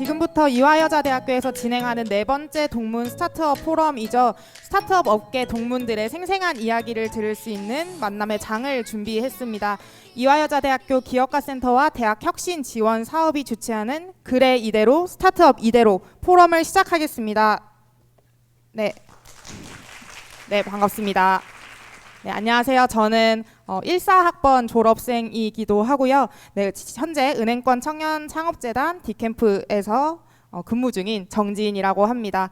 지금부터 이화여자대학교에서 진행하는 네 번째 동문 스타트업 포럼이죠. 스타트업 업계 동문들의 생생한 이야기를 들을 수 있는 만남의 장을 준비했습니다. 이화여자대학교 기업가센터와 대학혁신 지원사업이 주최하는 그래 이대로 스타트업 이대로 포럼을 시작하겠습니다. 네, 반갑습니다. 네, 안녕하세요. 저는 14학번 졸업생이기도 하고요. 네, 현재 은행권 청년 창업재단 디캠프에서 근무 중인 정지인이라고 합니다.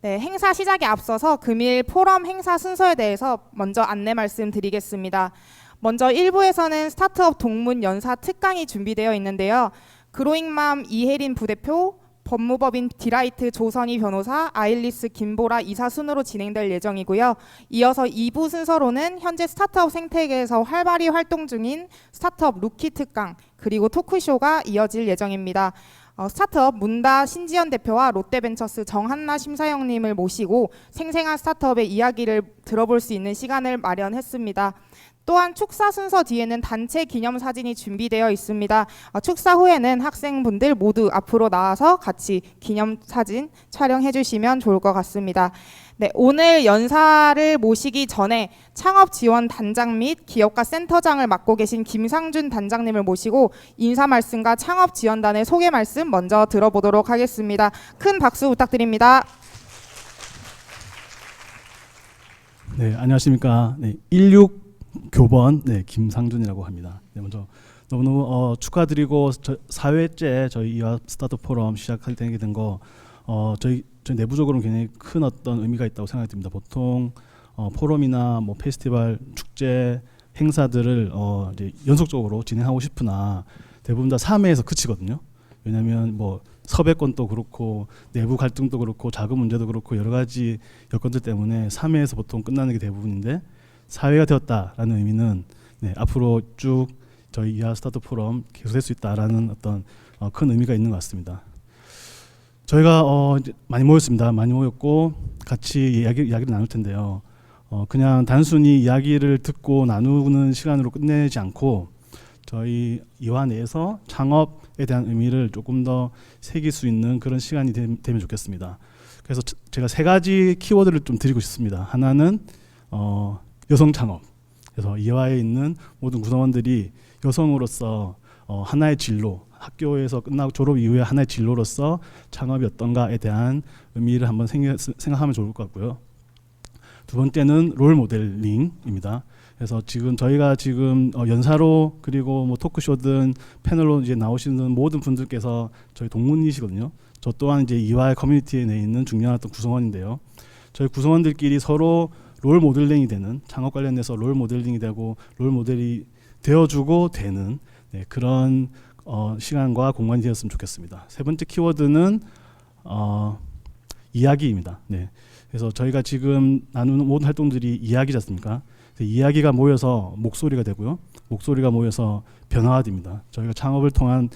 네, 행사 시작에 앞서서 금일 포럼 행사 순서에 대해서 먼저 안내 말씀드리겠습니다. 먼저 1부에서는 스타트업 동문 연사 특강이 준비되어 있는데요. 그로잉맘 이혜린 부대표, 법무법인 디라이트 조선희 변호사, 아일리스 김보라 이사 순으로 진행될 예정이고요. 이어서 2부 순서로는 현재 스타트업 생태계에서 활발히 활동 중인 스타트업 루키 특강 그리고 토크쇼가 이어질 예정입니다. 스타트업 문다 신지연 대표와 롯데벤처스 정한나 심사영님을 모시고 생생한 스타트업의 이야기를 들어볼 수 있는 시간을 마련했습니다. 또한 축사 순서 뒤에는 단체 기념사진이 준비되어 있습니다. 축사 후에는 학생분들 모두 앞으로 나와서 같이 기념사진 촬영해 주시면 좋을 것 같습니다. 네, 오늘 연사를 모시기 전에 창업지원단장 및 기업가 센터장을 맡고 계신 김상준 단장님을 모시고 인사 말씀과 창업지원단의 소개 말씀 먼저 들어보도록 하겠습니다. 큰 박수 부탁드립니다. 네, 안녕하십니까. 네, 16교번 김상준이라고 합니다. 네, 먼저 너무너무 축하드리고 4회째 저희 이화 스타트업 포럼 시작하게 된 거 저희 내부적으로는 굉장히 큰 어떤 의미가 있다고 생각이 듭니다. 보통 포럼이나 뭐 페스티벌, 축제, 행사들을 이제 연속적으로 진행하고 싶으나 대부분 다 3회에서 그치거든요. 왜냐하면 뭐 섭외권도 그렇고 내부 갈등도 그렇고 자금 문제도 그렇고 여러 가지 여건들 때문에 3회에서 보통 끝나는 게 대부분인데 4회가 되었다라는 의미는 앞으로 쭉 저희 이하 스타트업 포럼 계속될 수 있다라는 어떤 큰 의미가 있는 것 같습니다. 저희가 이제 많이 모였습니다. 많이 모였고 같이 이야기를 나눌 텐데요. 그냥 단순히 이야기를 듣고 나누는 시간으로 끝내지 않고 저희 이화 내에서 창업에 대한 의미를 조금 더 새길 수 있는 그런 시간이 되면 좋겠습니다. 그래서 제가 3가지 키워드를 좀 드리고 싶습니다. 하나는 여성 창업. 그래서 이화에 있는 모든 구성원들이 여성으로서 하나의 진로, 학교에서 끝나고 졸업 이후에 하나의 진로로서 창업이 어떤가에 대한 의미를 한번 생각하면 좋을 것 같고요. 두 번째는 롤 모델링입니다. 그래서 저희가 지금 연사로 그리고 뭐 토크쇼든 패널로 이제 나오시는 모든 분들께서 저희 동문이시거든요. 저 또한 이제 이화의 커뮤니티에 내 있는 중요한 어떤 구성원인데요. 저희 구성원들끼리 서로 롤 모델링이 되는, 창업 관련해서 롤 모델링이 되고 롤 모델이 되어주고 되는 그런 시간과 공간이 되었으면 좋겠습니다. 세 번째 키워드는 이야기입니다. 그래서 저희가 지금 나누는 모든 활동들이 이야기지 않습니까? 이야기가 모여서 목소리가 되고요. 목소리가 모여서 변화가 됩니다. 저희가 창업을 통한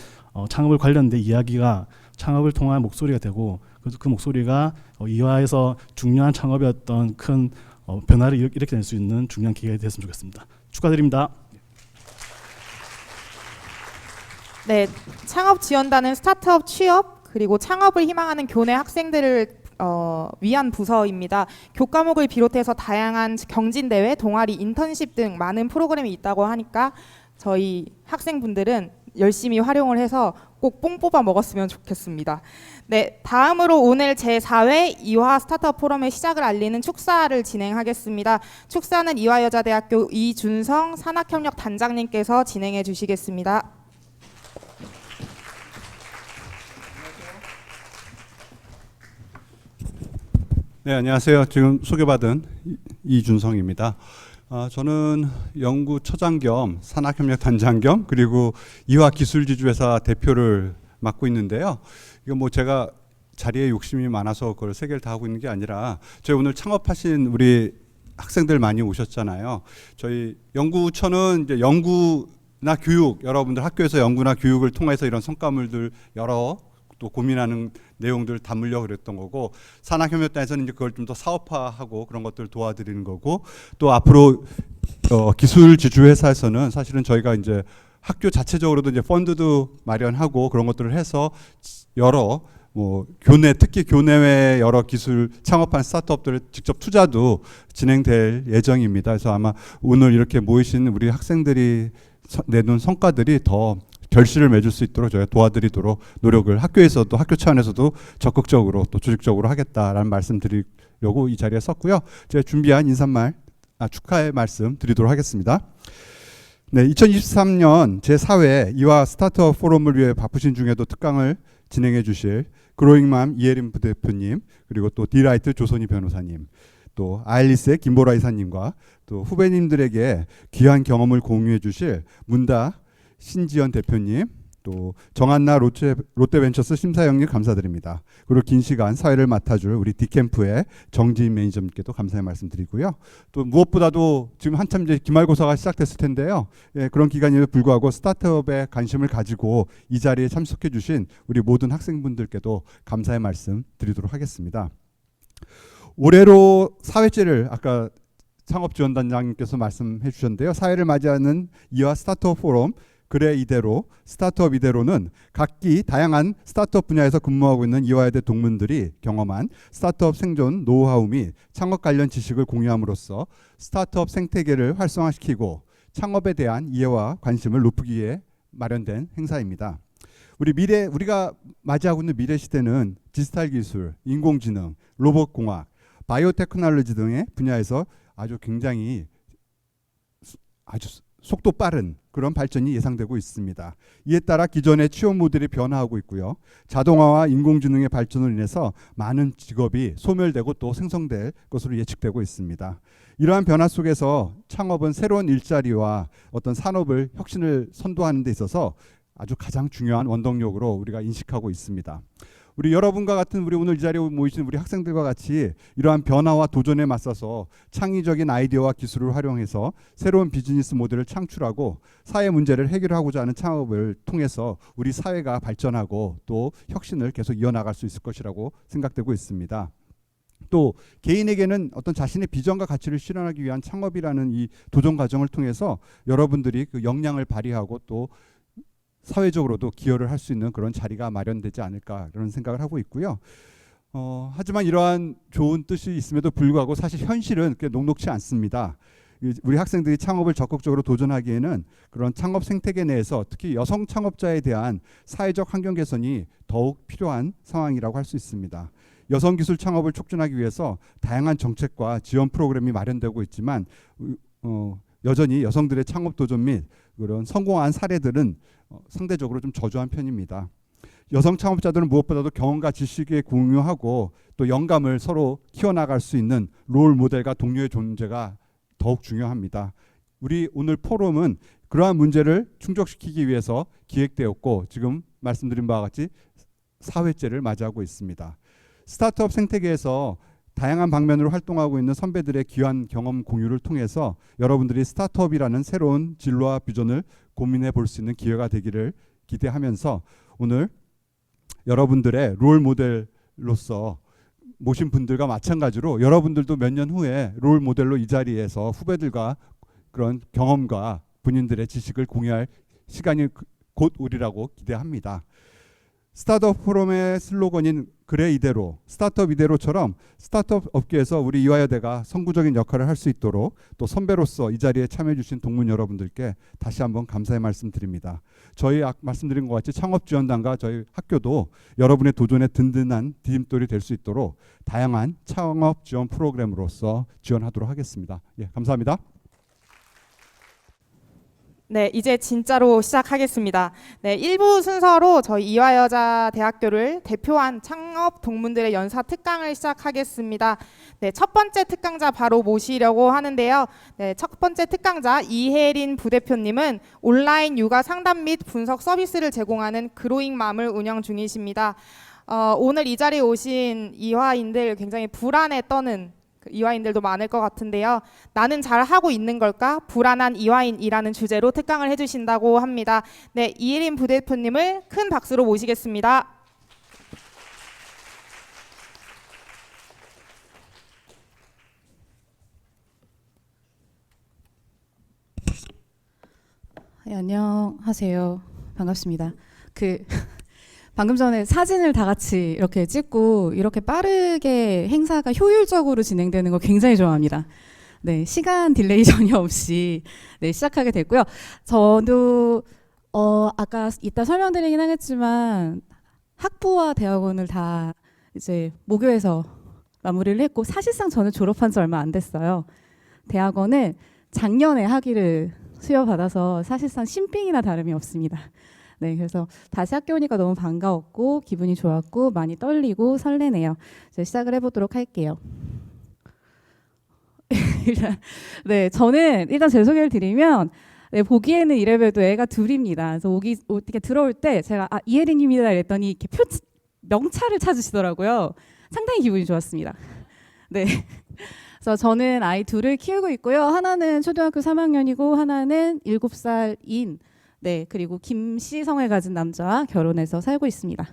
창업을 관련된 이야기가 창업을 통한 목소리가 되고 그 목소리가 이화에서 중요한 창업이었던 큰 변화를 이렇게 낼 수 있는 중요한 기회가 됐으면 좋겠습니다. 축하드립니다. 네, 창업지원단은 스타트업 취업 그리고 창업을 희망하는 교내 학생들을 위한 부서입니다. 교과목을 비롯해서 다양한 경진대회, 동아리, 인턴십 등 많은 프로그램이 있다고 하니까 저희 학생분들은 열심히 활용을 해서 꼭 뽕 뽑아 먹었으면 좋겠습니다. 네, 다음으로 오늘 제4회 이화 스타트업 포럼의 시작을 알리는 축사를 진행하겠습니다. 축사는 이화여자대학교 이준성 산학협력 단장님께서 진행해 주시겠습니다. 네, 안녕하세요. 지금 소개받은 이준성입니다. 저는 연구처장 겸 산학협력단장 겸 그리고 이화기술지주회사 대표를 맡고 있는데요. 이거 뭐 제가 자리에 욕심이 많아서 그걸 3개를 다 하고 있는 게 아니라 저희 오늘 창업하신 우리 학생들 많이 오셨잖아요. 저희 연구처는 이제 연구나 교육, 여러분들 학교에서 연구나 교육을 통해서 이런 성과물들 여러 또 고민하는 내용들을 담으려고 그랬던 거고, 산학협력단에서는 이제 그걸 좀 더 사업화하고 그런 것들을 도와드리는 거고, 또 앞으로 기술지주회사에서는 사실은 저희가 이제 학교 자체적으로도 이제 펀드도 마련하고 그런 것들을 해서 여러 뭐 교내, 특히 교내외 여러 기술 창업한 스타트업들을 직접 투자도 진행될 예정입니다. 그래서 아마 오늘 이렇게 모이신 우리 학생들이 내놓은 성과들이 더 결실을 맺을 수 있도록 저희가 도와드리도록 노력을 학교에서도, 학교 차원에서도 적극적으로 또 조직적으로 하겠다라는 말씀 드리려고 이 자리에 섰고요. 제가 준비한 축하의 말씀 드리도록 하겠습니다. 네, 2023년 제4회 이화 스타트업 포럼을 위해 바쁘신 중에도 특강을 진행해 주실 그로잉맘 이혜림 부대표님, 그리고 또 디라이트 조선희 변호사님, 또 아일리스의 김보라 이사님과 또 후배님들에게 귀한 경험을 공유해 주실 문다 신지연 대표님, 또 정한나 롯데벤처스 심사위원님 감사드립니다. 그리고 긴 시간 사회를 맡아줄 우리 디캠프의 정지인 매니저님께도 감사의 말씀드리고요. 또 무엇보다도 지금 한참 이제 기말고사가 시작됐을 텐데요. 예, 그런 기간임에도 불구하고 스타트업에 관심을 가지고 이 자리에 참석해 주신 우리 모든 학생분들께도 감사의 말씀 드리도록 하겠습니다. 올해로 4회째를 아까 창업지원단장님께서 말씀해 주셨는데요. 사회를 맞이하는 이화 스타트업 포럼 그래 이대로 스타트업 이대로는 각기 다양한 스타트업 분야에서 근무하고 있는 이화여대 동문들이 경험한 스타트업 생존 노하우 및 창업 관련 지식을 공유함으로써 스타트업 생태계를 활성화시키고 창업에 대한 이해와 관심을 높이기 위해 마련된 행사입니다. 우리가 맞이하고 있는 미래 시대는 디지털 기술, 인공지능, 로봇공학, 바이오테크놀로지 등의 분야에서 아주 굉장히 속도 빠른 그런 발전이 예상되고 있습니다. 이에 따라 기존의 취업 모델이 변화하고 있고요. 자동화와 인공지능의 발전으로 인해서 많은 직업이 소멸되고 또 생성될 것으로 예측되고 있습니다. 이러한 변화 속에서 창업은 새로운 일자리와 어떤 산업을 혁신을 선도하는 데 있어서 아주 가장 중요한 원동력으로 우리가 인식하고 있습니다. 우리 여러분과 같은 우리 오늘 이 자리에 모이신 우리 학생들과 같이 이러한 변화와 도전에 맞서서 창의적인 아이디어와 기술을 활용해서 새로운 비즈니스 모델을 창출하고 사회 문제를 해결하고자 하는 창업을 통해서 우리 사회가 발전하고 또 혁신을 계속 이어나갈 수 있을 것이라고 생각되고 있습니다. 또 개인에게는 어떤 자신의 비전과 가치를 실현하기 위한 창업이라는 이 도전 과정을 통해서 여러분들이 그 역량을 발휘하고 또 사회적으로도 기여를 할 수 있는 그런 자리가 마련되지 않을까 그런 생각을 하고 있고요. 하지만 이러한 좋은 뜻이 있음에도 불구하고 사실 현실은 그렇게 녹록치 않습니다. 우리 학생들이 창업을 적극적으로 도전하기에는 그런 창업 생태계 내에서 특히 여성 창업자에 대한 사회적 환경 개선이 더욱 필요한 상황이라고 할 수 있습니다. 여성 기술 창업을 촉진하기 위해서 다양한 정책과 지원 프로그램이 마련되고 있지만 여전히 여성들의 창업 도전 및 그런 성공한 사례들은 상대적으로 좀 저조한 편입니다. 여성 창업자들은 무엇보다도 경험과 지식에 공유하고 또 영감을 서로 키워나갈 수 있는 롤 모델과 동료의 존재가 더욱 중요합니다. 우리 오늘 포럼은 그러한 문제를 충족시키기 위해서 기획되었고 지금 말씀드린 바와 같이 4회째를 맞이하고 있습니다. 스타트업 생태계에서 다양한 방면으로 활동하고 있는 선배들의 귀한 경험 공유를 통해서 여러분들이 스타트업이라는 새로운 진로와 비전을 고민해 볼 수 있는 기회가 되기를 기대하면서 오늘 여러분들의 롤 모델로서 모신 분들과 마찬가지로 여러분들도 몇 년 후에 롤 모델로 이 자리에서 후배들과 그런 경험과 본인들의 지식을 공유할 시간이 곧 오리라고 기대합니다. 스타트업 포럼의 슬로건인 그래 이대로, 스타트업 이대로처럼 스타트업 업계에서 우리 이화여대가 선구적인 역할을 할 수 있도록 또 선배로서 이 자리에 참여해 주신 동문 여러분들께 다시 한번 감사의 말씀드립니다. 저희 말씀드린 것 같이 창업지원단과 저희 학교도 여러분의 도전에 든든한 디딤돌이 될 수 있도록 다양한 창업 지원 프로그램으로서 지원하도록 하겠습니다. 예, 감사합니다. 네, 이제 진짜로 시작하겠습니다. 네, 1부 순서로 저희 이화여자대학교를 대표한 창업 동문들의 연사 특강을 시작하겠습니다. 네, 첫 번째 특강자 바로 모시려고 하는데요. 네, 첫 번째 특강자 이혜린 부대표님은 온라인 육아 상담 및 분석 서비스를 제공하는 그로잉맘을 운영 중이십니다. 오늘 이 자리에 오신 이화인들 굉장히 불안에 떠는 이화인들도 많을 것 같은데요. 나는 잘 하고 있는 걸까? 불안한 이화인이라는 주제로 특강을 해주신다고 합니다. 네, 이혜린 부대표님을 큰 박수로 모시겠습니다. 네, 안녕하세요. 반갑습니다. 방금 전에 사진을 다 같이 이렇게 찍고 이렇게 빠르게 행사가 효율적으로 진행되는 거 굉장히 좋아합니다. 네, 시간 딜레이 전혀 없이 네, 시작하게 됐고요. 저도 아까 이따 설명드리긴 하겠지만 학부와 대학원을 다 이제 모교에서 마무리를 했고 사실상 저는 졸업한 지 얼마 안 됐어요. 대학원은 작년에 학위를 수여받아서 사실상 신빙이나 다름이 없습니다. 네, 그래서 다시 학교 오니까 너무 반가웠고 기분이 좋았고 많이 떨리고 설레네요. 이제 시작을 해보도록 할게요. 네, 저는 일단 제 소개를 드리면 네, 보기에는 이래봬도 애가 둘입니다. 그래서 어떻게 들어올 때 제가 이혜린입니다 이랬더니 이렇게 명찰을 찾으시더라고요. 상당히 기분이 좋았습니다. 네. 그래서 저는 아이 둘을 키우고 있고요. 하나는 초등학교 3학년이고 하나는 7살인 네, 그리고 김씨 성을 가진 남자와 결혼해서 살고 있습니다.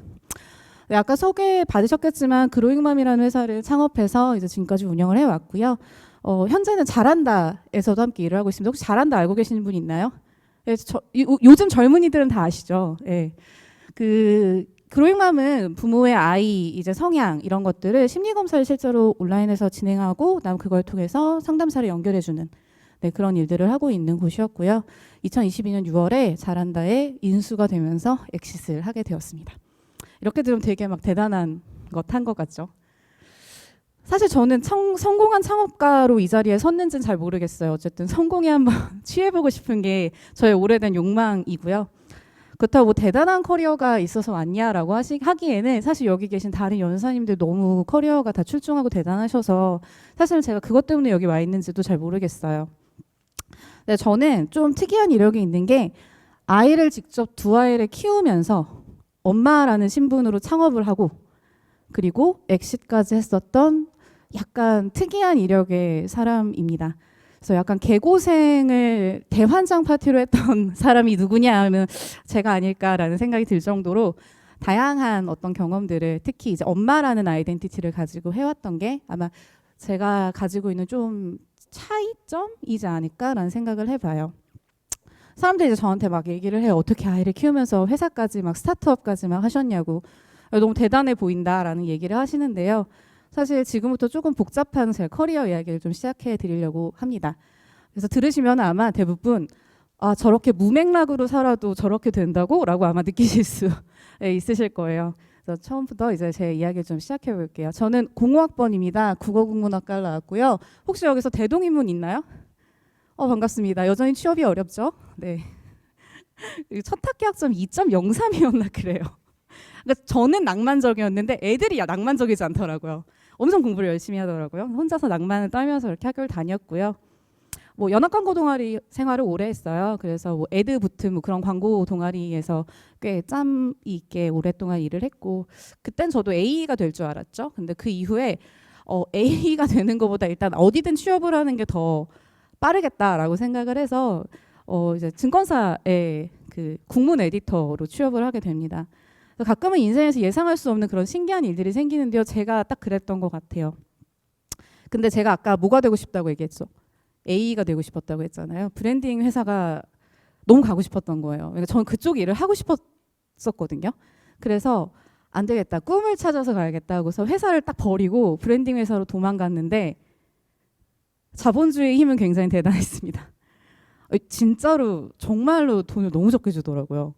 네, 아까 소개 받으셨겠지만 그로잉맘이라는 회사를 창업해서 이제 지금까지 운영을 해왔고요. 현재는 잘한다에서도 함께 일을 하고 있습니다. 혹시 잘한다 알고 계시는 분 있나요? 네, 요즘 젊은이들은 다 아시죠? 네. 그로잉맘은 부모의 아이 이제 성향 이런 것들을 심리 검사를 실제로 온라인에서 진행하고 그다음 그걸 통해서 상담사를 연결해주는 네, 그런 일들을 하고 있는 곳이었고요. 2022년 6월에 잘한다에 인수가 되면서 엑싯을 하게 되었습니다. 이렇게 들으면 되게 막 대단한 것 한 것 같죠? 사실 저는 성공한 창업가로 이 자리에 섰는지는 잘 모르겠어요. 어쨌든 성공에 한번 취해보고 싶은 게 저의 오래된 욕망이고요. 그렇다고 뭐 대단한 커리어가 있어서 왔냐라고 하기에는 사실 여기 계신 다른 연사님들 너무 커리어가 다 출중하고 대단하셔서 사실 제가 그것 때문에 여기 와 있는지도 잘 모르겠어요. 네, 저는 좀 특이한 이력이 있는 게 아이를 직접 두 아이를 키우면서 엄마라는 신분으로 창업을 하고 그리고 엑싯까지 했었던 약간 특이한 이력의 사람입니다. 그래서 약간 개고생을 대환장 파티로 했던 사람이 누구냐 하면 제가 아닐까라는 생각이 들 정도로 다양한 어떤 경험들을 특히 이제 엄마라는 아이덴티티를 가지고 해왔던 게 아마 제가 가지고 있는 좀 차이점이지 않을까라는 생각을 해봐요. 사람들이 이제 저한테 막 얘기를 해요. 어떻게 아이를 키우면서 회사까지 막 스타트업까지 막 하셨냐고. 너무 대단해 보인다라는 얘기를 하시는데요. 사실 지금부터 조금 복잡한 제 커리어 이야기를 좀 시작해 드리려고 합니다. 그래서 들으시면 아마 대부분 저렇게 무맥락으로 살아도 저렇게 된다고? 라고 아마 느끼실 수 있으실 거예요. 그래서 처음부터 이제 제 이야기를 좀 시작해 볼게요. 저는 05학번입니다. 국어국문학과를 나왔고요. 혹시 여기서 대동인문 있나요? 반갑습니다. 여전히 취업이 어렵죠? 네. 첫 학기 학점 2.03이었나 그래요. 그러니까 저는 낭만적이었는데 애들이 낭만적이지 않더라고요. 엄청 공부를 열심히 하더라고요. 혼자서 낭만을 떨면서 이렇게 학교를 다녔고요. 뭐 연합광고 동아리 생활을 오래 했어요. 그래서 뭐 에드부트 뭐 그런 광고 동아리에서 꽤 짬 있게 오랫동안 일을 했고 그땐 저도 A가 될 줄 알았죠. 근데 그 이후에 A가 되는 것보다 일단 어디든 취업을 하는 게 더 빠르겠다라고 생각을 해서 이제 증권사의 그 국문 에디터로 취업을 하게 됩니다. 가끔은 인생에서 예상할 수 없는 그런 신기한 일들이 생기는데요. 제가 딱 그랬던 것 같아요. 근데 제가 아까 뭐가 되고 싶다고 얘기했죠? A가 되고 싶었다고 했잖아요. 브랜딩 회사가 너무 가고 싶었던 거예요. 그러니까 저는 그쪽 일을 하고 싶었었거든요. 그래서 안 되겠다. 꿈을 찾아서 가야겠다 하고서 회사를 딱 버리고 브랜딩 회사로 도망갔는데 자본주의의 힘은 굉장히 대단했습니다. 진짜로 정말로 돈을 너무 적게 주더라고요.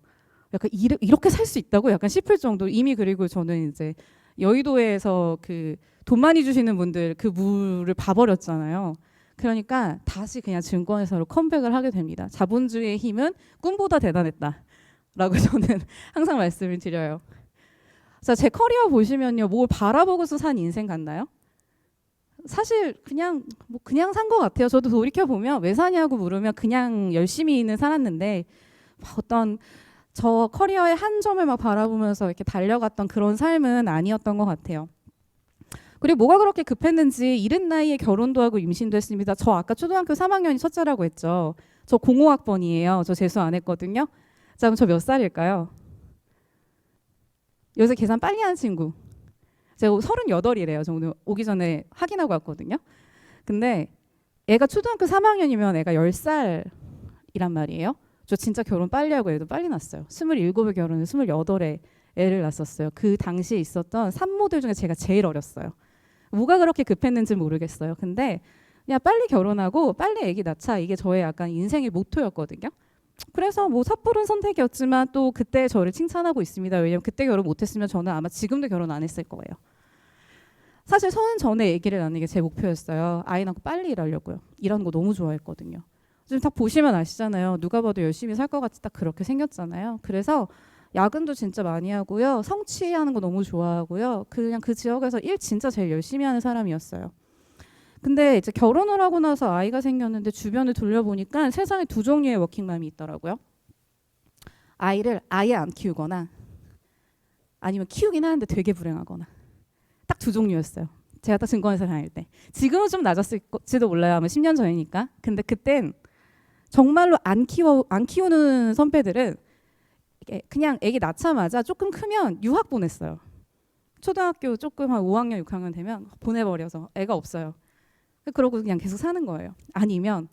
약간 이렇게 살 수 있다고 약간 싶을 정도. 이미 그리고 저는 이제 여의도에서 그 돈 많이 주시는 분들 그 물을 봐버렸잖아요. 그러니까 다시 그냥 증권회사로 컴백을 하게 됩니다. 자본주의의 힘은 꿈보다 대단했다라고 저는 항상 말씀을 드려요. 자, 제 커리어 보시면요, 뭘 바라보고서 산 인생 같나요? 사실 그냥 산 것 같아요. 저도 돌이켜 보면 왜 사냐고 물으면 그냥 열심히는 살았는데 어떤 저 커리어의 한 점을 막 바라보면서 이렇게 달려갔던 그런 삶은 아니었던 것 같아요. 그리고 뭐가 그렇게 급했는지 이른 나이에 결혼도 하고 임신도 했습니다. 저 아까 초등학교 3학년이 첫째라고 했죠. 저 05학번이에요. 저 재수 안 했거든요. 자, 그럼 저 몇 살일까요? 요새 계산 빨리 하는 친구. 제가 38이래요. 저 오늘 오기 전에 확인하고 왔거든요. 근데 애가 초등학교 3학년이면 애가 10살이란 말이에요. 저 진짜 결혼 빨리 하고 애도 빨리 낳았어요. 27에 결혼해 28에 애를 낳았었어요. 그 당시에 있었던 산모들 중에 제가 제일 어렸어요. 뭐가 그렇게 급했는지 모르겠어요. 근데 그냥 빨리 결혼하고 빨리 아기 낳자, 이게 저의 약간 인생의 모토였거든요. 그래서 뭐 섣부른 선택이었지만 또 그때 저를 칭찬하고 있습니다. 왜냐면 그때 결혼 못했으면 저는 아마 지금도 결혼 안 했을 거예요. 사실 30 전에 아기를 낳는 게 제 목표였어요. 아이 낳고 빨리 일하려고요. 일하는 거 너무 좋아했거든요. 지금 딱 보시면 아시잖아요. 누가 봐도 열심히 살 것 같이 딱 그렇게 생겼잖아요. 그래서 야근도 진짜 많이 하고요. 성취하는 거 너무 좋아하고요. 그냥 그 지역에서 일 진짜 제일 열심히 하는 사람이었어요. 근데 이제 결혼을 하고 나서 아이가 생겼는데 주변을 돌려보니까 세상에 두 종류의 워킹맘이 있더라고요. 아이를 아예 안 키우거나 아니면 키우긴 하는데 되게 불행하거나. 딱 두 종류였어요. 제가 딱 증권회사 다닐 때. 지금은 좀 낮았을지도 몰라요. 아마 10년 전이니까. 근데 그땐 정말로 안 키우는 선배들은 그냥 애기 낳자마자 조금 크면 유학 보냈어요. 초등학교 조금 한 5학년, 6학년 되면 보내버려서 애가 없어요. 그러고 그냥 계속 사는 거예요. 아니면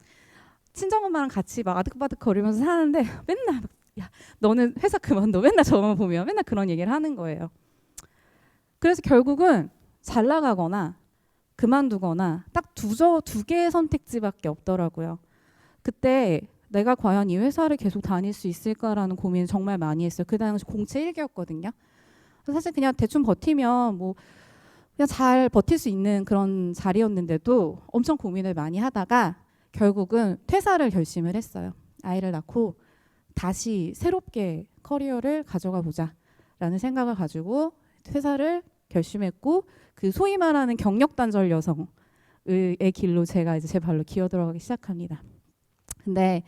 친정엄마랑 같이 막 아득바득 거리면서 사는데 맨날 야 너는 회사 그만둬, 맨날 저만 보면 맨날 그런 얘기를 하는 거예요. 그래서 결국은 잘 나가거나 그만두거나 딱 두 개의 선택지밖에 없더라고요. 그때 내가 과연 이 회사를 계속 다닐 수 있을까라는 고민을 정말 많이 했어요. 그 당시 공채 1기였거든요. 사실 그냥 대충 버티면 뭐 그냥 잘 버틸 수 있는 그런 자리였는데도 엄청 고민을 많이 하다가 결국은 퇴사를 결심을 했어요. 아이를 낳고 다시 새롭게 커리어를 가져가 보자라는 생각을 가지고 퇴사를 결심했고, 그 소위 말하는 경력 단절 여성의 길로 제가 이제 제 발로 기어 들어가기 시작합니다. 근데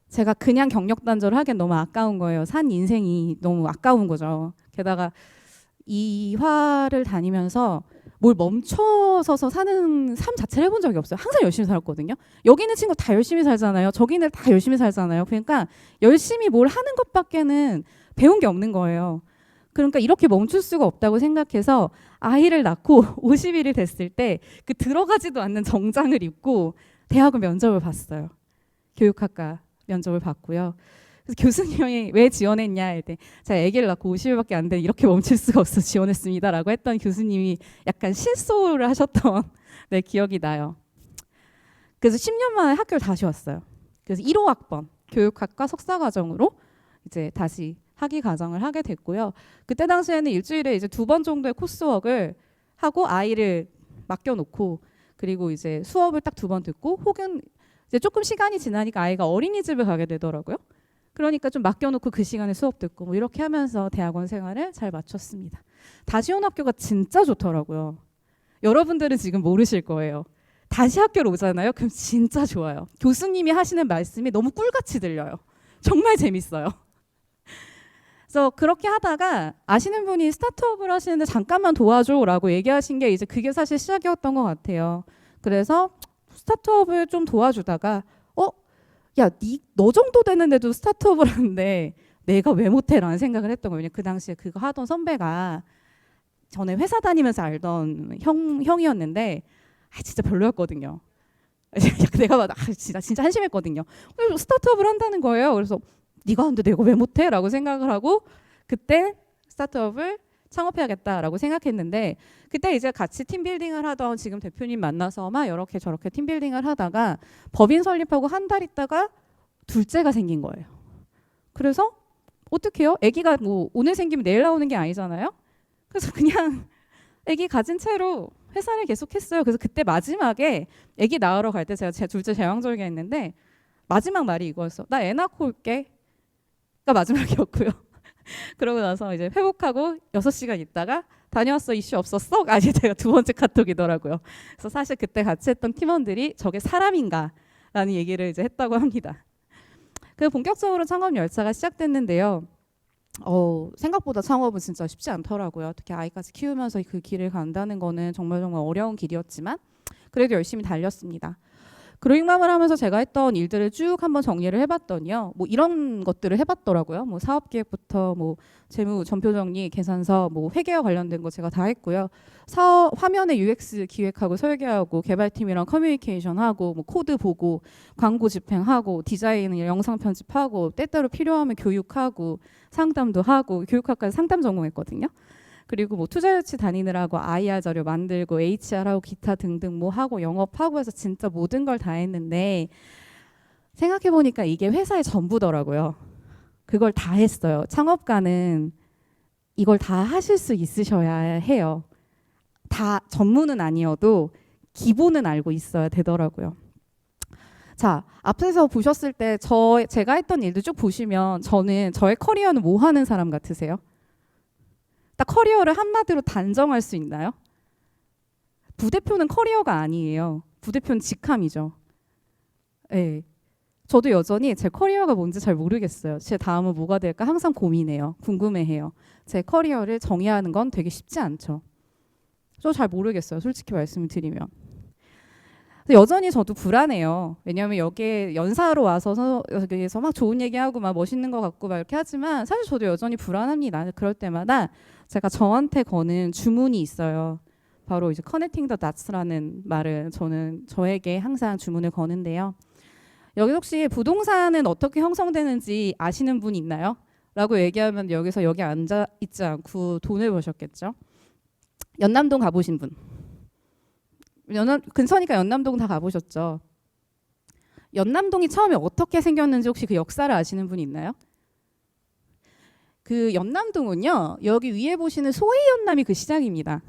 제가 그냥 경력 단절을 하기엔 너무 아까운 거예요. 산 인생이 너무 아까운 거죠. 게다가 이화를 다니면서 뭘 멈춰서서 사는 삶 자체를 해본 적이 없어요. 항상 열심히 살았거든요. 여기 있는 친구 다 열심히 살잖아요. 저기 있는 다 열심히 살잖아요. 그러니까 열심히 뭘 하는 것밖에는 배운 게 없는 거예요. 그러니까 이렇게 멈출 수가 없다고 생각해서 아이를 낳고 50일이 됐을 때 그 들어가지도 않는 정장을 입고 대학원 면접을 봤어요. 교육학과 면접을 봤고요. 그래서 교수님이 왜 지원했냐 할 때 제가 아기를 낳고 50일밖에 안 돼 이렇게 멈출 수가 없어 지원했습니다라고 했던 교수님이 약간 실소를 하셨던 네, 기억이 나요. 그래서 10년 만에 학교를 다시 왔어요. 그래서 1호학번 교육학과 석사과정으로 이제 다시 학위 과정을 하게 됐고요. 그때 당시에는 일주일에 이제 2번 정도의 코스웍을 하고 아이를 맡겨놓고 그리고 이제 수업을 딱 2번 듣고 혹은 이제 조금 시간이 지나니까 아이가 어린이집을 가게 되더라고요. 그러니까 좀 맡겨놓고 그 시간에 수업 듣고 뭐 이렇게 하면서 대학원 생활을 잘 마쳤습니다. 다시 온 학교가 진짜 좋더라고요. 여러분들은 지금 모르실 거예요. 다시 학교로 오잖아요. 그럼 진짜 좋아요. 교수님이 하시는 말씀이 너무 꿀같이 들려요. 정말 재밌어요. 그래서 그렇게 하다가 아시는 분이 스타트업을 하시는데 잠깐만 도와줘라고 얘기하신 게 이제 그게 사실 시작이었던 것 같아요. 그래서 스타트업을 좀 도와주다가 야, 너 정도 되는데도 스타트업을 하는데 내가 왜 못해라는 생각을 했던 거예요. 그 당시에 그거 하던 선배가 전에 회사 다니면서 알던 형이었는데 진짜 별로였거든요. 내가 봐도 진짜 한심했거든요. 스타트업을 한다는 거예요. 그래서 네가 하는데 내가 왜 못해라고 생각을 하고 그때 스타트업을 창업해야겠다라고 생각했는데 그때 이제 같이 팀빌딩을 하던 지금 대표님 만나서 막 이렇게 저렇게 팀빌딩을 하다가 법인 설립하고 한 달 있다가 둘째가 생긴 거예요. 그래서 어떡해요? 아기가 뭐 오늘 생기면 내일 나오는 게 아니잖아요. 그래서 그냥 아기 가진 채로 회사를 계속했어요. 그래서 그때 마지막에 아기 낳으러 갈 때 제가 제 둘째 제왕절개했는데 마지막 말이 이거였어. 나 애 낳고 올게. 가 마지막이었고요. 그러고 나서 이제 회복하고 6시간 있다가 다녀왔어 이슈 없었어? 아니 제가 2번째 카톡이더라고요. 그래서 사실 그때 같이 했던 팀원들이 저게 사람인가 라는 얘기를 이제 했다고 합니다. 그 본격적으로 창업 열차가 시작됐는데요. 생각보다 창업은 진짜 쉽지 않더라고요. 특히 아이까지 키우면서 그 길을 간다는 거는 정말 어려운 길이었지만 그래도 열심히 달렸습니다. 그로잉맘을 하면서 제가 했던 일들을 쭉 한번 정리를 해봤더니요. 뭐 이런 것들을 해봤더라고요. 뭐 사업기획부터 뭐 재무 전표정리, 계산서, 뭐 회계와 관련된 거 제가 다 했고요. 사업 화면에 UX 기획하고 설계하고 개발팀이랑 커뮤니케이션하고 뭐 코드 보고 광고 집행하고 디자인 영상 편집하고 때때로 필요하면 교육하고 상담도 하고 교육학까지 상담 전공했거든요. 그리고 뭐 투자유치 다니느라고 IR 자료 만들고 HR하고 기타 등등 뭐 하고 영업하고 해서 진짜 모든 걸 다 했는데 생각해 보니까 이게 회사의 전부더라고요. 그걸 다 했어요. 창업가는 이걸 다 하실 수 있으셔야 해요. 다 전문은 아니어도 기본은 알고 있어야 되더라고요. 자, 앞에서 보셨을 때 제가 했던 일도 쭉 보시면 저는 저의 커리어는 뭐 하는 사람 같으세요? 딱 커리어를 한마디로 단정할 수 있나요? 부대표는 커리어가 아니에요. 부대표는 직함이죠. 네. 저도 여전히 제 커리어가 뭔지 잘 모르겠어요. 제 다음은 뭐가 될까 항상 고민해요. 궁금해해요. 제 커리어를 정의하는 건 되게 쉽지 않죠. 저 잘 모르겠어요. 솔직히 말씀을 드리면. 여전히 저도 불안해요. 왜냐하면 여기에 연사로 와서 여기서 막 좋은 얘기하고 막 멋있는 것 같고 막 이렇게 하지만 사실 저도 여전히 불안합니다. 그럴 때마다 제가 저한테 거는 주문이 있어요. 바로 이제 connecting the dots라는 말을 저는 저에게 항상 주문을 거는데요. 여기 혹시 부동산은 어떻게 형성되는지 아시는 분 있나요? 라고 얘기하면 여기서 여기 앉아 있지 않고 돈을 버셨겠죠. 연남동 가보신 분. 근처니까 연남동 다 가보셨죠. 연남동이 처음에 어떻게 생겼는지 혹시 그 역사를 아시는 분 있나요? 그 연남동은요, 여기 위에 보시는 소위 연남이 그 시작입니다.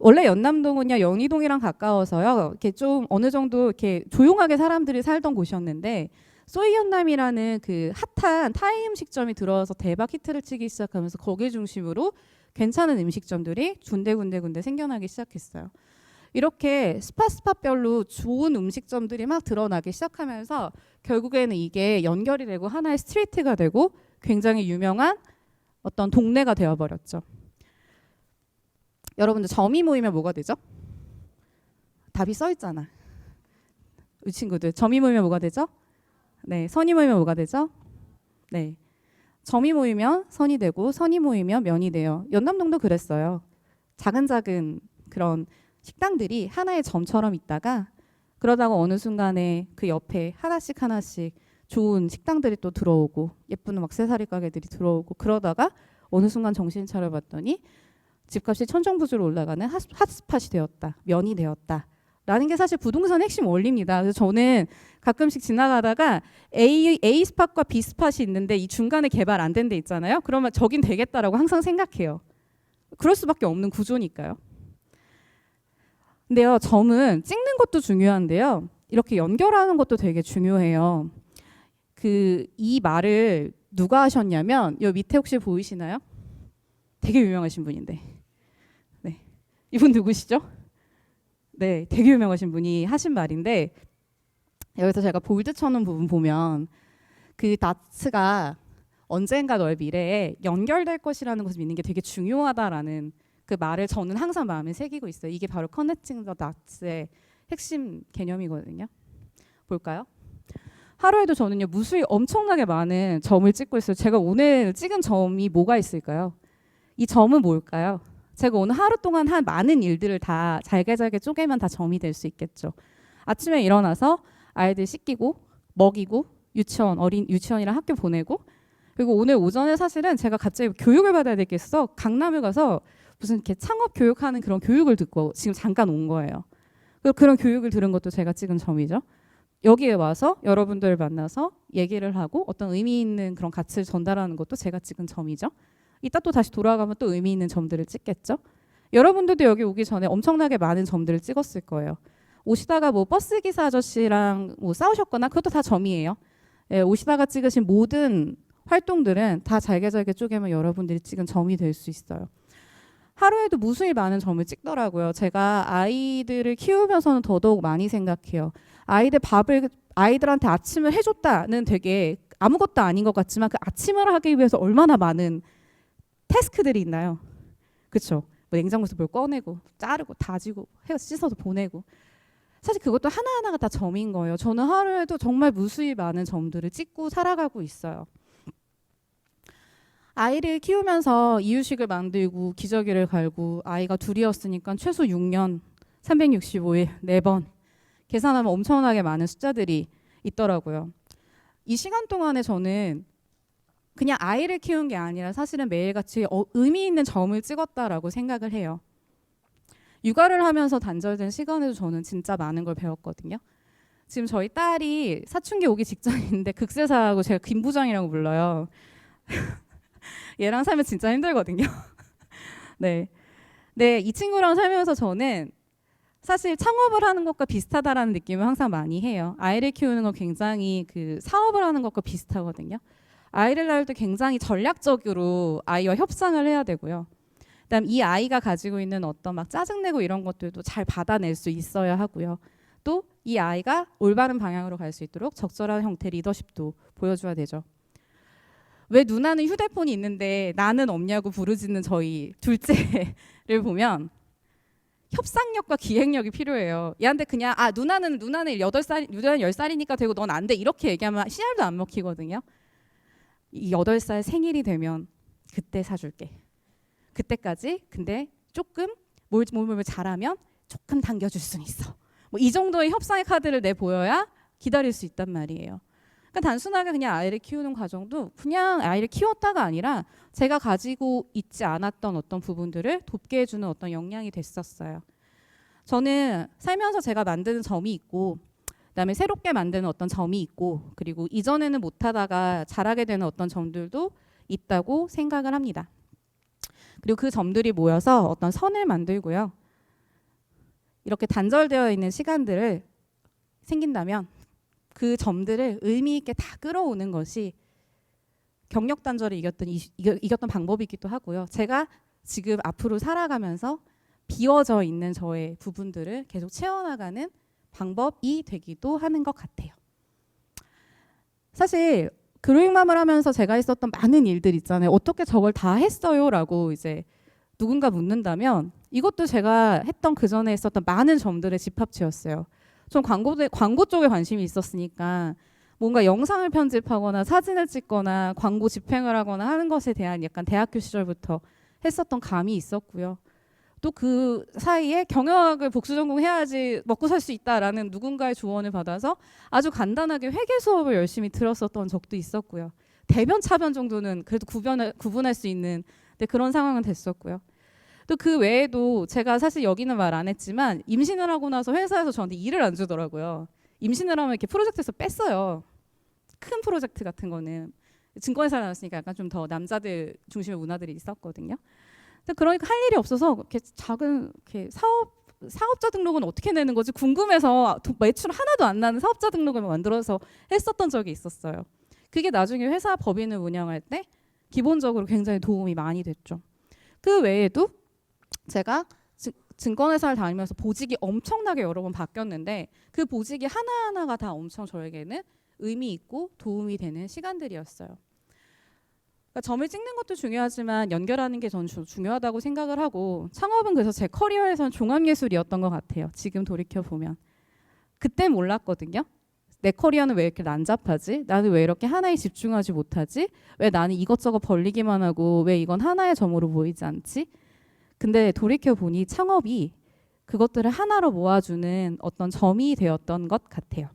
원래 연남동은요, 영희동이랑 가까워서요, 이렇게 좀 어느 정도 이렇게 조용하게 사람들이 살던 곳이었는데, 소위 연남이라는 그 핫한 타이 음식점이 들어와서 대박 히트를 치기 시작하면서 거기 중심으로 괜찮은 음식점들이 군데군데 생겨나기 시작했어요. 이렇게 스팟별로 좋은 음식점들이 막 드러나기 시작하면서 결국에는 이게 연결이 되고 하나의 스트리트가 되고 굉장히 유명한 어떤 동네가 되어버렸죠. 여러분들 점이 모이면 뭐가 되죠? 답이 써있잖아. 우리 친구들 점이 모이면 뭐가 되죠? 네, 선이 모이면 뭐가 되죠? 네, 점이 모이면 선이 되고 선이 모이면 면이 돼요. 연남동도 그랬어요. 작은 그런 식당들이 하나의 점처럼 있다가 그러다가 어느 순간에 그 옆에 하나씩 좋은 식당들이 또 들어오고 예쁜 액세서리 가게들이 들어오고 그러다가 어느 순간 정신 차려봤더니 집값이 천정부지로 올라가는 핫스팟이 되었다. 면이 되었다. 라는 게 사실 부동산의 핵심 원리입니다. 그래서 저는 가끔씩 지나가다가 A 스팟과 B 스팟이 있는데 이 중간에 개발 안 된 데 있잖아요. 그러면 저긴 되겠다라고 항상 생각해요. 그럴 수밖에 없는 구조니까요. 근데요, 점은 찍는 것도 중요한데요. 이렇게 연결하는 것도 되게 중요해요. 이 말을 누가 하셨냐면 요 밑에 혹시 보이시나요? 되게 유명하신 분인데. 네. 이분 누구시죠? 네, 되게 유명하신 분이 하신 말인데 여기서 제가 볼드 쳐놓은 부분 보면 그 다츠가 언젠가 너의 미래에 연결될 것이라는 것을 믿는 게 되게 중요하다라는 그 말을 저는 항상 마음에 새기고 있어요. 이게 바로 커넥팅 더 닷스의 핵심 개념이거든요. 볼까요? 하루에도 저는요 무수히 엄청나게 많은 점을 찍고 있어요. 제가 오늘 찍은 점이 뭐가 있을까요? 이 점은 뭘까요? 제가 오늘 하루 동안 한 많은 일들을 다 잘게 쪼개면 다 점이 될 수 있겠죠. 아침에 일어나서 아이들 씻기고 먹이고 유치원이랑 학교 보내고 그리고 오늘 오전에 사실은 제가 갑자기 교육을 받아야 될 게 있어서 강남을 가서 무슨 이렇게 창업 교육하는 그런 교육을 듣고 지금 잠깐 온 거예요. 그런 교육을 들은 것도 제가 찍은 점이죠. 여기에 와서 여러분들을 만나서 얘기를 하고 어떤 의미 있는 그런 가치를 전달하는 것도 제가 찍은 점이죠. 이따 또 다시 돌아가면 또 의미 있는 점들을 찍겠죠. 여러분들도 여기 오기 전에 엄청나게 많은 점들을 찍었을 거예요. 오시다가 뭐 버스 기사 아저씨랑 뭐 싸우셨거나 그것도 다 점이에요. 예, 오시다가 찍으신 모든 활동들은 다 잘게 쪼개면 여러분들이 찍은 점이 될 수 있어요. 하루에도 무수히 많은 점을 찍더라고요. 제가 아이들을 키우면서는 더더욱 많이 생각해요. 아이들한테 아침을 해줬다는 되게 아무것도 아닌 것 같지만 그 아침을 하기 위해서 얼마나 많은 태스크들이 있나요? 그렇죠? 뭐 냉장고에서 뭘 꺼내고 자르고 다지고 해서 씻어서 보내고 사실 그것도 하나하나가 다 점인 거예요. 저는 하루에도 정말 무수히 많은 점들을 찍고 살아가고 있어요. 아이를 키우면서 이유식을 만들고 기저귀를 갈고 아이가 둘이었으니까 최소 6년, 365일, 4번 계산하면 엄청나게 많은 숫자들이 있더라고요. 이 시간 동안에 저는 그냥 아이를 키운 게 아니라 사실은 매일같이 의미 있는 점을 찍었다라고 생각을 해요. 육아를 하면서 단절된 시간에도 저는 진짜 많은 걸 배웠거든요. 지금 저희 딸이 사춘기 오기 직전인데 극세사하고 제가 김부장이라고 불러요. 얘랑 살면 진짜 힘들거든요. 네. 네, 이 친구랑 살면서 저는 사실 창업을 하는 것과 비슷하다라는 느낌을 항상 많이 해요. 아이를 키우는 건 굉장히 그 사업을 하는 것과 비슷하거든요. 아이를 낳을 때 굉장히 전략적으로 아이와 협상을 해야 되고요. 그다음 이 아이가 가지고 있는 어떤 막 짜증내고 이런 것들도 잘 받아낼 수 있어야 하고요. 또 이 아이가 올바른 방향으로 갈 수 있도록 적절한 형태의 리더십도 보여줘야 되죠. 왜 누나는 휴대폰이 있는데 나는 없냐고 부르짖는 저희 둘째를 보면 협상력과 기획력이 필요해요. 얘한테 그냥 누나는 8살, 누나는 10살이니까 되고 넌 안 돼 이렇게 얘기하면 씨알도 안 먹히거든요. 이 8살 생일이 되면 그때 사줄게. 그때까지 근데 조금 뭘 잘하면 조금 당겨줄 수는 있어. 뭐 이 정도의 협상의 카드를 내보여야 기다릴 수 있단 말이에요. 그러니까 단순하게 그냥 아이를 키우는 과정도 그냥 아이를 키웠다가 아니라 제가 가지고 있지 않았던 어떤 부분들을 돕게 해주는 어떤 역량이 됐었어요. 저는 살면서 제가 만드는 점이 있고 그다음에 새롭게 만드는 어떤 점이 있고 그리고 이전에는 못하다가 잘하게 되는 어떤 점들도 있다고 생각을 합니다. 그리고 그 점들이 모여서 어떤 선을 만들고요. 이렇게 단절되어 있는 시간들을 생긴다면 그 점들을 의미 있게 다 끌어오는 것이 경력 단절을 이겼던 방법이기도 하고요. 제가 지금 앞으로 살아가면서 비워져 있는 저의 부분들을 계속 채워나가는 방법이 되기도 하는 것 같아요. 사실 그로잉맘을 하면서 제가 있었던 많은 일들 있잖아요. 어떻게 저걸 다 했어요라고 이제 누군가 묻는다면 이것도 제가 했던 그 전에 있었던 많은 점들의 집합체였어요. 전 광고 쪽에 관심이 있었으니까 뭔가 영상을 편집하거나 사진을 찍거나 광고 집행을 하거나 하는 것에 대한 약간 대학교 시절부터 했었던 감이 있었고요. 또 그 사이에 경영학을 복수 전공해야지 먹고 살 수 있다라는 누군가의 조언을 받아서 아주 간단하게 회계 수업을 열심히 들었었던 적도 있었고요. 대변 차변 정도는 그래도 구분할 수 있는 그런 상황은 됐었고요. 또 그 외에도 제가 사실 여기는 말 안 했지만 임신을 하고 나서 회사에서 저한테 일을 안 주더라고요. 임신을 하면 이렇게 프로젝트에서 뺐어요. 큰 프로젝트 같은 거는 증권회사를 나왔으니까 약간 좀 더 남자들 중심의 문화들이 있었거든요. 그러니까 할 일이 없어서 이렇게 작은 이렇게 사업자 등록은 어떻게 내는 거지 궁금해서 매출 하나도 안 나는 사업자 등록을 만들어서 했었던 적이 있었어요. 그게 나중에 회사 법인을 운영할 때 기본적으로 굉장히 도움이 많이 됐죠. 그 외에도 제가 증권회사를 다니면서 보직이 엄청나게 여러 번 바뀌었는데 그 보직이 하나하나가 다 엄청 저에게는 의미 있고 도움이 되는 시간들이었어요. 그러니까 점을 찍는 것도 중요하지만 연결하는 게 저는 중요하다고 생각을 하고 창업은 그래서 제 커리어에선 종합예술이었던 것 같아요. 지금 돌이켜보면. 그때 몰랐거든요. 내 커리어는 왜 이렇게 난잡하지? 나는 왜 이렇게 하나에 집중하지 못하지? 왜 나는 이것저것 벌리기만 하고 왜 이건 하나의 점으로 보이지 않지? 근데 돌이켜보니 창업이 그것들을 하나로 모아주는 어떤 점이 되었던 것 같아요.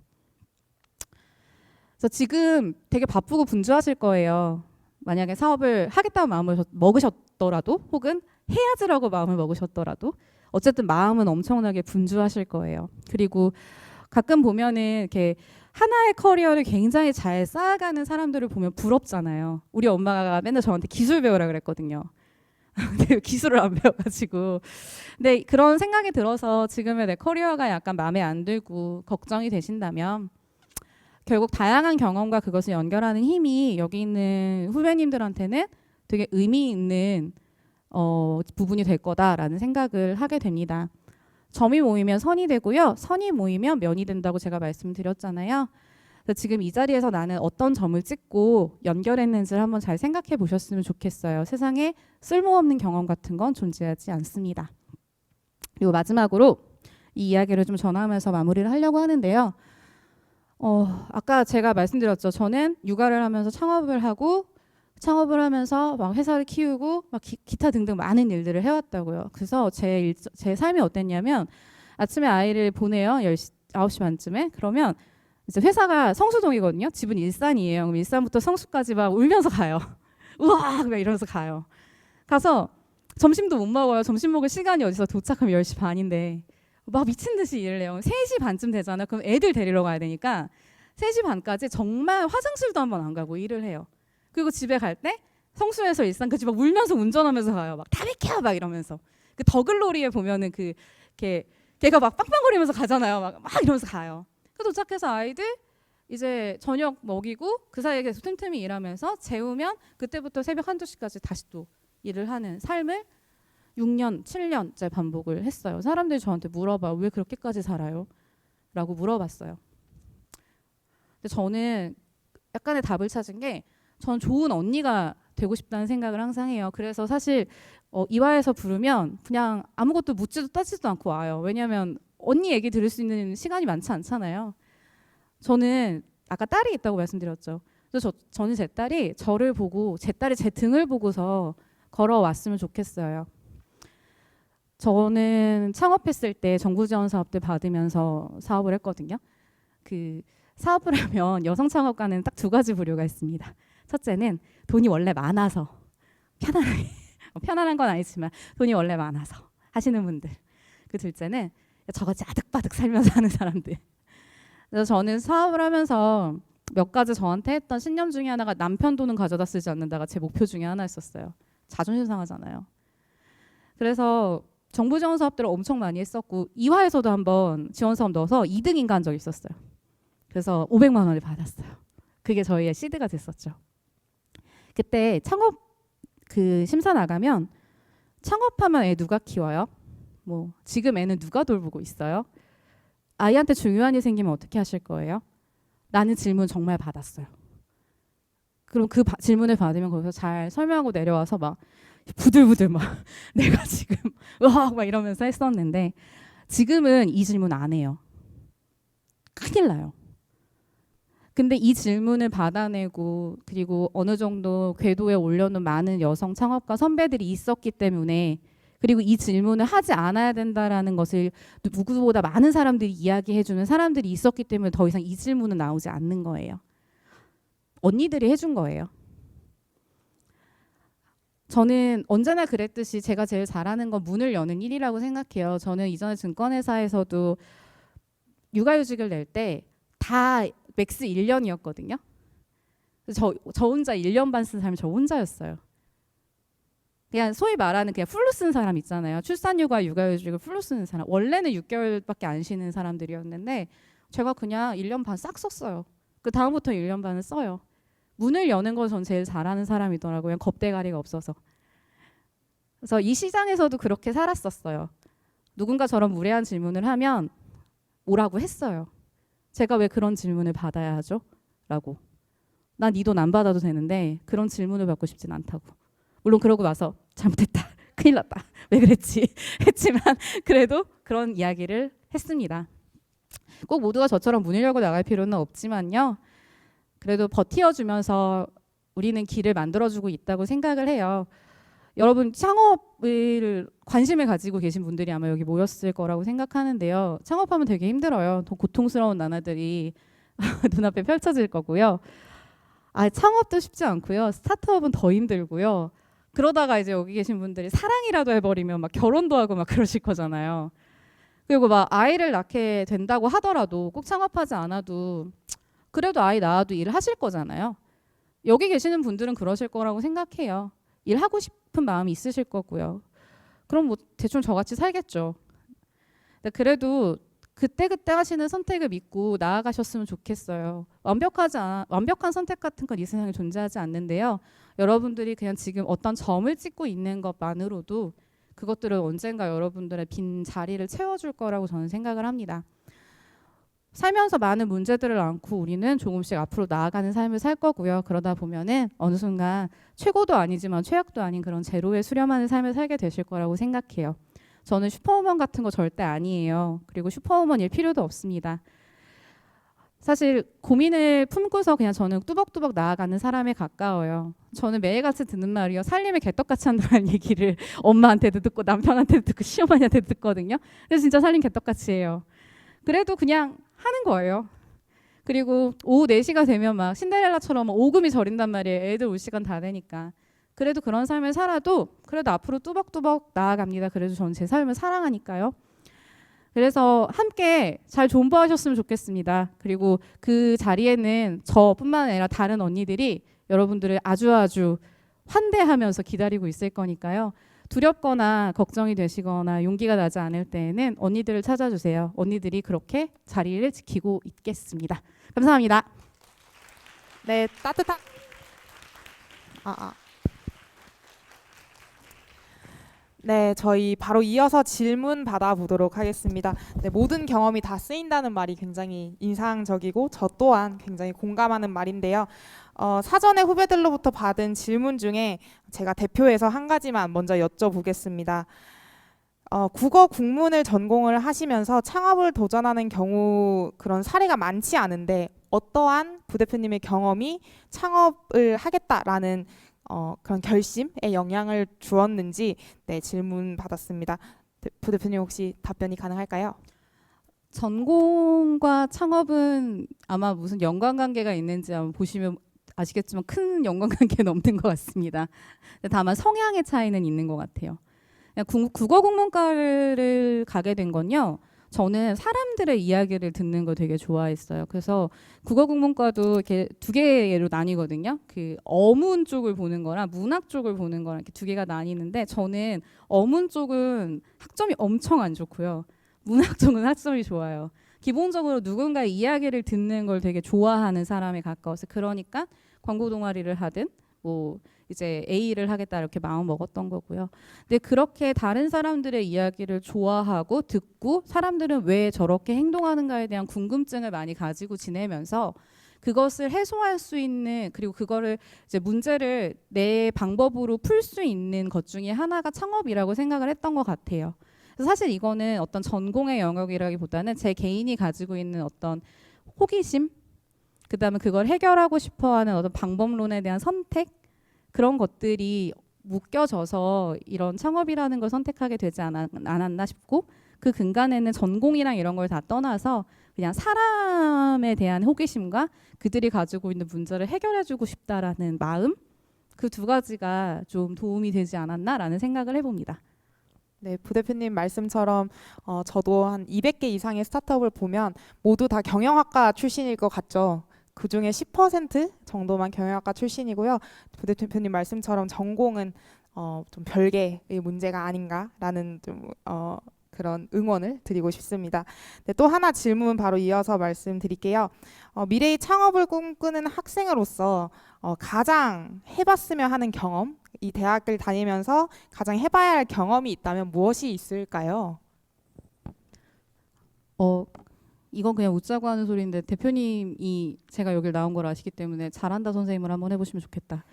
그래서 지금 되게 바쁘고 분주하실 거예요. 만약에 사업을 하겠다고 마음을 먹으셨더라도 혹은 해야지라고 마음을 먹으셨더라도 어쨌든 마음은 엄청나게 분주하실 거예요. 그리고 가끔 보면은 이렇게 하나의 커리어를 굉장히 잘 쌓아가는 사람들을 보면 부럽잖아요. 우리 엄마가 맨날 저한테 기술 배우라 그랬거든요. 근데 기술을 안 배워가지고. 근데 그런 생각이 들어서 지금의 내 커리어가 약간 마음에 안 들고 걱정이 되신다면 결국 다양한 경험과 그것을 연결하는 힘이 여기 있는 후배님들한테는 되게 의미 있는 부분이 될 거다라는 생각을 하게 됩니다. 점이 모이면 선이 되고요. 선이 모이면 면이 된다고 제가 말씀드렸잖아요. 그래서 지금 이 자리에서 나는 어떤 점을 찍고 연결했는지를 한번 잘 생각해 보셨으면 좋겠어요. 세상에 쓸모없는 경험 같은 건 존재하지 않습니다. 그리고 마지막으로 이 이야기를 좀 전하면서 마무리를 하려고 하는데요. 아까 제가 말씀드렸죠. 저는 육아를 하면서 창업을 하면서 막 회사를 키우고 막 기타 등등 많은 일들을 해왔다고요. 그래서 제 삶이 어땠냐면 아침에 아이를 보내요. 9시 반쯤에. 그러면 이제 회사가 성수동이거든요. 집은 일산이에요. 그럼 일산부터 성수까지 막 울면서 가요. 우와! 막 이러면서 가요. 가서 점심도 못 먹어요. 점심 먹을 시간이 어디서 도착하면 10시 반인데 막 미친 듯이 일을 해요. 3시 반쯤 되잖아요. 그럼 애들 데리러 가야 되니까 3시 반까지 정말 화장실도 한 번 안 가고 일을 해요. 그리고 집에 갈 때 성수에서 일산까지 막 울면서 운전하면서 가요. 막 다 비켜! 막 이러면서. 그 더글로리에 보면은 걔가 막 빵빵거리면서 가잖아요. 막 이러면서 가요. 그 도착해서 아이들 이제 저녁 먹이고 그 사이에 계속 틈틈이 일하면서 재우면 그때부터 새벽 1~2시까지 다시 또 일을 하는 삶을 6년, 7년째 반복을 했어요. 사람들이 저한테 물어봐요. 왜 그렇게까지 살아요? 라고 물어봤어요. 근데 저는 약간의 답을 찾은 게 전 좋은 언니가 되고 싶다는 생각을 항상 해요. 그래서 사실 이화에서 부르면 그냥 아무것도 묻지도 따지도 않고 와요. 왜냐하면 언니 얘기 들을 수 있는 시간이 많지 않잖아요. 저는 아까 딸이 있다고 말씀드렸죠. 그래서 저는 제 딸이 저를 보고 제 딸이 제 등을 보고서 걸어왔으면 좋겠어요. 저는 창업했을 때 정부 지원 사업들 받으면서 사업을 했거든요. 그 사업을 하면 여성 창업가는 딱 2가지 부류가 있습니다. 첫째는 돈이 원래 많아서 편안한 건 아니지만 돈이 원래 많아서 하시는 분들. 그 둘째는 저같이 아득바득 살면서 하는 사람들. 그래서 저는 사업을 하면서 몇 가지 저한테 했던 신념 중에 하나가 남편 돈은 가져다 쓰지 않는다가 제 목표 중에 하나였었어요. 자존심 상하잖아요. 그래서 정부 지원 사업들을 엄청 많이 했었고 이화에서도 한번 지원 사업 넣어서 2등인가 한 적이 있었어요. 그래서 500만 원을 받았어요. 그게 저희의 시드가 됐었죠. 그때 창업 심사 나가면 창업하면 애 누가 키워요? 뭐 지금 애는 누가 돌보고 있어요? 아이한테 중요한 일 생기면 어떻게 하실 거예요? 라는 질문 정말 받았어요. 그럼 그 질문을 받으면 거기서 잘 설명하고 내려와서 막 부들부들 막 내가 지금 으악 막 이러면서 했었는데 지금은 이 질문 안 해요. 큰일 나요. 근데 이 질문을 받아내고 그리고 어느 정도 궤도에 올려놓은 많은 여성 창업가 선배들이 있었기 때문에 그리고 이 질문을 하지 않아야 된다라는 것을 누구보다 많은 사람들이 이야기해주는 사람들이 있었기 때문에 더 이상 이 질문은 나오지 않는 거예요. 언니들이 해준 거예요. 저는 언제나 그랬듯이 제가 제일 잘하는 건 문을 여는 일이라고 생각해요. 저는 이전에 증권회사에서도 육아휴직을 낼 때 다 맥스 1년이었거든요. 저 혼자 1년 반 쓴 사람이 저 혼자였어요. 그냥 소위 말하는 그냥 풀로 쓰는 사람 있잖아요. 출산휴가, 육아휴직을 풀로 쓰는 사람. 원래는 6개월밖에 안 쉬는 사람들이었는데 제가 그냥 1년 반 싹 썼어요. 그 다음부터 1년 반을 써요. 문을 여는 건 전 제일 잘하는 사람이더라고요. 겁대가리가 없어서. 그래서 이 시장에서도 그렇게 살았었어요. 누군가 저런 무례한 질문을 하면 뭐라고 했어요. 제가 왜 그런 질문을 받아야 하죠? 라고. 난 이 돈 안 받아도 되는데 그런 질문을 받고 싶진 않다고. 물론 그러고 나서 잘못했다. 큰일 났다. 왜 그랬지? 했지만 그래도 그런 이야기를 했습니다. 꼭 모두가 저처럼 문을 열고 나갈 필요는 없지만요. 그래도 버티어주면서 우리는 길을 만들어주고 있다고 생각을 해요. 여러분 창업을 관심을 가지고 계신 분들이 아마 여기 모였을 거라고 생각하는데요. 창업하면 되게 힘들어요. 더 고통스러운 나날들이 눈앞에 펼쳐질 거고요. 창업도 쉽지 않고요. 스타트업은 더 힘들고요. 그러다가 이제 여기 계신 분들이 사랑이라도 해버리면 막 결혼도 하고 막 그러실 거잖아요. 그리고 막 아이를 낳게 된다고 하더라도 꼭 창업하지 않아도 그래도 아이 낳아도 일을 하실 거잖아요. 여기 계시는 분들은 그러실 거라고 생각해요. 일하고 싶은 마음이 있으실 거고요. 그럼 뭐 대충 저같이 살겠죠. 근데 그래도 그때그때 하시는 선택을 믿고 나아가셨으면 좋겠어요. 완벽한 선택 같은 건 이 세상에 존재하지 않는데요. 여러분들이 그냥 지금 어떤 점을 찍고 있는 것만으로도 그것들은 언젠가 여러분들의 빈 자리를 채워줄 거라고 저는 생각을 합니다. 살면서 많은 문제들을 안고 우리는 조금씩 앞으로 나아가는 삶을 살 거고요. 그러다 보면은 어느 순간 최고도 아니지만 최악도 아닌 그런 제로에 수렴하는 삶을 살게 되실 거라고 생각해요. 저는 슈퍼우먼 같은 거 절대 아니에요. 그리고 슈퍼우먼일 필요도 없습니다. 사실 고민을 품고서 그냥 저는 뚜벅뚜벅 나아가는 사람에 가까워요. 저는 매일같이 듣는 말이요. 살림을 개떡같이 한다는 얘기를 엄마한테도 듣고 남편한테도 듣고 시어머니한테도 듣거든요. 그래서 진짜 살림 개떡같이 해요. 그래도 그냥 하는 거예요. 그리고 오후 4시가 되면 막 신데렐라처럼 오금이 저린단 말이에요. 애들 올 시간 다 되니까. 그래도 그런 삶을 살아도 그래도 앞으로 뚜벅뚜벅 나아갑니다. 그래도 저는 제 삶을 사랑하니까요. 그래서 함께 잘 존버하셨으면 좋겠습니다. 그리고 그 자리에는 저뿐만 아니라 다른 언니들이 여러분들을 아주 환대하면서 기다리고 있을 거니까요. 두렵거나 걱정이 되시거나 용기가 나지 않을 때에는 언니들을 찾아주세요. 언니들이 그렇게 자리를 지키고 있겠습니다. 감사합니다. 네, 따뜻한 네, 저희 바로 이어서 질문 받아보도록 하겠습니다. 네, 모든 경험이 다 쓰인다는 말이 굉장히 인상적이고 저 또한 굉장히 공감하는 말인데요. 사전에 후배들로부터 받은 질문 중에 제가 대표해서 한 가지만 먼저 여쭤보겠습니다. 국어 국문을 전공을 하시면서 창업을 도전하는 경우 그런 사례가 많지 않은데 어떠한 부대표님의 경험이 창업을 하겠다라는 그런 결심에 영향을 주었는지 네, 질문 받았습니다. 부대표님 혹시 답변이 가능할까요? 전공과 창업은 아마 무슨 연관관계가 있는지 아마 보시면 아시겠지만 큰 연관관계는 없는 것 같습니다. 다만 성향의 차이는 있는 것 같아요. 국어 국문과를 가게 된 건요. 저는 사람들의 이야기를 듣는 거 되게 좋아했어요. 그래서 국어 국문과도 이렇게 두 개로 나뉘거든요. 그 어문 쪽을 보는 거랑 문학 쪽을 보는 거랑 이렇게 두 개가 나뉘는데 저는 어문 쪽은 학점이 엄청 안 좋고요. 문학 쪽은 학점이 좋아요. 기본적으로 누군가의 이야기를 듣는 걸 되게 좋아하는 사람에 가까워서 그러니까 광고 동아리를 하든 뭐 이제 A를 하겠다 이렇게 마음 먹었던 거고요. 근데 그렇게 다른 사람들의 이야기를 좋아하고 듣고 사람들은 왜 저렇게 행동하는가에 대한 궁금증을 많이 가지고 지내면서 그것을 해소할 수 있는 그리고 그거를 이제 문제를 내 방법으로 풀 수 있는 것 중에 하나가 창업이라고 생각을 했던 것 같아요. 그래서 사실 이거는 어떤 전공의 영역이라기보다는 제 개인이 가지고 있는 어떤 호기심, 그다음에 그걸 해결하고 싶어하는 어떤 방법론에 대한 선택 그런 것들이 묶여져서 이런 창업이라는 걸 선택하게 되지 않았나 싶고 그 근간에는 전공이랑 이런 걸 다 떠나서 그냥 사람에 대한 호기심과 그들이 가지고 있는 문제를 해결해주고 싶다라는 마음 그 두 가지가 좀 도움이 되지 않았나라는 생각을 해봅니다. 네, 부대표님 말씀처럼 저도 한 200개 이상의 스타트업을 보면 모두 다 경영학과 출신일 것 같죠. 그중에 10% 정도만 경영학과 출신이고요. 부대표님 말씀처럼 전공은 좀 별개의 문제가 아닌가라는 좀 그런 응원을 드리고 싶습니다. 네, 또 하나 질문 바로 이어서 말씀드릴게요. 미래의 창업을 꿈꾸는 학생으로서 가장 해봤으면 하는 경험, 이 대학을 다니면서 가장 해봐야 할 경험이 있다면 무엇이 있을까요? 이건 그냥 웃자고 하는 소리인데 대표님이 제가 여길 나온 걸 아시기 때문에 잘한다 선생님을 한번 해보시면 좋겠다.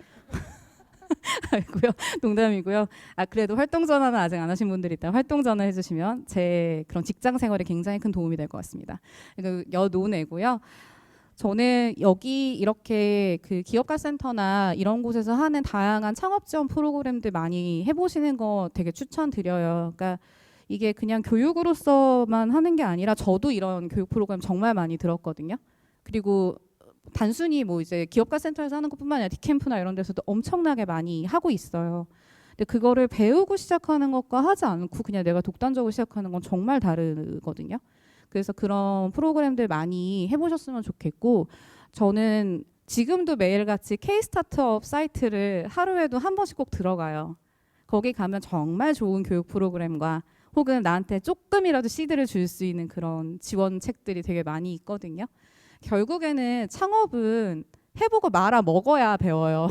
아이고요, 농담이고요. 그래도 활동 전환은 아직 안 하신 분들이 있다. 활동 전환 해주시면 제 그런 직장 생활에 굉장히 큰 도움이 될 것 같습니다. 여노내고요. 저는 여기 이렇게 그 기업가 센터나 이런 곳에서 하는 다양한 창업 지원 프로그램들 많이 해보시는 거 되게 추천드려요. 그러니까 이게 그냥 교육으로서만 하는 게 아니라 저도 이런 교육 프로그램 정말 많이 들었거든요. 그리고 단순히 뭐 이제 기업가 센터에서 하는 것뿐만 아니라 디캠프나 이런 데서도 엄청나게 많이 하고 있어요. 근데 그거를 배우고 시작하는 것과 하지 않고 그냥 내가 독단적으로 시작하는 건 정말 다르거든요. 그래서 그런 프로그램들 많이 해보셨으면 좋겠고 저는 지금도 매일같이 K-스타트업 사이트를 하루에도 한 번씩 꼭 들어가요. 거기 가면 정말 좋은 교육 프로그램과 혹은 나한테 조금이라도 시드를 줄 수 있는 그런 지원책들이 되게 많이 있거든요. 결국에는 창업은 해보고 말아 먹어야 배워요.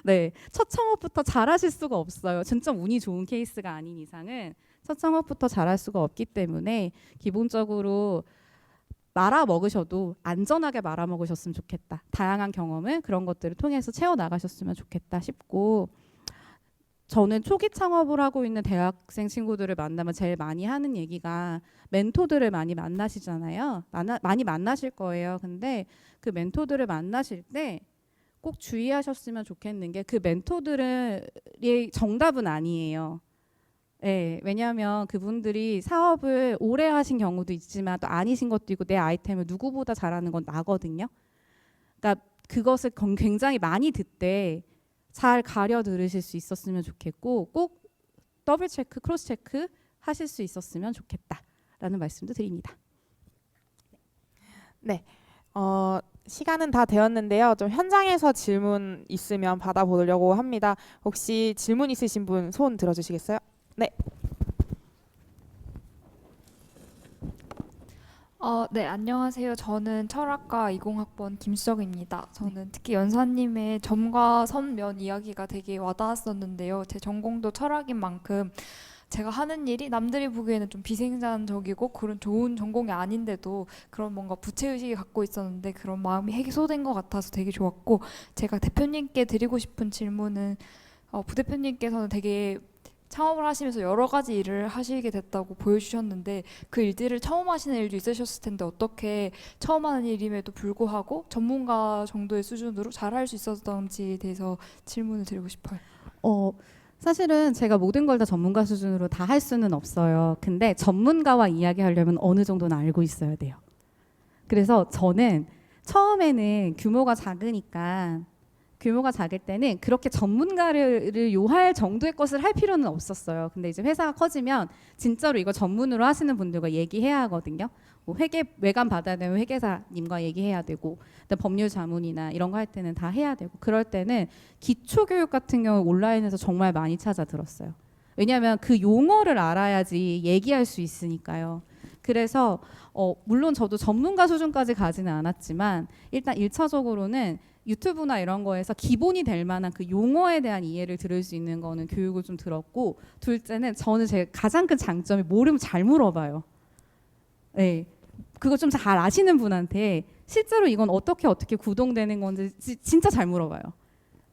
네, 첫 창업부터 잘하실 수가 없어요. 진짜 운이 좋은 케이스가 아닌 이상은 첫 창업부터 잘할 수가 없기 때문에 기본적으로 말아 먹으셔도 안전하게 말아 먹으셨으면 좋겠다. 다양한 경험을 그런 것들을 통해서 채워 나가셨으면 좋겠다 싶고 저는 초기 창업을 하고 있는 대학생 친구들을 만나면 제일 많이 하는 얘기가 멘토들을 많이 만나시잖아요. 많이 만나실 거예요. 근데 그 멘토들을 만나실 때 꼭 주의하셨으면 좋겠는 게 그 멘토들의 정답은 아니에요. 네, 왜냐하면 그분들이 사업을 오래 하신 경우도 있지만 또 아니신 것도 있고 내 아이템을 누구보다 잘하는 건 나거든요. 그러니까 그것을 굉장히 많이 듣되 잘 가려 들으실 수 있었으면 좋겠고 꼭 더블 체크, 크로스 체크 하실 수 있었으면 좋겠다라는 말씀도 드립니다. 네. 시간은 다 되었는데요. 좀 현장에서 질문 있으면 받아보려고 합니다. 혹시 질문 있으신 분 손 들어주시겠어요? 네. 네, 안녕하세요. 저는 철학과 20학번 김수정입니다. 저는 특히 연사님의 점과 선면 이야기가 되게 와닿았었는데요. 제 전공도 철학인 만큼 제가 하는 일이 남들이 보기에는 좀 비생산적이고 그런 좋은 전공이 아닌데도 그런 뭔가 부채의식이 갖고 있었는데 그런 마음이 해소된 것 같아서 되게 좋았고, 제가 대표님께 드리고 싶은 질문은 부대표님께서는 되게 창업을 하시면서 여러 가지 일을 하시게 됐다고 보여주셨는데 그 일들을 처음 하시는 일도 있으셨을 텐데 어떻게 처음 하는 일임에도 불구하고 전문가 정도의 수준으로 잘할 수 있었던지에 대해서 질문을 드리고 싶어요. 사실은 제가 모든 걸 다 전문가 수준으로 다 할 수는 없어요. 근데 전문가와 이야기하려면 어느 정도는 알고 있어야 돼요. 그래서 저는 처음에는 규모가 작을 때는 그렇게 전문가를 요할 정도의 것을 할 필요는 없었어요. 근데 이제 회사가 커지면 진짜로 이거 전문으로 하시는 분들과 얘기해야 하거든요. 뭐 외관 받아야 되면 회계사님과 얘기해야 되고, 법률 자문이나 이런 거 할 때는 다 해야 되고, 그럴 때는 기초교육 같은 경우 온라인에서 정말 많이 찾아 들었어요. 왜냐하면 그 용어를 알아야지 얘기할 수 있으니까요. 그래서 물론 저도 전문가 수준까지 가지는 않았지만 일단 1차적으로는 유튜브나 이런 거에서 기본이 될 만한 그 용어에 대한 이해를 들을 수 있는 거는 교육을 좀 들었고, 둘째는 저는 제 가장 큰 장점이 모르면 잘 물어봐요. 네, 그거 좀 잘 아시는 분한테 실제로 이건 어떻게 구동되는 건지 진짜 잘 물어봐요.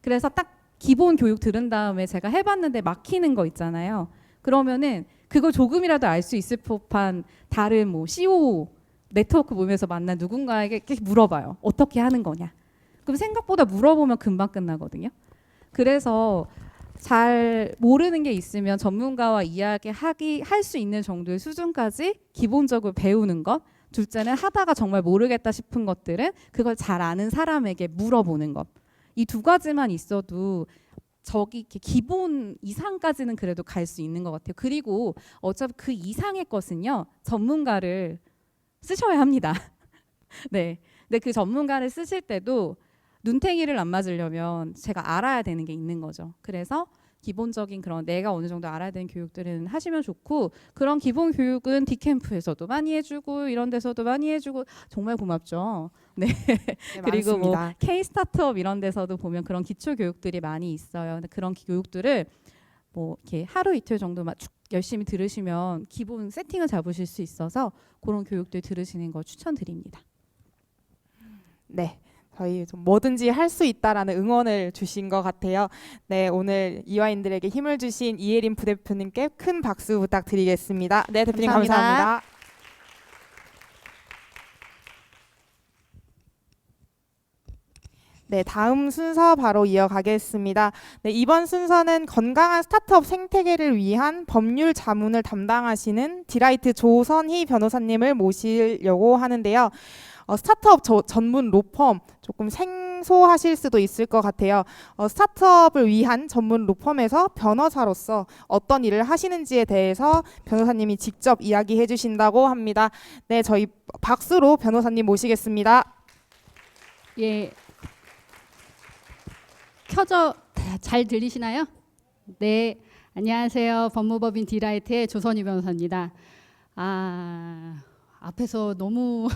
그래서 딱 기본 교육 들은 다음에 제가 해봤는데 막히는 거 있잖아요. 그러면은 그걸 조금이라도 알 수 있을 법한 다른 뭐 CEO 네트워크 모임에서 만난 누군가에게 이렇게 물어봐요. 어떻게 하는 거냐. 그럼 생각보다 물어보면 금방 끝나거든요. 그래서 잘 모르는 게 있으면 전문가와 할 수 있는 정도의 수준까지 기본적으로 배우는 것. 둘째는 하다가 정말 모르겠다 싶은 것들은 그걸 잘 아는 사람에게 물어보는 것. 이 두 가지만 있어도 저기 이렇게 기본 이상까지는 그래도 갈 수 있는 것 같아요. 그리고 어차피 그 이상의 것은요, 전문가를 쓰셔야 합니다. 네. 근데 그 전문가를 쓰실 때도 눈탱이를 안 맞으려면 제가 알아야 되는 게 있는 거죠. 그래서 기본적인 그런 내가 어느 정도 알아야 되는 교육들은 하시면 좋고, 그런 기본 교육은 디캠프에서도 많이 해주고 이런 데서도 많이 해주고 정말 고맙죠. 네. 그리고 뭐 K 스타트업 이런 데서도 보면 그런 기초 교육들이 많이 있어요. 근데 그런 교육들을 뭐 이렇게 하루 이틀 정도만 쭉 열심히 들으시면 기본 세팅을 잡으실 수 있어서 그런 교육들 들으시는 거 추천드립니다. 네. 저희 좀 뭐든지 할 수 있다라는 응원을 주신 것 같아요. 네, 오늘 이화인들에게 힘을 주신 이혜린 부대표님께 큰 박수 부탁드리겠습니다. 네, 대표님 감사합니다. 네, 다음 순서 바로 이어가겠습니다. 네, 이번 순서는 건강한 스타트업 생태계를 위한 법률 자문을 담당하시는 디라이트 조선희 변호사님을 모시려고 하는데요. 스타트업 전문 로펌 조금 생소하실 수도 있을 것 같아요. 스타트업을 위한 전문 로펌에서 변호사로서 어떤 일을 하시는지에 대해서 변호사님이 직접 이야기해 주신다고 합니다. 네, 저희 박수로 변호사님 모시겠습니다. 예, 잘 들리시나요? 네, 안녕하세요. 법무법인 디라이트의 조선희 변호사입니다. 앞에서 너무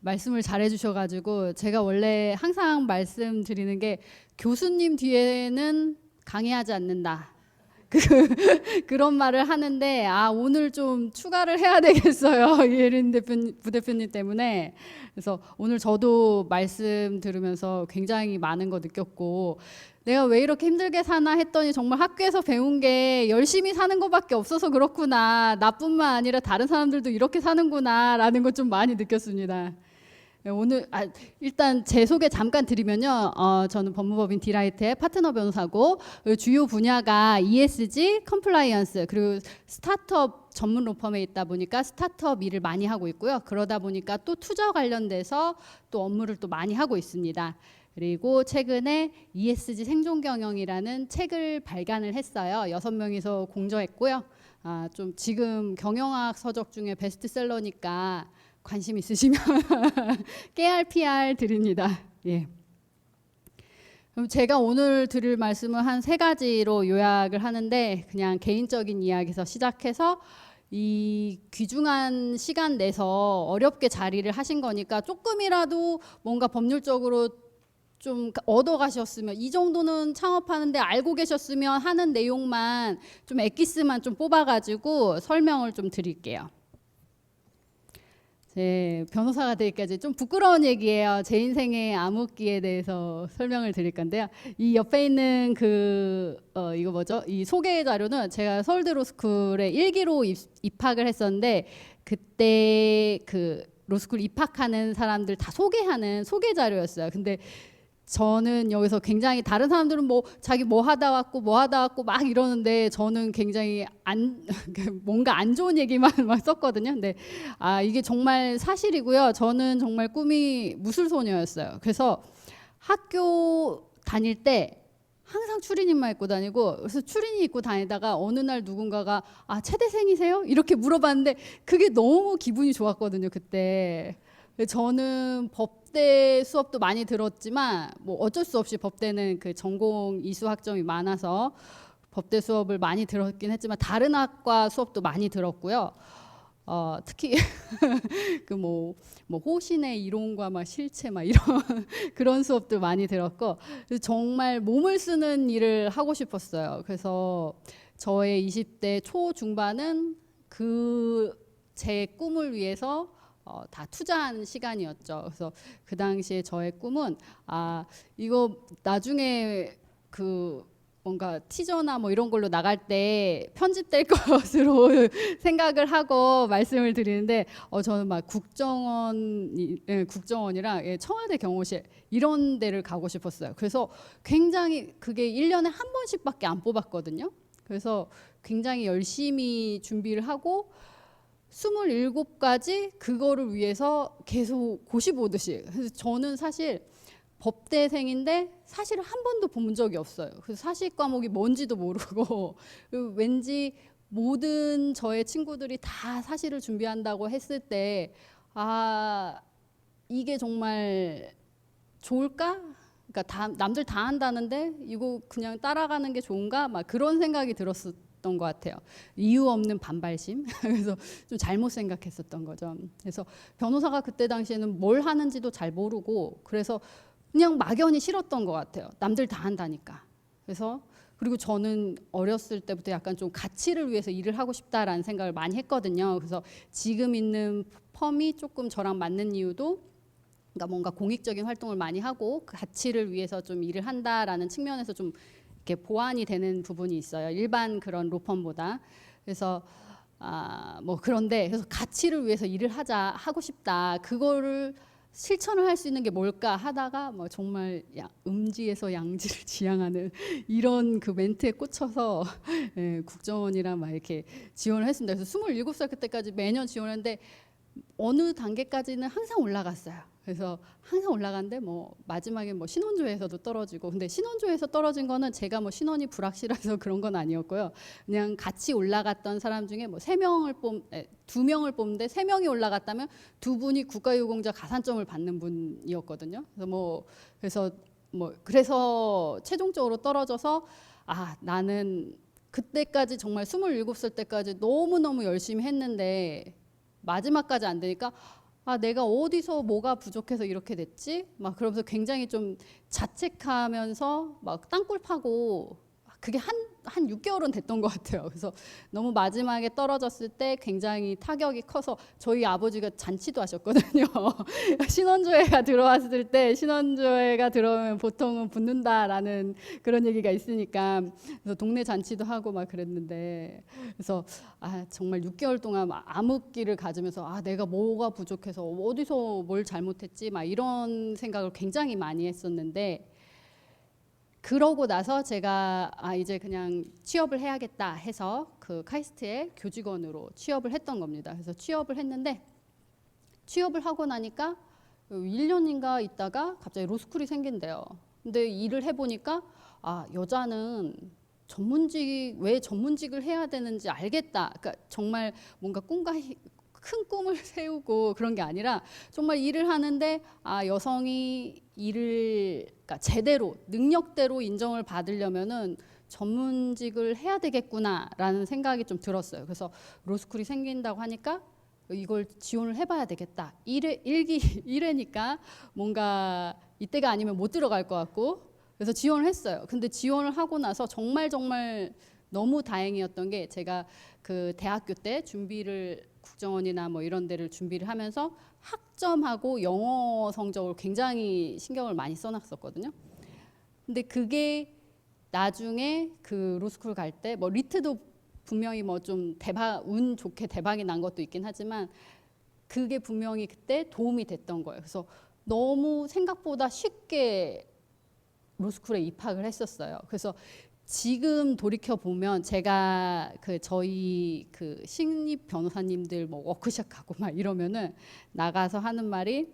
말씀을 잘해 주셔가지고 제가 원래 항상 말씀드리는 게 교수님 뒤에는 강의하지 않는다. 그런 말을 하는데 오늘 좀 추가를 해야 되겠어요. 이혜린 부대표님 때문에. 그래서 오늘 저도 말씀 들으면서 굉장히 많은 거 느꼈고 내가 왜 이렇게 힘들게 사나 했더니 정말 학교에서 배운 게 열심히 사는 것밖에 없어서 그렇구나. 나뿐만 아니라 다른 사람들도 이렇게 사는구나 라는 걸 좀 많이 느꼈습니다. 오늘 일단 제 소개 잠깐 드리면요. 저는 법무법인 디라이트의 파트너 변호사고 주요 분야가 ESG, 컴플라이언스 그리고 스타트업 전문 로펌에 있다 보니까 스타트업 일을 많이 하고 있고요. 그러다 보니까 또 투자 관련돼서 또 업무를 또 많이 하고 있습니다. 그리고 최근에 ESG 생존 경영이라는 책을 발간을 했어요. 6명이서 공저했고요. 좀 지금 경영학 서적 중에 베스트셀러니까 관심 있으시면 깨알 PR 드립니다. 예. 그럼 제가 오늘 드릴 말씀은 한 3가지로 요약을 하는데 그냥 개인적인 이야기에서 시작해서 이 귀중한 시간 내서 어렵게 자리를 하신 거니까 조금이라도 뭔가 법률적으로 좀 얻어가셨으면 이 정도는 창업하는데 알고 계셨으면 하는 내용만 좀 엑기스만 좀 뽑아가지고 설명을 좀 드릴게요. 제 변호사가 되기까지 좀 부끄러운 얘기예요. 제 인생의 암흑기에 대해서 설명을 드릴 건데요. 이 옆에 있는 이거 뭐죠? 이 소개 자료는 제가 서울대 로스쿨에 1기로 입학을 했었는데 그때 그 로스쿨 입학하는 사람들 다 소개하는 소개 자료였어요. 근데 저는 여기서 굉장히 다른 사람들은 뭐 자기 뭐 하다 왔고 막 이러는데 저는 굉장히 뭔가 안 좋은 얘기만 막 썼거든요. 근데 이게 정말 사실이고요. 저는 정말 꿈이 무술소녀였어요. 그래서 학교 다닐 때 항상 추리닝만 입고 다니고 그래서 추리닝 입고 다니다가 어느 날 누군가가 체대생이세요? 이렇게 물어봤는데 그게 너무 기분이 좋았거든요. 그때. 저는 법대 수업도 많이 들었지만 뭐 어쩔 수 없이 법대는 그 전공 이수 학점이 많아서 법대 수업을 많이 들었긴 했지만 다른 학과 수업도 많이 들었고요. 특히 그 뭐 호신의 이론과 막 실체 막 이런 그런 수업도 많이 들었고 정말 몸을 쓰는 일을 하고 싶었어요. 그래서 저의 20대 초중반은 제 꿈을 위해서 다 투자하는 시간이었죠. 그래서 그 당시에 저의 꿈은 이거 나중에 뭔가 티저나 뭐 이런 걸로 나갈 때 편집될 것으로 생각을 하고 말씀을 드리는데 저는 막 국정원이랑 청와대 경호실 이런 데를 가고 싶었어요. 그래서 굉장히 그게 1년에 한 번씩밖에 안 뽑았거든요. 그래서 굉장히 열심히 준비를 하고 27가지 그거를 위해서 계속 고시 보듯이. 그래서 저는 사실 법대생인데 사실은 한 번도 본 적이 없어요. 그래서 사실 과목이 뭔지도 모르고 왠지 모든 저의 친구들이 다 사실을 준비한다고 했을 때 이게 정말 좋을까? 그러니까 남들 다 한다는데 이거 그냥 따라가는 게 좋은가? 막 그런 생각이 들었어요. 것 같아요. 이유 없는 반발심. 그래서 좀 잘못 생각했었던 거죠. 그래서 변호사가 그때 당시에는 뭘 하는지도 잘 모르고 그래서 그냥 막연히 싫었던 것 같아요. 남들 다 한다니까. 그래서 그리고 저는 어렸을 때부터 약간 좀 가치를 위해서 일을 하고 싶다라는 생각을 많이 했거든요. 그래서 지금 있는 펌이 조금 저랑 맞는 이유도 그러니까 뭔가 공익적인 활동을 많이 하고 그 가치를 위해서 좀 일을 한다라는 측면에서 좀 이렇게 보완이 되는 부분이 있어요. 일반 그런 로펌보다. 그래서 그런데 그래서 가치를 위해서 일을 하고 싶다. 그거를 실천을 할 수 있는 게 뭘까 하다가 정말 음지에서 양지를 지향하는 이런 그 멘트에 꽂혀서 국정원이랑 막 이렇게 지원을 했습니다. 그래서 27살 그때까지 매년 지원했는데 어느 단계까지는 항상 올라갔어요. 그래서 항상 올라갔는데 마지막에 신원조회에서도 떨어지고 근데 신원조회에서 떨어진 거는 제가 신원이 불확실해서 그런 건 아니었고요. 그냥 같이 올라갔던 사람 중에 2명을 뽑는데 3명이 올라갔다면 2분이 국가유공자 가산점을 받는 분이었거든요. 그래서 최종적으로 떨어져서 나는 그때까지 정말 27살 때까지 너무너무 열심히 했는데 마지막까지 안 되니까 내가 어디서 뭐가 부족해서 이렇게 됐지? 막 그러면서 굉장히 좀 자책하면서 막 땅굴 파고 그게 한 6개월은 됐던 것 같아요. 그래서 너무 마지막에 떨어졌을 때 굉장히 타격이 커서 저희 아버지가 잔치도 하셨거든요. 신원조회가 들어왔을 때 신원조회가 들어오면 보통은 붙는다라는 그런 얘기가 있으니까 그래서 동네 잔치도 하고 막 그랬는데 그래서 정말 6개월 동안 암흑기를 가지면서 내가 뭐가 부족해서 어디서 뭘 잘못했지 막 이런 생각을 굉장히 많이 했었는데 그러고 나서 제가 이제 그냥 취업을 해야겠다 해서 그 카이스트의 교직원으로 취업을 했던 겁니다. 그래서 취업을 했는데 취업을 하고 나니까 1년인가 있다가 갑자기 로스쿨이 생긴대요. 근데 일을 해보니까 여자는 왜 전문직을 해야 되는지 알겠다. 그러니까 정말 뭔가 큰 꿈을 세우고 그런 게 아니라 정말 일을 하는데 여성이 일을 그러니까 제대로 능력대로 인정을 받으려면은 전문직을 해야 되겠구나라는 생각이 좀 들었어요. 그래서 로스쿨이 생긴다고 하니까 이걸 지원을 해봐야 되겠다. 1회니까 뭔가 이때가 아니면 못 들어갈 것 같고 그래서 지원을 했어요. 근데 지원을 하고 나서 정말 너무 다행이었던 게 제가 그 대학교 때 준비를 국정원이나 뭐 이런 데를 준비를 하면서 학점하고 영어 성적을 굉장히 신경을 많이 써놨었거든요. 근데 그게 나중에 그 로스쿨 갈 때 뭐 리트도 분명히 뭐 좀 운 좋게 대박이 난 것도 있긴 하지만 그게 분명히 그때 도움이 됐던 거예요. 그래서 너무 생각보다 쉽게 로스쿨에 입학을 했었어요. 그래서 지금 돌이켜 보면 제가 저희 신입 변호사님들 뭐 워크숍하고 막 이러면은 나가서 하는 말이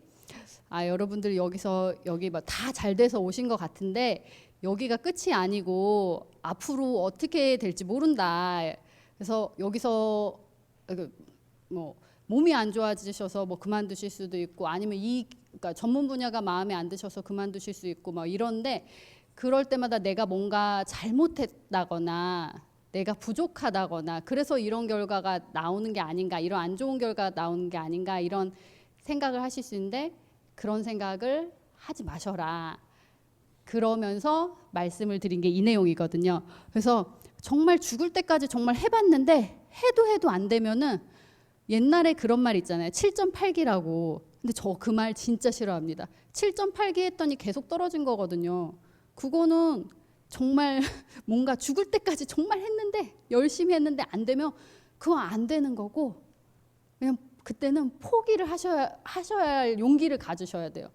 여러분들 여기 다 잘 돼서 오신 것 같은데 여기가 끝이 아니고 앞으로 어떻게 될지 모른다. 그래서 여기서 뭐 몸이 안 좋아지셔서 뭐 그만두실 수도 있고 아니면 그러니까 전문 분야가 마음에 안 드셔서 그만두실 수 있고 막 이런데 그럴 때마다 내가 뭔가 잘못했다거나 내가 부족하다거나 그래서 이런 결과가 나오는 게 아닌가 이런 안 좋은 결과가 나오는 게 아닌가 이런 생각을 하실 수 있는데 그런 생각을 하지 마셔라. 그러면서 말씀을 드린 게 이 내용이거든요. 그래서 정말 죽을 때까지 정말 해봤는데 해도 안 되면은 옛날에 그런 말 있잖아요. 7.8기라고. 근데 저 그 말 진짜 싫어합니다. 7.8기 했더니 계속 떨어진 거거든요. 그거는 정말 뭔가 죽을 때까지 정말 했는데 열심히 했는데 안 되면 그거 안 되는 거고 그냥 그때는 포기를 하셔야 할 용기를 가지셔야 돼요.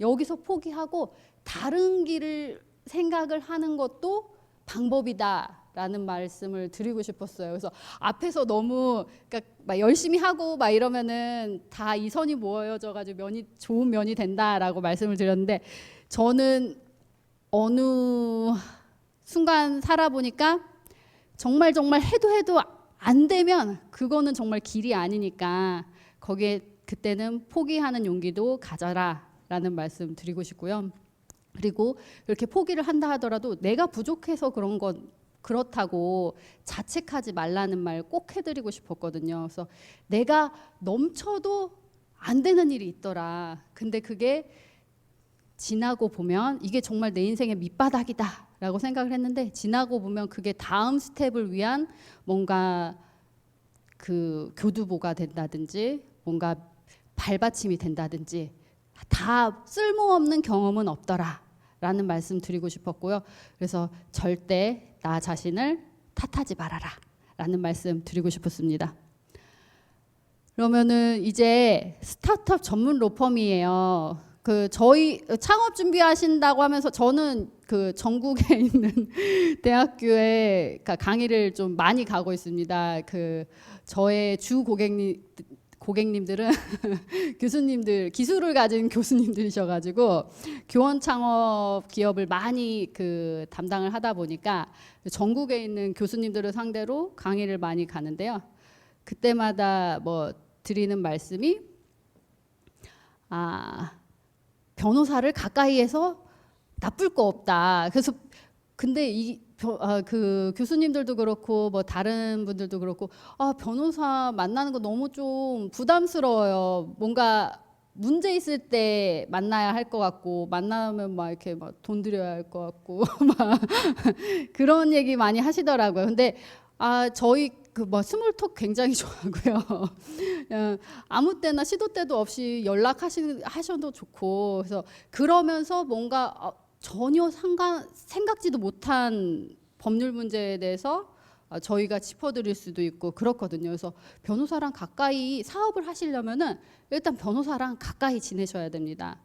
여기서 포기하고 다른 길을 생각을 하는 것도 방법이다라는 말씀을 드리고 싶었어요. 그래서 앞에서 너무 그러니까 막 열심히 하고 막 이러면은 다 이 선이 모여져가지고 좋은 면이 된다라고 말씀을 드렸는데 저는 어느 순간 살아보니까 정말 해도 안 되면 그거는 정말 길이 아니니까 거기에 그때는 포기하는 용기도 가져라라는 말씀 드리고 싶고요. 그리고 이렇게 포기를 한다 하더라도 내가 부족해서 그런 건 그렇다고 자책하지 말라는 말 꼭 해드리고 싶었거든요. 그래서 내가 넘쳐도 안 되는 일이 있더라. 근데 그게 지나고 보면 이게 정말 내 인생의 밑바닥이다라고 생각을 했는데 지나고 보면 그게 다음 스텝을 위한 뭔가 교두보가 된다든지 뭔가 발받침이 된다든지 다 쓸모없는 경험은 없더라라는 말씀 드리고 싶었고요. 그래서 절대 나 자신을 탓하지 말아라라는 말씀 드리고 싶었습니다. 그러면은 이제 스타트업 전문 로펌이에요. 저희 창업 준비하신다고 하면서 저는 전국에 있는 대학교에 강의를 좀 많이 가고 있습니다. 저의 주 고객님들은 교수님들, 기술을 가진 교수님들이셔가지고 교원 창업 기업을 많이 담당을 하다 보니까 전국에 있는 교수님들을 상대로 강의를 많이 가는데요. 그때마다 뭐 드리는 말씀이 변호사를 가까이에서 나쁠 거 없다. 그래서 근데 교수님들도 그렇고 뭐 다른 분들도 그렇고 변호사 만나는 거 너무 좀 부담스러워요. 뭔가 문제 있을 때 만나야 할 것 같고 만나면 막 이렇게 막 돈 들여야 할 것 같고 막 그런 얘기 많이 하시더라고요. 근데 저희 그 뭐 스몰톡 굉장히 좋아하고요. 아무 때나 시도 때도 없이 연락하셔도 좋고 그래서 그러면서 뭔가 전혀 생각지도 못한 법률 문제에 대해서 저희가 짚어드릴 수도 있고 그렇거든요. 그래서 변호사랑 가까이 사업을 하시려면은 일단 변호사랑 가까이 지내셔야 됩니다.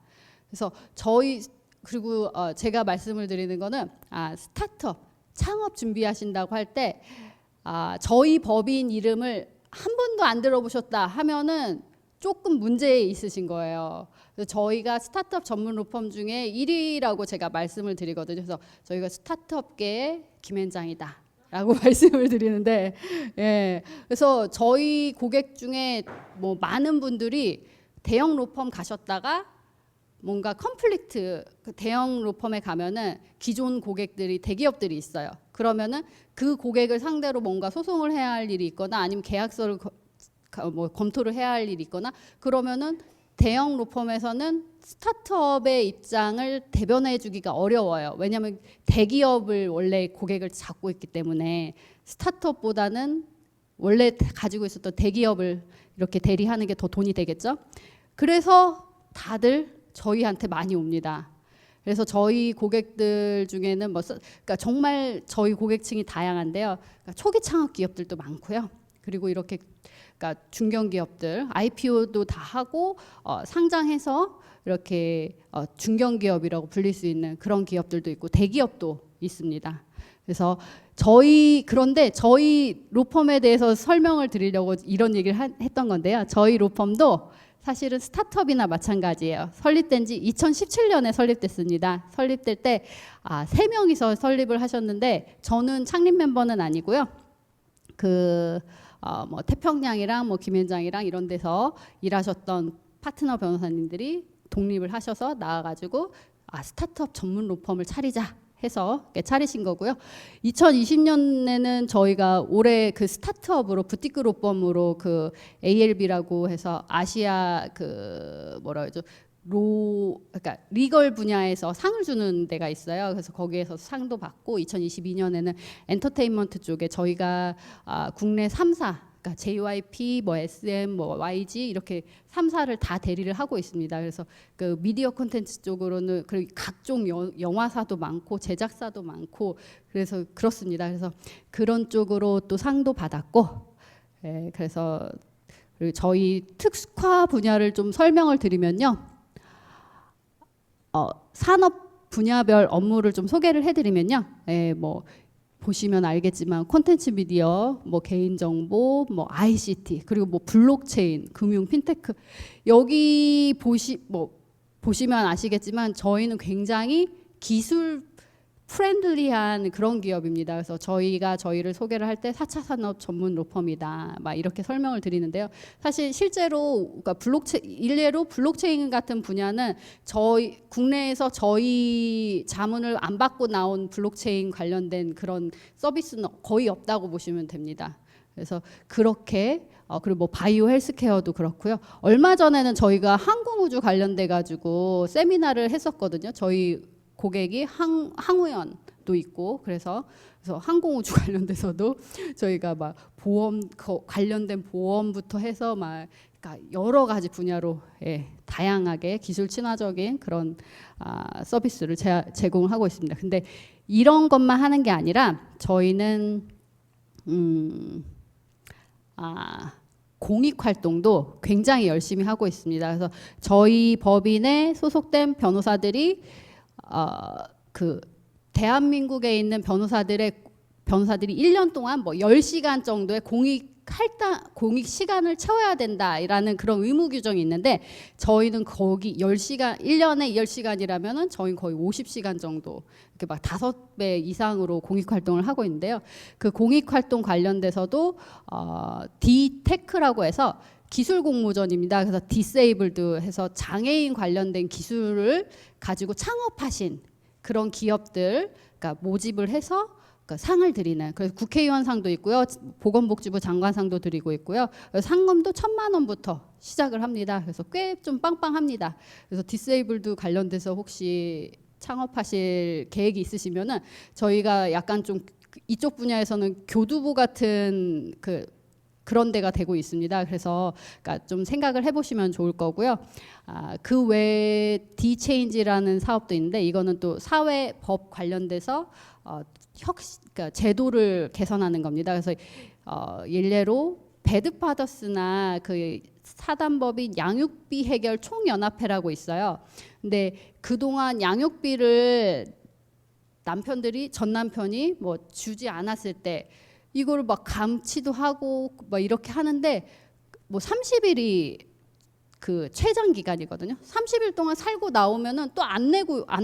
그래서 그리고 제가 말씀을 드리는 거는 스타트업 창업 준비하신다고 할 때 저희 법인 이름을 한 번도 안 들어보셨다 하면은 조금 문제 있으신 거예요. 그래서 저희가 스타트업 전문 로펌 중에 1위라고 제가 말씀을 드리거든요. 그래서 저희가 스타트업계의 김앤장이다 라고 말씀을 드리는데, 예. 그래서 저희 고객 중에 뭐 많은 분들이 대형 로펌 가셨다가 뭔가 컨플릭트, 그 대형 로펌에 가면은 기존 고객들이 대기업들이 있어요. 그러면은 그 고객을 상대로 뭔가 소송을 해야 할 일이 있거나 아니면 계약서를 검토를 해야 할 일이 있거나 그러면은 대형 로펌에서는 스타트업의 입장을 대변해 주기가 어려워요. 왜냐하면 대기업을 원래 고객을 잡고 있기 때문에 스타트업보다는 원래 가지고 있었던 대기업을 이렇게 대리하는 게 더 돈이 되겠죠. 그래서 다들 저희한테 많이 옵니다. 그래서 저희 고객들 중에는 그러니까 정말 저희 고객층이 다양한데요. 그러니까 초기 창업 기업들도 많고요. 그리고 이렇게 그러니까 중견 기업들 IPO도 다 하고 상장해서 이렇게 중견 기업이라고 불릴 수 있는 그런 기업들도 있고 대기업도 있습니다. 그래서 그런데 저희 로펌에 대해서 설명을 드리려고 이런 얘기를 했던 건데요. 저희 로펌도 사실은 스타트업이나 마찬가지예요. 설립된 지 2017년에 설립됐습니다. 설립될 때 3명이서 설립을 하셨는데 저는 창립 멤버는 아니고요. 뭐 태평양이랑 뭐 김앤장이랑 이런 데서 일하셨던 파트너 변호사님들이 독립을 하셔서 나와가지고 스타트업 전문 로펌을 차리자 해서 차리신 거고요. 2020년에는 저희가 올해 그 스타트업으로 부티크 로펌으로 그 ALB라고 해서 아시아 그러니까 리걸 분야에서 상을 주는 데가 있어요. 그래서 거기에서 상도 받고 2022년에는 엔터테인먼트 쪽에 저희가 국내 3사 그러니까 JYP, 뭐 SM, 뭐 YG 이렇게 3사를 다 대리를 하고 있습니다. 그래서 그 미디어 콘텐츠 쪽으로는 그리고 각종 영화사도 많고 제작사도 많고 그래서 그렇습니다. 그래서 그런 쪽으로 또 상도 받았고, 그래서 그리고 저희 특화 분야를 좀 설명을 드리면요. 산업 분야별 업무를 좀 소개를 해드리면요. 뭐 보시면 알겠지만 콘텐츠 미디어, 뭐 개인정보, 뭐 ICT 그리고 뭐 블록체인, 금융, 핀테크 여기 보시면 아시겠지만 저희는 굉장히 기술 프렌들리한 그런 기업입니다. 그래서 저희가 저희를 소개를 할 때 4차 산업 전문 로펌이다. 막 이렇게 설명을 드리는데요. 사실 실제로 그러니까 일례로 블록체인 같은 분야는 저희 국내에서 저희 자문을 안 받고 나온 블록체인 관련된 그런 서비스는 거의 없다고 보시면 됩니다. 그래서 그렇게 그리고 뭐 바이오 헬스케어도 그렇고요. 얼마 전에는 저희가 항공우주 관련돼 가지고 세미나를 했었거든요. 저희 고객이 항우연도 있고 그래서 항공우주 관련돼서도 저희가 막 보험 관련된 보험부터 해서 막 그러니까 여러 가지 분야로 다양하게 기술 친화적인 그런 서비스를 제공하고 있습니다. 근데 이런 것만 하는 게 아니라 저희는 공익 활동도 굉장히 열심히 하고 있습니다. 그래서 저희 법인에 소속된 변호사들이 그 대한민국에 있는 변호사들이 1년 동안 뭐 10시간 정도의 공익 시간을 채워야 된다라는 그런 의무 규정이 있는데 저희는 거기 10시간 1년에 10시간이라면은 저희는 거의 50시간 정도 이렇게 막 5배 이상으로 공익 활동을 하고 있는데요. 그 공익 활동 관련돼서도 디테크라고 해서 기술 공모전입니다. 그래서 디세이블드 해서 장애인 관련된 기술을 가지고 창업하신 그런 기업들 그러니까 모집을 해서 그러니까 상을 드리는 그래서 국회의원 상도 있고요. 보건복지부 장관상도 드리고 있고요. 상금도 1,000만 원부터 시작을 합니다. 그래서 꽤 좀 빵빵합니다. 그래서 디세이블드 관련돼서 혹시 창업하실 계획이 있으시면은 저희가 약간 좀 이쪽 분야에서는 교두보 같은 그런 데가 되고 있습니다. 그래서 그러니까 좀 생각을 해보시면 좋을 거고요. 그 외에 디체인지라는 사업도 있는데 이거는 또 사회법 관련돼서 그러니까 제도를 개선하는 겁니다. 그래서 일례로 배드파더스나 그 사단법인 양육비 해결 총연합회라고 있어요. 근데 그동안 양육비를 전 남편이 뭐 주지 않았을 때 이거를 막 감치도 하고 막 이렇게 하는데 뭐 30일이 그 최장 기간이거든요. 30일 동안 살고 나오면은 또 안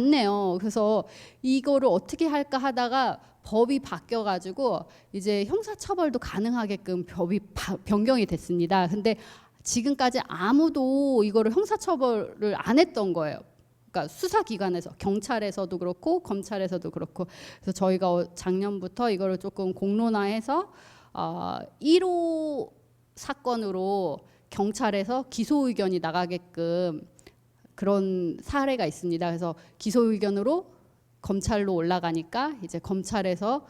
내요. 그래서 이거를 어떻게 할까 하다가 법이 바뀌어 가지고 이제 형사 처벌도 가능하게끔 법이 변경이 됐습니다. 근데 지금까지 아무도 이거를 형사 처벌을 안 했던 거예요. 그러니까 수사기관에서 경찰에서도 그렇고 검찰에서도 그렇고. 그래서 저희가 작년부터 이거를 조금 공론화해서 1호 사건으로 경찰에서 기소 의견이 나가게끔 그런 사례가 있습니다. 그래서 기소 의견으로 검찰로 올라가니까 이제 검찰에서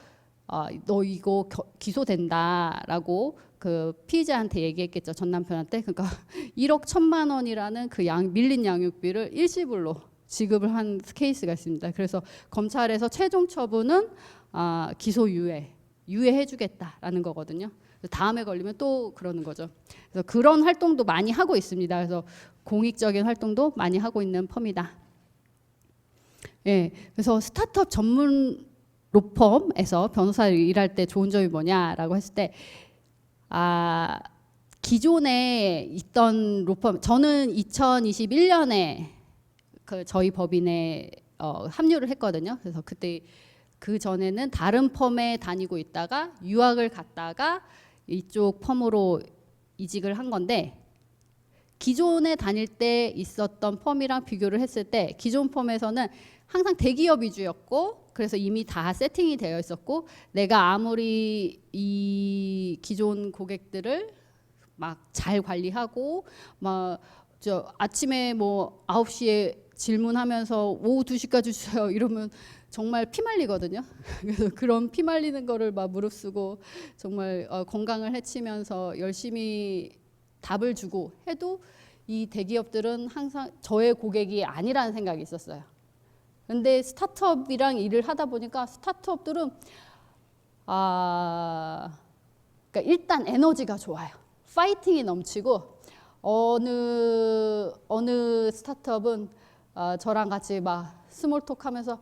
너 이거 기소된다라고 그 피의자한테 얘기했겠죠. 전 남편한테. 그러니까 1억 1천만 원이라는 그 밀린 양육비를 일시불로 지급을 한 케이스가 있습니다. 그래서 검찰에서 최종 처분은 기소 유예해주겠다라는 거거든요. 다음에 걸리면 또 그러는 거죠. 그래서 그런 활동도 많이 하고 있습니다. 그래서 공익적인 활동도 많이 하고 있는 펌이다. 예, 그래서 스타트업 전문 로펌에서 변호사를 일할 때 좋은 점이 뭐냐라고 했을 때, 기존에 있던 로펌, 저는 2021년에 그 저희 법인에 합류를 했거든요. 그래서 그때 그 전에는 다른 펌에 다니고 있다가 유학을 갔다가 이쪽 펌으로 이직을 한 건데, 기존에 다닐 때 있었던 펌이랑 비교를 했을 때 기존 펌에서는 항상 대기업 위주였고, 그래서 이미 다 세팅이 되어 있었고, 내가 아무리 이 기존 고객들을 막 잘 관리하고 막 아침에 뭐 9시에 질문하면서 오후 2시까지 주세요 이러면 정말 피말리거든요. 그래서 그런 피말리는 거를 막 무릅쓰고 정말 건강을 해치면서 열심히 답을 주고 해도 이 대기업들은 항상 저의 고객이 아니라는 생각이 있었어요. 근데 스타트업이랑 일을 하다 보니까 스타트업들은 그러니까 일단 에너지가 좋아요. 파이팅이 넘치고 어느 스타트업은 저랑 같이 막 스몰톡 하면서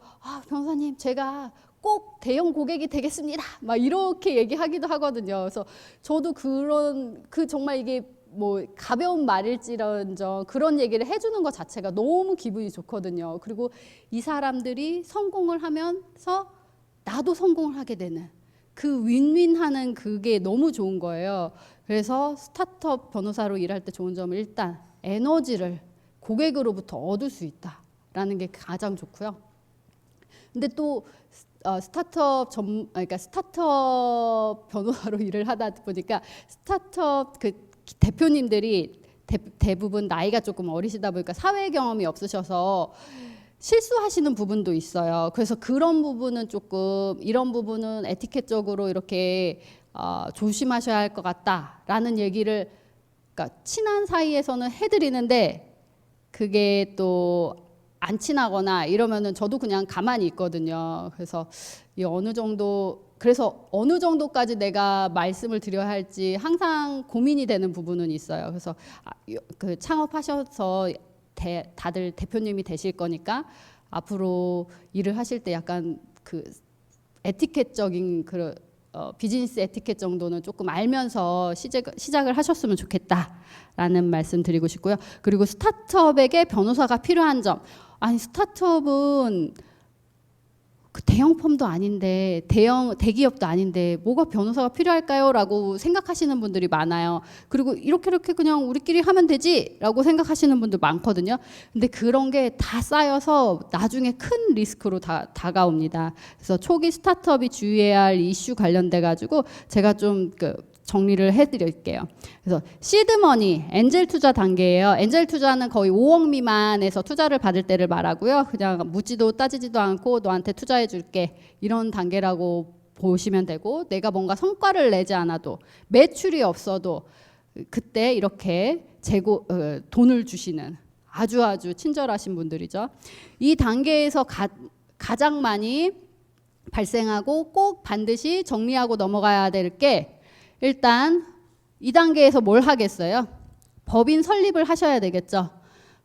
변호사님 제가 꼭 대형 고객이 되겠습니다. 막 이렇게 얘기하기도 하거든요. 그래서 저도 정말 이게 뭐 가벼운 말일지언정 그런 얘기를 해주는 것 자체가 너무 기분이 좋거든요. 그리고 이 사람들이 성공을 하면서 나도 성공을 하게 되는 그 윈윈하는 그게 너무 좋은 거예요. 그래서 스타트업 변호사로 일할 때 좋은 점은 일단 에너지를 고객으로부터 얻을 수 있다라는 게 가장 좋고요. 근데 또 그러니까 스타트업 변호사로 일을 하다 보니까 스타트업 대표님들이 대부분 나이가 조금 어리시다 보니까 사회 경험이 없으셔서 실수하시는 부분도 있어요. 그래서 그런 부분은 이런 부분은 에티켓적으로 이렇게 조심하셔야 할 것 같다라는 얘기를 그러니까 친한 사이에서는 해드리는데 그게 또 안 친하거나 이러면은 저도 그냥 가만히 있거든요. 그래서 어느 정도까지 내가 말씀을 드려야 할지 항상 고민이 되는 부분은 있어요. 그래서 그 창업하셔서 다들 대표님이 되실 거니까 앞으로 일을 하실 때 약간 그 에티켓적인 비즈니스 에티켓 정도는 조금 알면서 시작을 하셨으면 좋겠다라는 말씀 드리고 싶고요. 그리고 스타트업에게 변호사가 필요한 점. 스타트업은 그 대형 펌도 아닌데 대기업도 아닌데 뭐가 변호사가 필요할까요? 라고 생각하시는 분들이 많아요. 그리고 이렇게 그냥 우리끼리 하면 되지 라고 생각하시는 분들 많거든요. 근데 그런 게 다 쌓여서 나중에 큰 리스크로 다가옵니다. 그래서 초기 스타트업이 주의해야 할 이슈 관련돼 가지고 제가 좀 정리를 해드릴게요. 그래서 시드머니, 엔젤 투자 단계예요. 엔젤 투자는 거의 5억 미만에서 투자를 받을 때를 말하고요. 그냥 묻지도 따지지도 않고 너한테 투자해줄게 이런 단계라고 보시면 되고, 내가 뭔가 성과를 내지 않아도 매출이 없어도 그때 이렇게 돈을 주시는 아주 친절하신 분들이죠. 이 단계에서 가장 많이 발생하고 꼭 반드시 정리하고 넘어가야 될 게, 일단 이 단계에서 뭘 하겠어요? 법인 설립을 하셔야 되겠죠.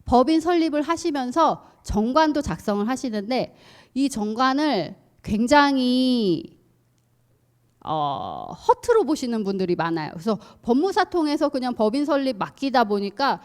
법인 설립을 하시면서 정관도 작성을 하시는데, 이 정관을 굉장히 허투루 보시는 분들이 많아요. 그래서 법무사 통해서 그냥 법인 설립 맡기다 보니까,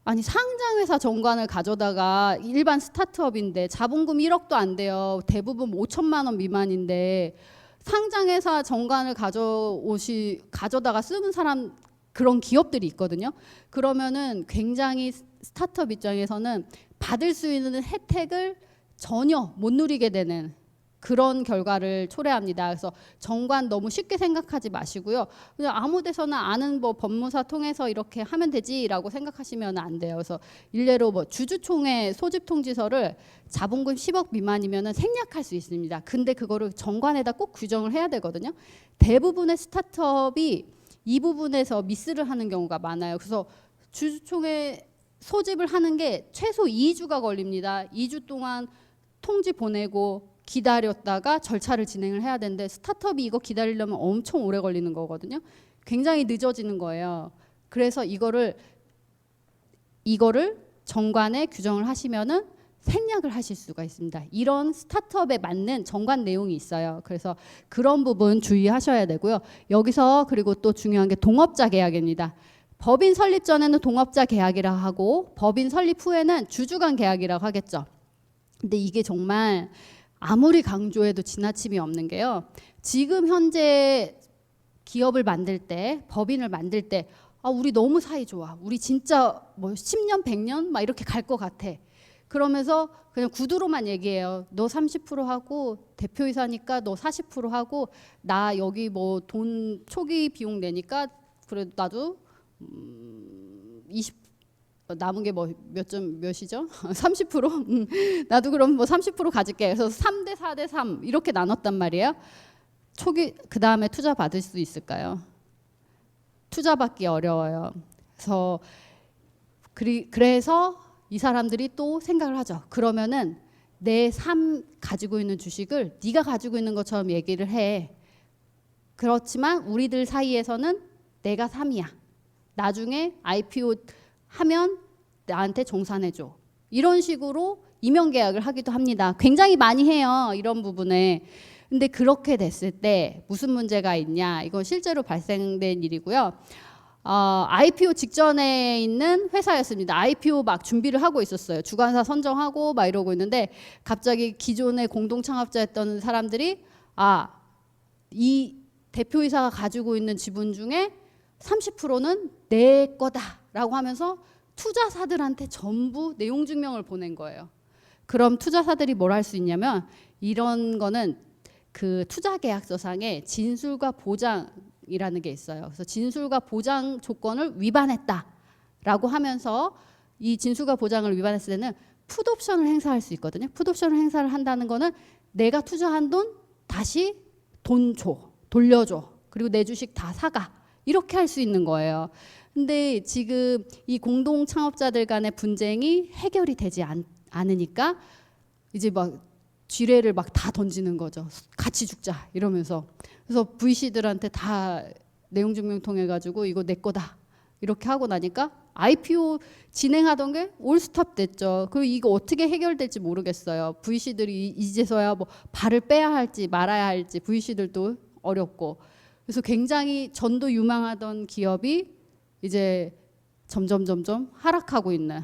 아니 상장회사 정관을 가져다가 일반 스타트업인데 자본금 1억도 안 돼요. 대부분 5천만 원 미만인데 상장회사 정관을 가져다가 쓰는 사람, 그런 기업들이 있거든요. 그러면은 굉장히 스타트업 입장에서는 받을 수 있는 혜택을 전혀 못 누리게 되는 그런 결과를 초래합니다. 그래서 정관 너무 쉽게 생각하지 마시고요. 그냥 아무 데서나 아는 뭐 법무사 통해서 이렇게 하면 되지라고 생각하시면 안 돼요. 그래서 일례로 뭐 주주총회 소집 통지서를 자본금 10억 미만이면은 생략할 수 있습니다. 근데 그거를 정관에다 꼭 규정을 해야 되거든요. 대부분의 스타트업이 이 부분에서 미스를 하는 경우가 많아요. 그래서 주주총회 소집을 하는 게 최소 2주가 걸립니다. 2주 동안 통지 보내고 기다렸다가 절차를 진행을 해야 되는데, 스타트업이 이거 기다리려면 엄청 오래 걸리는 거거든요. 굉장히 늦어지는 거예요. 그래서 이거를 정관에 규정을 하시면은 생략을 하실 수가 있습니다. 이런 스타트업에 맞는 정관 내용이 있어요. 그래서 그런 부분 주의하셔야 되고요. 여기서 그리고 또 중요한 게 동업자 계약입니다. 법인 설립 전에는 동업자 계약이라 하고, 법인 설립 후에는 주주간 계약이라고 하겠죠. 근데 이게 정말 아무리 강조해도 지나침이 없는 게요. 지금 현재 기업을 만들 때, 법인을 만들 때, 우리 너무 사이 좋아. 우리 진짜 뭐 10년, 100년 막 이렇게 갈 것 같아. 그러면서 그냥 구두로만 얘기해요. 너 30% 하고, 대표이사니까 너 40% 하고, 나 여기 뭐 돈 초기 비용 내니까 그래도 나도 20 남은 게 뭐 몇이죠? 30%? 나도 그럼 뭐 30% 가질게. 그래서 3대 4대 3 이렇게 나눴단 말이에요. 초기 그 다음에 투자 받을 수 있을까요? 투자 받기 어려워요. 그래서 이 사람들이 또 생각을 하죠. 그러면은 내 삶 가지고 있는 주식을 네가 가지고 있는 것처럼 얘기를 해. 그렇지만 우리들 사이에서는 내가 3이야. 나중에 IPO 하면 나한테 정산해줘. 이런 식으로 임용 계약을 하기도 합니다. 굉장히 많이 해요. 이런 부분에. 근데 그렇게 됐을 때 무슨 문제가 있냐. 이건 실제로 발생된 일이고요. IPO 직전에 있는 회사였습니다. IPO 막 준비를 하고 있었어요. 주관사 선정하고 막 이러고 있는데, 갑자기 기존의 공동 창업자였던 사람들이 이 대표이사가 가지고 있는 지분 중에 30%는 내 거다라고 하면서 투자사들한테 전부 내용 증명을 보낸 거예요. 그럼 투자사들이 뭘 할 수 있냐면, 이런 거는 그 투자계약서상에 진술과 보장이라는 게 있어요. 그래서 진술과 보장 조건을 위반했다라고 하면서, 이 진술과 보장을 위반했을 때는 풋옵션을 행사할 수 있거든요. 풋옵션을 행사를 한다는 거는 내가 투자한 돈 다시 돌려줘. 그리고 내 주식 다 사가. 이렇게 할 수 있는 거예요. 근데 지금 이 공동 창업자들 간의 분쟁이 해결이 되지 않으니까 이제 막 지뢰를 막 다 던지는 거죠. 같이 죽자 이러면서. 그래서 VC들한테 다 내용 증명 통해 가지고 이거 내 거다 이렇게 하고 나니까 IPO 진행하던 게 올스톱 됐죠. 그리고 이거 어떻게 해결될지 모르겠어요. VC들이 이제서야 뭐 발을 빼야 할지 말아야 할지 VC들도 어렵고. 그래서 굉장히 전도 유망하던 기업이 이제 점점 하락하고 있는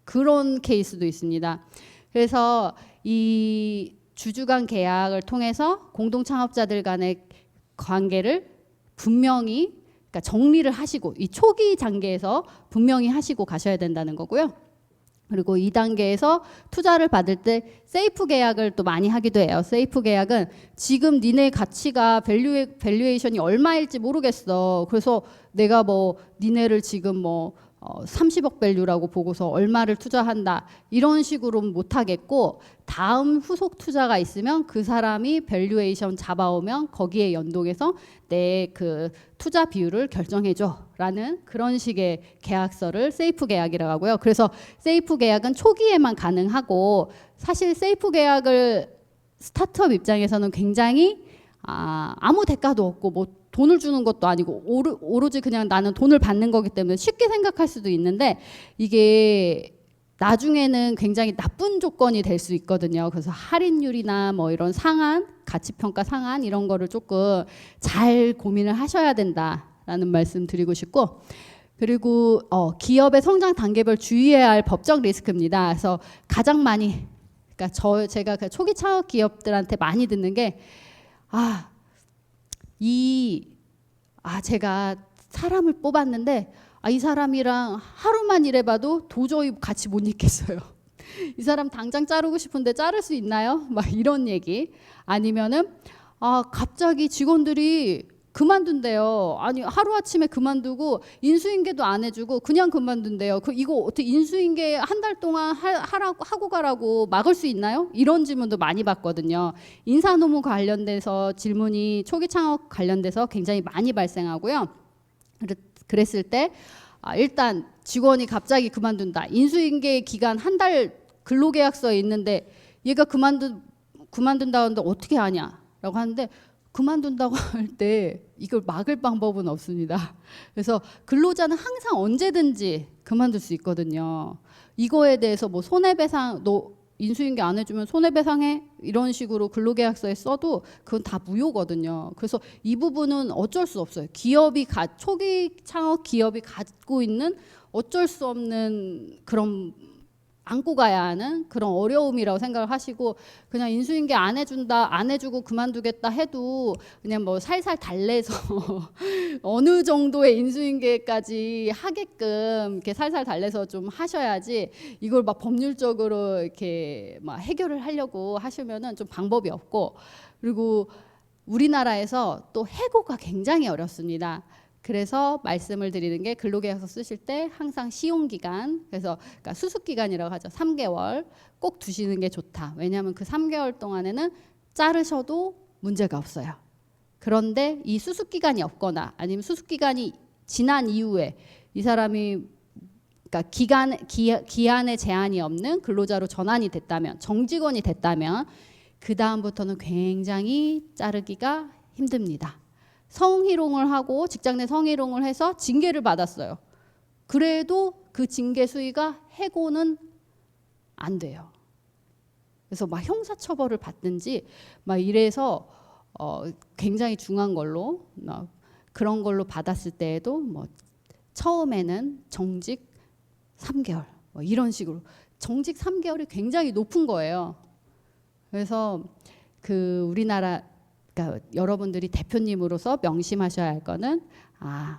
그런 케이스도 있습니다. 그래서 이 주주간 계약을 통해서 공동 창업자들 간의 관계를 분명히, 그러니까 정리를 하시고 이 초기 단계에서 분명히 하시고 가셔야 된다는 거고요. 그리고 2단계에서 투자를 받을 때 세이프 계약을 또 많이 하기도 해요. 세이프 계약은 지금 니네 가치가 밸류에이션이 얼마일지 모르겠어. 그래서 내가 뭐 니네를 지금 뭐 30억 밸류라고 보고서 얼마를 투자한다 이런 식으로는 못 하겠고, 다음 후속 투자가 있으면 그 사람이 밸류에이션 잡아오면 거기에 연동해서 내 그 투자 비율을 결정해줘라는 그런 식의 계약서를 세이프 계약이라고 하고요. 그래서 세이프 계약은 초기에만 가능하고, 사실 세이프 계약을 스타트업 입장에서는 굉장히 아무 대가도 없고 뭐 돈을 주는 것도 아니고 오로지 그냥 나는 돈을 받는 거기 때문에 쉽게 생각할 수도 있는데, 이게 나중에는 굉장히 나쁜 조건이 될 수 있거든요. 그래서 할인율이나 뭐 이런 상한, 가치평가 상한 이런 거를 조금 잘 고민을 하셔야 된다라는 말씀 드리고 싶고, 그리고 기업의 성장 단계별 주의해야 할 법적 리스크입니다. 그래서 가장 많이, 그러니까 제가 그 초기 창업 기업들한테 많이 듣는 게 제가 사람을 뽑았는데 이 사람이랑 하루만 일해봐도 도저히 같이 못 있겠어요. 이 사람 당장 자르고 싶은데 자를 수 있나요? 막 이런 얘기. 아니면은 갑자기 직원들이 그만둔대요. 아니 하루아침에 그만두고 인수인계도 안 해주고 그냥 그만둔대요. 이거 어떻게 인수인계 한 달 동안 하고 가라고 막을 수 있나요? 이런 질문도 많이 받거든요. 인사노무 관련돼서 질문이 초기 창업 관련돼서 굉장히 많이 발생하고요. 그랬을 때 일단 직원이 갑자기 그만둔다. 인수인계 기간 한 달 근로계약서에 있는데 얘가 그만둔다는데 어떻게 하냐라고 하는데, 그만둔다고 할 때 이걸 막을 방법은 없습니다. 그래서 근로자는 항상 언제든지 그만둘 수 있거든요. 이거에 대해서 뭐 손해배상, 너 인수인계 안 해주면 손해배상해 이런 식으로 근로계약서에 써도 그건 다 무효거든요. 그래서 이 부분은 어쩔 수 없어요. 초기 창업 기업이 갖고 있는 어쩔 수 없는 그런 안고 가야 하는 그런 어려움이라고 생각을 하시고, 그냥 인수인계 안 해준다, 안 해주고 그만두겠다 해도 그냥 뭐 살살 달래서 어느 정도의 인수인계까지 하게끔 이렇게 살살 달래서 좀 하셔야지, 이걸 막 법률적으로 이렇게 막 해결을 하려고 하시면은 좀 방법이 없고, 그리고 우리나라에서 또 해고가 굉장히 어렵습니다. 그래서 말씀을 드리는 게, 근로계약서 쓰실 때 항상 시용기간, 그러니까 수습기간이라고 하죠. 3개월 꼭 두시는 게 좋다. 왜냐하면 그 3개월 동안에는 자르셔도 문제가 없어요. 그런데 이 수습기간이 없거나 아니면 수습기간이 지난 이후에 이 사람이 그러니까 기한에 제한이 없는 근로자로 전환이 됐다면, 정직원이 됐다면 그 다음부터는 굉장히 자르기가 힘듭니다. 성희롱을 하고 직장 내 성희롱을 해서 징계를 받았어요. 그래도 그 징계 수위가 해고는 안 돼요. 그래서 막 형사처벌을 받든지 막 이래서 굉장히 중한 걸로 그런 걸로 받았을 때에도 뭐 처음에는 정직 3개월 뭐 이런 식으로, 정직 3개월이 굉장히 높은 거예요. 그래서 우리나라, 그러니까 여러분들이 대표님으로서 명심하셔야 할 거는,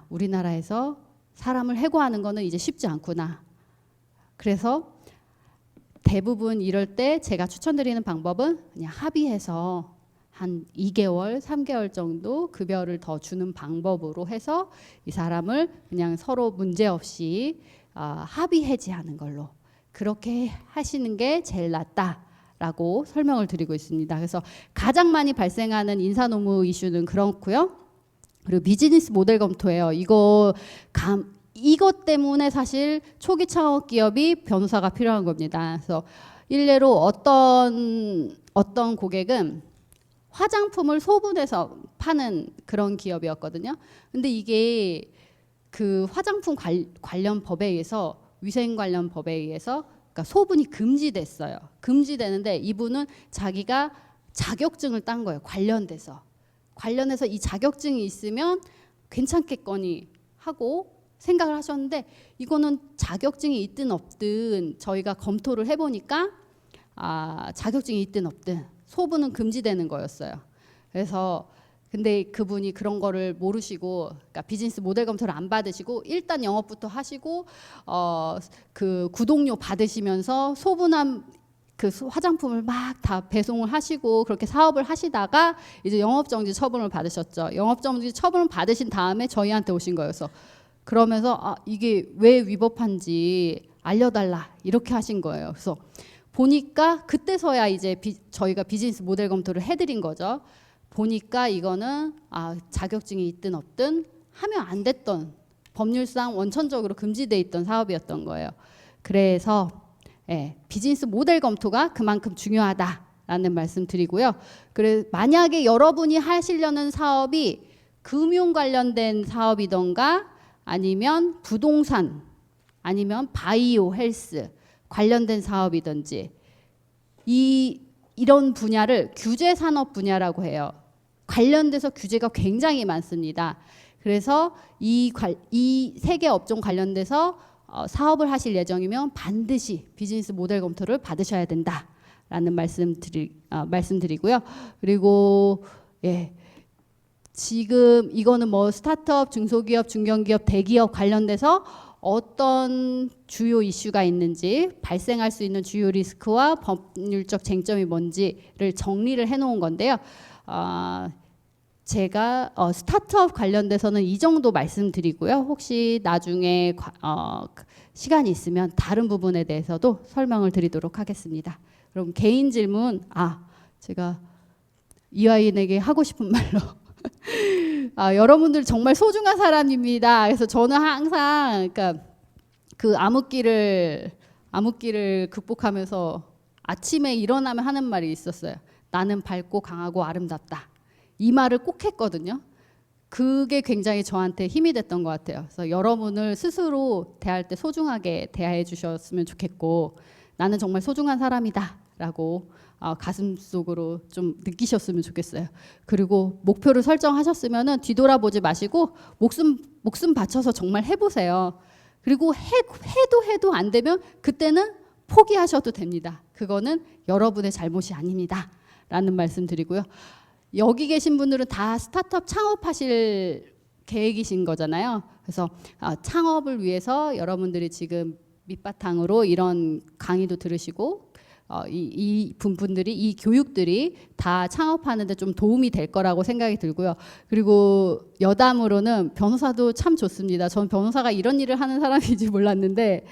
우리나라에서 사람을 해고하는 거는 이제 쉽지 않구나. 그래서 대부분 이럴 때 제가 추천드리는 방법은 그냥 합의해서 한 2개월, 3개월 정도 급여를 더 주는 방법으로 해서 이 사람을 그냥 서로 문제없이 합의 해지하는 걸로, 그렇게 하시는 게 제일 낫다라고 설명을 드리고 있습니다. 그래서 가장 많이 발생하는 인사노무 이슈는 그렇고요. 그리고 비즈니스 모델 검토예요. 이것 때문에 사실 초기 창업 기업이 변호사가 필요한 겁니다. 그래서 일례로 어떤 고객은 화장품을 소분해서 파는 그런 기업이었거든요. 근데 이게 그 화장품 관련 법에 의해서, 위생 관련 법에 의해서 그러니까 소분이 금지됐어요. 금지되는데 이분은 자기가 자격증을 딴 거예요. 관련해서 이 자격증이 있으면 괜찮겠거니 하고 생각을 하셨는데, 이거는 자격증이 있든 없든 저희가 검토를 해보니까 자격증이 있든 없든 소분은 금지되는 거였어요. 그래서 근데 그분이 그런 거를 모르시고, 그러니까 비즈니스 모델 검토를 안 받으시고 일단 영업부터 하시고 그 구독료 받으시면서 소분한 그 화장품을 막 다 배송을 하시고 그렇게 사업을 하시다가 이제 영업정지 처분을 받으셨죠. 영업정지 처분을 받으신 다음에 저희한테 오신 거여서 그러면서 아, 이게 왜 위법한지 알려달라 이렇게 하신 거예요. 그래서 보니까 그때서야 이제 저희가 비즈니스 모델 검토를 해드린 거죠. 보니까 이거는 자격증이 있든 없든 하면 안 됐던 법률상 원천적으로 금지돼 있던 사업이었던 거예요. 그래서 비즈니스 모델 검토가 그만큼 중요하다라는 말씀 드리고요. 그래 만약에 여러분이 하시려는 사업이 금융 관련된 사업이던가 아니면 부동산 아니면 바이오 헬스 관련된 사업이든지 이런 분야를 규제 산업 분야라고 해요. 관련돼서 규제가 굉장히 많습니다. 그래서 이 세 개 업종 관련돼서 사업을 하실 예정이면 반드시 비즈니스 모델 검토를 받으셔야 된다라는 말씀드리고요. 그리고 지금 이거는 뭐 스타트업, 중소기업, 중견기업, 대기업 관련돼서 어떤 주요 이슈가 있는지 발생할 수 있는 주요 리스크와 법률적 쟁점이 뭔지를 정리를 해놓은 건데요. 제가 스타트업 관련돼서는 이 정도 말씀드리고요. 혹시 나중에 시간이 있으면 다른 부분에 대해서도 설명을 드리도록 하겠습니다. 그럼 개인 질문, 제가 이화인에게 하고 싶은 말로 여러분들 정말 소중한 사람입니다. 그래서 저는 항상 그러니까 그 암흑기를 극복하면서 아침에 일어나면 하는 말이 있었어요. 나는 밝고 강하고 아름답다. 이 말을 꼭 했거든요. 그게 굉장히 저한테 힘이 됐던 것 같아요. 그래서 여러분을 스스로 대할 때 소중하게 대해 주셨으면 좋겠고 나는 정말 소중한 사람이다라고 가슴속으로 좀 느끼셨으면 좋겠어요. 그리고 목표를 설정하셨으면은 뒤돌아보지 마시고 목숨 바쳐서 정말 해보세요. 그리고 해도 안 되면 그때는 포기하셔도 됩니다. 그거는 여러분의 잘못이 아닙니다. 라는 말씀 드리고요. 여기 계신 분들은 다 스타트업 창업하실 계획이신 거잖아요. 그래서 창업을 위해서 여러분들이 지금 밑바탕으로 이런 강의도 들으시고 이 분들이 이 교육들이 다 창업하는데 좀 도움이 될 거라고 생각이 들고요. 그리고 여담으로는 변호사도 참 좋습니다. 저는 변호사가 이런 일을 하는 사람인지 몰랐는데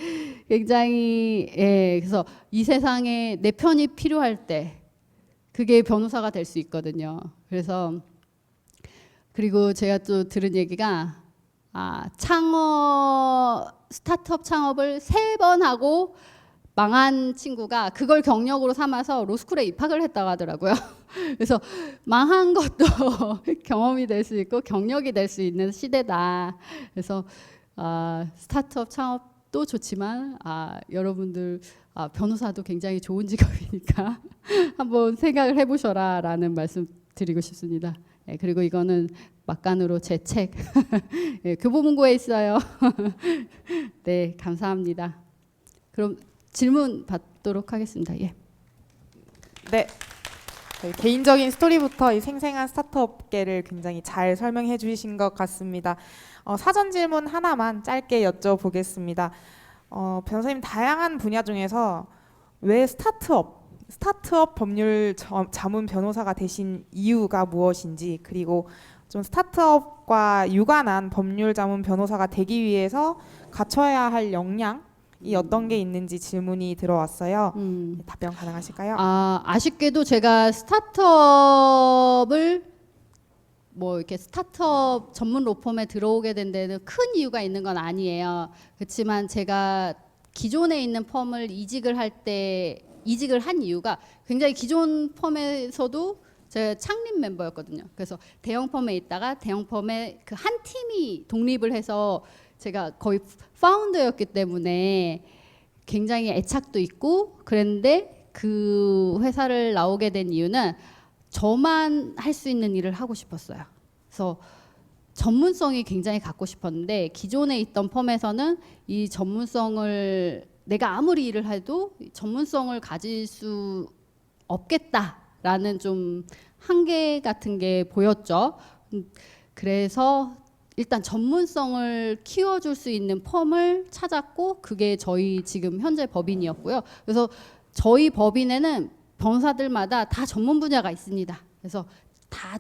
굉장히 그래서 이 세상에 내 편이 필요할 때 그게 변호사가 될 수 있거든요. 그래서 그리고 제가 또 들은 얘기가 스타트업 창업을 3번 하고 망한 친구가 그걸 경력으로 삼아서 로스쿨에 입학을 했다고 하더라고요. 그래서 망한 것도 경험이 될 수 있고 경력이 될 수 있는 시대다. 그래서 스타트업 창업도 좋지만 여러분들 변호사도 굉장히 좋은 직업이니까 한번 생각을 해보셔라 라는 말씀 드리고 싶습니다. 그리고 이거는 막간으로 제 책 교보문고에 있어요. 네, 감사합니다. 그럼 질문 받도록 하겠습니다. 네. 저희 개인적인 스토리부터 이 생생한 스타트업계를 굉장히 잘 설명해 주신 것 같습니다. 사전 질문 하나만 짧게 여쭤보겠습니다. 변호사님 다양한 분야 중에서 왜 스타트업 법률 자문 변호사가 되신 이유가 무엇인지, 그리고 좀 스타트업과 유관한 법률 자문 변호사가 되기 위해서 갖춰야 할 역량이 어떤 게 있는지 질문이 들어왔어요. 답변 가능하실까요? 아쉽게도 제가 스타트업을 뭐 이렇게 스타트업 전문 로펌에 들어오게 된 데는 큰 이유가 있는 건 아니에요. 그렇지만 제가 기존에 있는 펌을 이직을 한 이유가 굉장히 기존 펌에서도 제가 창립 멤버였거든요. 그래서 대형 펌에 있다가 대형 펌에 그 한 팀이 독립을 해서 제가 거의 파운더였기 때문에 굉장히 애착도 있고 그랬는데 그 회사를 나오게 된 이유는 저만 할 수 있는 일을 하고 싶었어요. 그래서 전문성이 굉장히 갖고 싶었는데 기존에 있던 펌에서는 이 전문성을 내가 아무리 일을 해도 전문성을 가질 수 없겠다라는 있다라는 좀 한계 같은 게 보였죠. 그래서 일단 전문성을 키워줄 수 있는 펌을 찾았고 그게 저희 지금 현재 법인이었고요. 그래서 저희 법인에는 변호사들마다 다 전문 분야가 있습니다. 그래서 다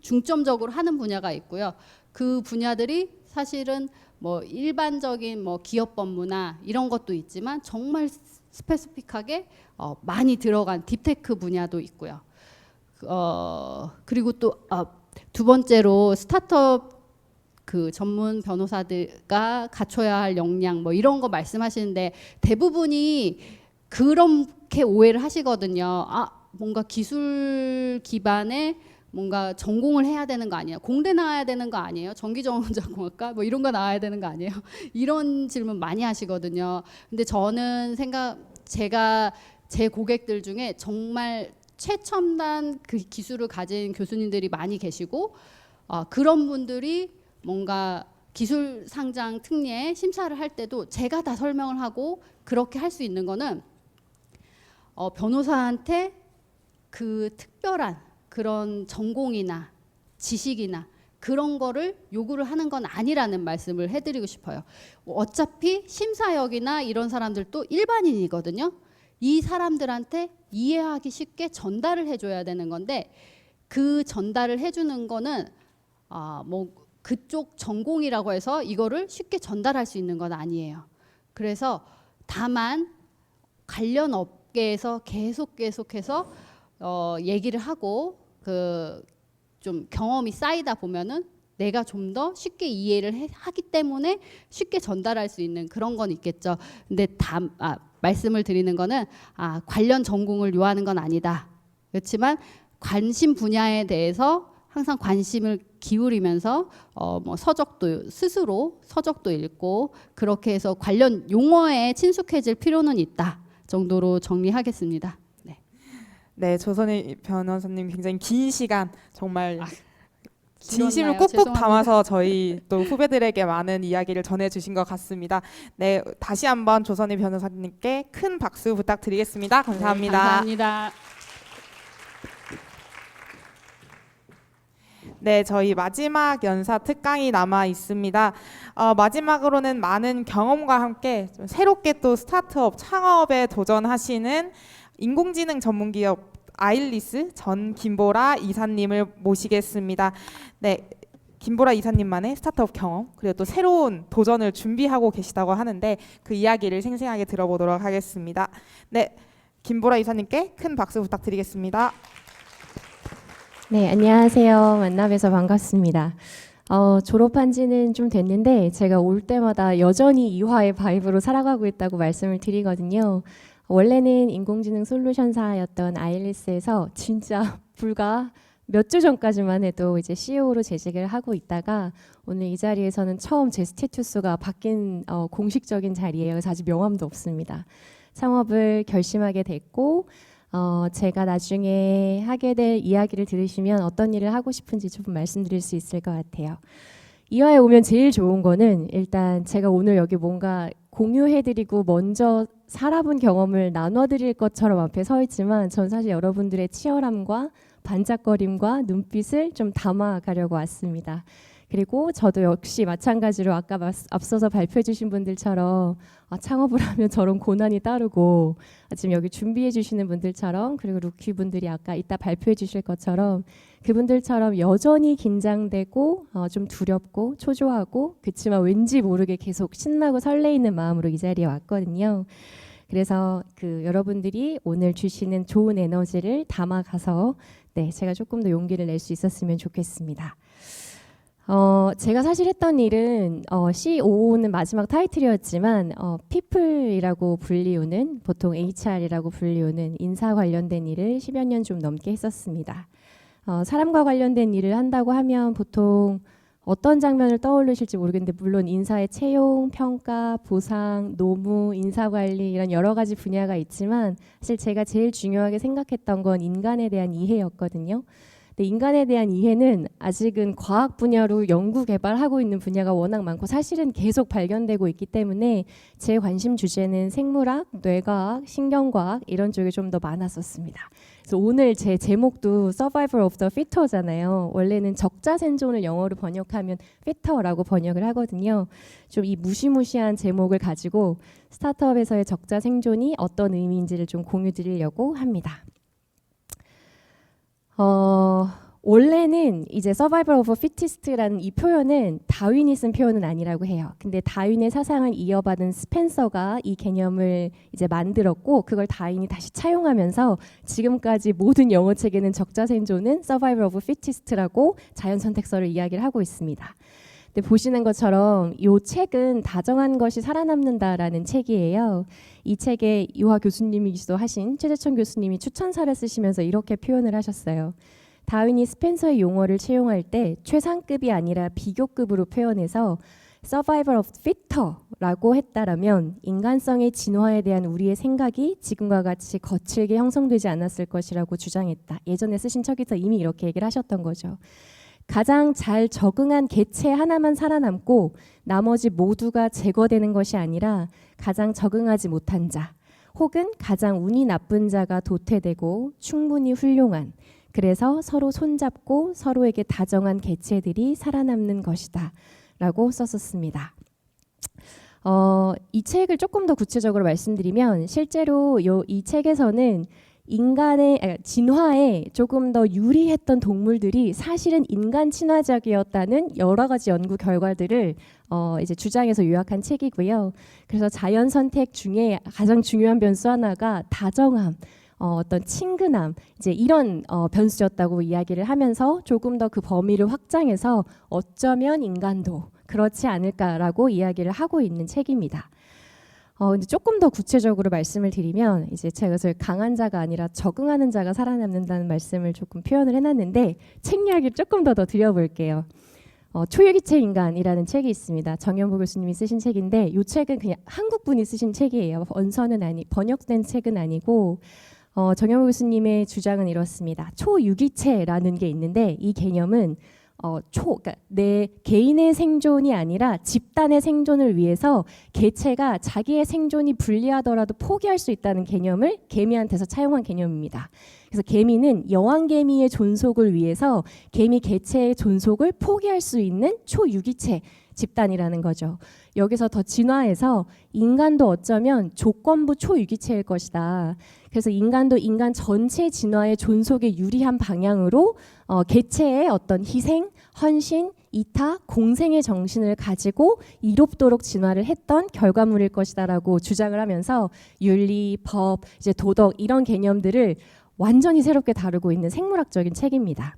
중점적으로 하는 분야가 있고요. 그 분야들이 사실은 뭐 일반적인 뭐 기업 법무나 이런 것도 있지만 정말 스페시픽하게 많이 들어간 딥테크 분야도 있고요. 그리고 또 두 번째로 스타트업 그 전문 변호사들가 갖춰야 할 역량 뭐 이런 거 말씀하시는데 대부분이 그렇게 오해를 하시거든요. 뭔가 기술 기반의 뭔가 전공을 해야 되는 거 아니에요? 공대 나와야 되는 거 아니에요? 전기전자공학과 뭐 이런 거 나와야 되는 거 아니에요? 이런 질문 많이 하시거든요. 근데 저는 제가 제 고객들 중에 정말 최첨단 그 기술을 가진 교수님들이 많이 계시고 그런 분들이 뭔가 기술 상장 특례 심사를 할 때도 제가 다 설명을 하고 그렇게 할 수 있는 거는 변호사한테 그 특별한 그런 전공이나 지식이나 그런 거를 요구를 하는 건 아니라는 말씀을 해드리고 싶어요. 어차피 심사역이나 이런 사람들도 일반인이거든요. 이 사람들한테 이해하기 쉽게 전달을 해줘야 되는 건데 그 전달을 해주는 거는 뭐 그쪽 전공이라고 해서 이거를 쉽게 전달할 수 있는 건 아니에요. 그래서 다만 관련 업계에서 계속해서 얘기를 하고 그 좀 경험이 쌓이다 보면은 내가 좀 더 쉽게 이해를 하기 때문에 쉽게 전달할 수 있는 그런 건 있겠죠. 근데 말씀을 드리는 거는 관련 전공을 요하는 건 아니다. 그렇지만 관심 분야에 대해서 항상 관심을 기울이면서 뭐 스스로 서적도 읽고 그렇게 해서 관련 용어에 친숙해질 필요는 있다 정도로 정리하겠습니다. 네, 조선희 변호사님 굉장히 긴 시간 정말 진심을 길었나요? 꾹꾹 죄송합니다. 담아서 저희 또 후배들에게 많은 이야기를 전해주신 것 같습니다. 네, 다시 한번 조선희 변호사님께 큰 박수 부탁드리겠습니다. 감사합니다. 네, 감사합니다. 네, 저희 마지막 연사 특강이 남아 있습니다. 마지막으로는 많은 경험과 함께 좀 새롭게 또 스타트업 창업에 도전하시는 인공지능 전문기업 아일리스 전 김보라 이사님을 모시겠습니다. 네, 김보라 이사님만의 스타트업 경험 그리고 또 새로운 도전을 준비하고 계시다고 하는데 그 이야기를 생생하게 들어보도록 하겠습니다. 네, 김보라 이사님께 큰 박수 부탁드리겠습니다. 네, 안녕하세요. 만나뵈서 반갑습니다. 졸업한 지는 좀 됐는데 제가 올 때마다 여전히 이화의 바이브로 살아가고 있다고 말씀을 드리거든요. 원래는 인공지능 솔루션사였던 아일리스에서 진짜 불과 몇 주 전까지만 해도 이제 CEO로 재직을 하고 있다가 오늘 이 자리에서는 처음 제 스테투스가 바뀐 공식적인 자리예요. 그래서 아직 명함도 없습니다. 창업을 결심하게 됐고 제가 나중에 하게 될 이야기를 들으시면 어떤 일을 하고 싶은지 좀 말씀드릴 수 있을 것 같아요. 이화에 오면 제일 좋은 거는 일단 제가 오늘 여기 뭔가 공유해드리고 먼저 살아본 경험을 나눠드릴 것처럼 앞에 서 있지만 전 사실 여러분들의 치열함과 반짝거림과 눈빛을 좀 담아가려고 왔습니다. 그리고 저도 역시 마찬가지로 아까 앞서서 발표해 주신 분들처럼 창업을 하면 저런 고난이 따르고 지금 여기 준비해 주시는 분들처럼 그리고 루키 분들이 아까 이따 발표해 주실 것처럼 그분들처럼 여전히 긴장되고 좀 두렵고 초조하고 그렇지만 왠지 모르게 계속 신나고 설레이는 마음으로 이 자리에 왔거든요. 그래서 그 여러분들이 오늘 주시는 좋은 에너지를 담아가서 네, 제가 조금 더 용기를 낼 수 있었으면 좋겠습니다. 제가 사실 했던 일은 COO는 마지막 타이틀이었지만 people이라고 불리우는 보통 HR이라고 불리우는 인사 관련된 일을 10여 년 좀 넘게 했었습니다. 사람과 관련된 일을 한다고 하면 보통 어떤 장면을 떠올리실지 모르겠는데 물론 인사의 채용, 평가, 보상, 노무, 인사관리 이런 여러 가지 분야가 있지만 사실 제가 제일 중요하게 생각했던 건 인간에 대한 이해였거든요. 근데 인간에 대한 이해는 아직은 과학 분야로 연구 개발하고 있는 분야가 워낙 많고 사실은 계속 발견되고 있기 때문에 제 관심 주제는 생물학, 뇌과학, 신경과학 이런 쪽이 좀 더 많았었습니다. 그래서 오늘 제 제목도 Survival of the Fitt잖아요. 원래는 적자 생존을 영어로 번역하면 Fitter라고 번역을 하거든요. 좀 이 무시무시한 제목을 가지고 스타트업에서의 적자 생존이 어떤 의미인지를 좀 공유 드리려고 합니다. 원래는 이제 Survival of Fittest라는 이 표현은 다윈이 쓴 표현은 아니라고 해요. 근데 다윈의 사상을 이어받은 스펜서가 이 개념을 이제 만들었고 그걸 다윈이 다시 차용하면서 지금까지 모든 영어 책에는 적자 생존은 Survival of Fittest라고 자연 선택설을 이야기를 하고 있습니다. 근데 보시는 것처럼 이 책은 다정한 것이 살아남는다라는 책이에요. 이 책에 유화 교수님이기도 하신 최재천 교수님이 추천사를 쓰시면서 이렇게 표현을 하셨어요. 다윈이 스펜서의 용어를 채용할 때 최상급이 아니라 비교급으로 표현해서 Survival of the Fitter라고 했다라면 인간성의 진화에 대한 우리의 생각이 지금과 같이 거칠게 형성되지 않았을 것이라고 주장했다. 예전에 쓰신 책에서 이미 이렇게 얘기를 하셨던 거죠. 가장 잘 적응한 개체 하나만 살아남고 나머지 모두가 제거되는 것이 아니라 가장 적응하지 못한 자 혹은 가장 운이 나쁜 자가 도태되고 충분히 훌륭한 그래서 서로 손잡고 서로에게 다정한 개체들이 살아남는 것이다 라고 썼었습니다. 이 책을 조금 더 구체적으로 말씀드리면 실제로 이 책에서는 인간의 진화에 조금 더 유리했던 동물들이 사실은 인간 친화적이었다는 여러 가지 연구 결과들을 이제 주장해서 요약한 책이고요. 그래서 자연 선택 중에 가장 중요한 변수 하나가 다정함, 어떤 친근함 이제 이런 변수였다고 이야기를 하면서 조금 더 그 범위를 확장해서 어쩌면 인간도 그렇지 않을까라고 이야기를 하고 있는 책입니다. 근데 조금 더 구체적으로 말씀을 드리면 이제 제가 그래서 강한 자가 아니라 적응하는 자가 살아남는다는 말씀을 조금 표현을 해놨는데 책 이야기를 조금 더 드려볼게요. 초유기체 인간이라는 책이 있습니다. 정연보 교수님이 쓰신 책인데 이 책은 그냥 한국 분이 쓰신 책이에요. 번역된 책은 아니고 정연보 교수님의 주장은 이렇습니다. 초유기체라는 게 있는데 이 개념은 그러니까 내 개인의 생존이 아니라 집단의 생존을 위해서 개체가 자기의 생존이 불리하더라도 포기할 수 있다는 개념을 개미한테서 차용한 개념입니다. 그래서 개미는 여왕개미의 존속을 위해서 개미 개체의 존속을 포기할 수 있는 초유기체 집단이라는 거죠. 여기서 더 진화해서 인간도 어쩌면 조건부 초유기체일 것이다. 그래서 인간도 인간 전체 진화의 존속에 유리한 방향으로 개체의 어떤 희생, 헌신, 이타, 공생의 정신을 가지고 이롭도록 진화를 했던 결과물일 것이다라고 주장을 하면서 윤리, 법, 이제 도덕 이런 개념들을 완전히 새롭게 다루고 있는 생물학적인 책입니다.